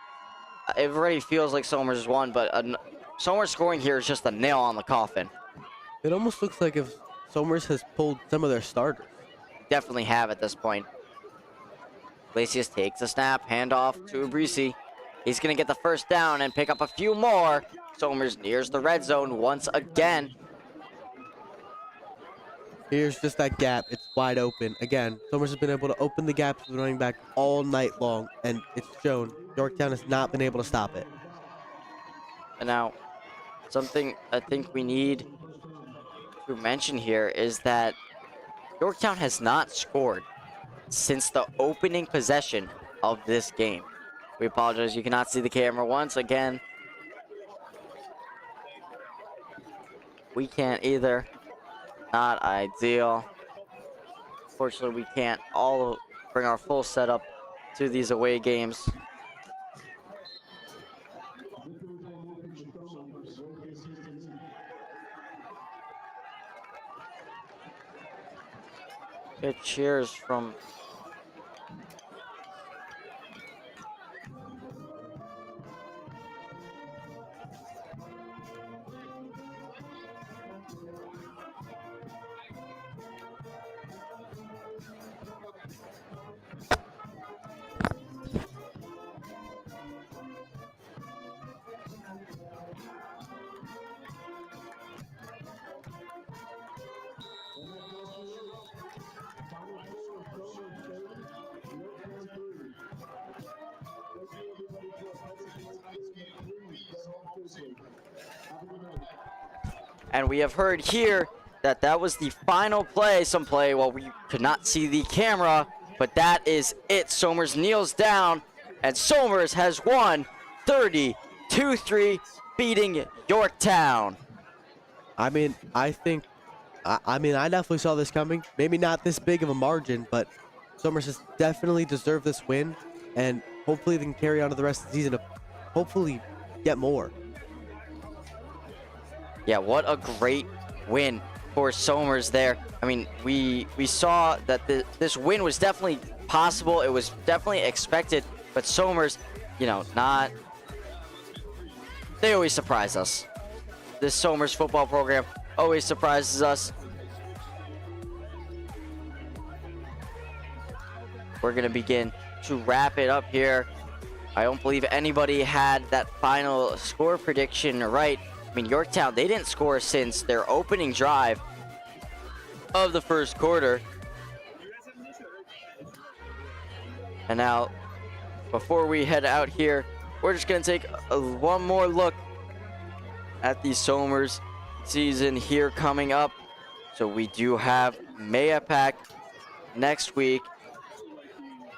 it already feels like Somers has won, but Somers scoring here is just a nail on the coffin. It almost looks like if Somers has pulled some of their starters. Definitely have at this point. Iglesias takes a snap, handoff to Abrisi. He's going to get the first down and pick up a few more. Somers nears the red zone once again. Here's just that gap. It's wide open. Again, Somers has been able to open the gaps with the running back all night long, and it's shown. Yorktown has not been able to stop it. And now, something I think we need to mention here is that Yorktown has not scored since the opening possession of this game. We apologize, you cannot see the camera once again. We can't either. Not ideal. Fortunately, we can't all bring our full setup to these away games. Good cheers from and we have heard here that that was the final play. Some play, well, we could not see the camera, but that is it. Somers kneels down, and Somers has won 32-3, beating Yorktown. I mean, I definitely saw this coming. Maybe not this big of a margin, but Somers has definitely deserved this win, and hopefully they can carry on to the rest of the season to hopefully get more. Yeah, what a great win for Somers there. I mean, we saw that this win was definitely possible. It was definitely expected, but Somers, you know, they always surprise us. This Somers football program always surprises us. We're going to begin to wrap it up here. I don't believe anybody had that final score prediction right. I mean, Yorktown, they didn't score since their opening drive of the first quarter. And now, before we head out here, we're just going to take one more look at the Somers season here coming up. So we do have Mayapack next week.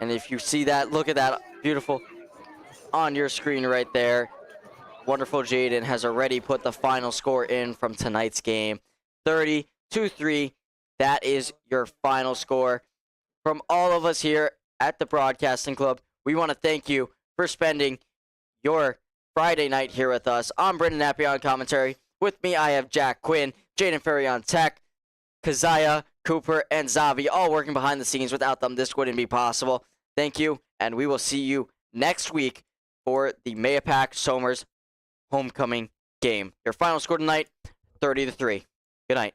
And if you see that, look at that. Beautiful on your screen right there. Wonderful Jaden has already put the final score in from tonight's game. 30-3. That is your final score. From all of us here at the Broadcasting Club, we want to thank you for spending your Friday night here with us. I'm Brendan Nappy on commentary. With me, I have Jack Quinn, Jaden Ferry on tech, Keziah, Cooper, and Zavi, all working behind the scenes. Without them, this wouldn't be possible. Thank you, and we will see you next week for the Mayapack Somers homecoming game. Your final score tonight, 30-3. Good night.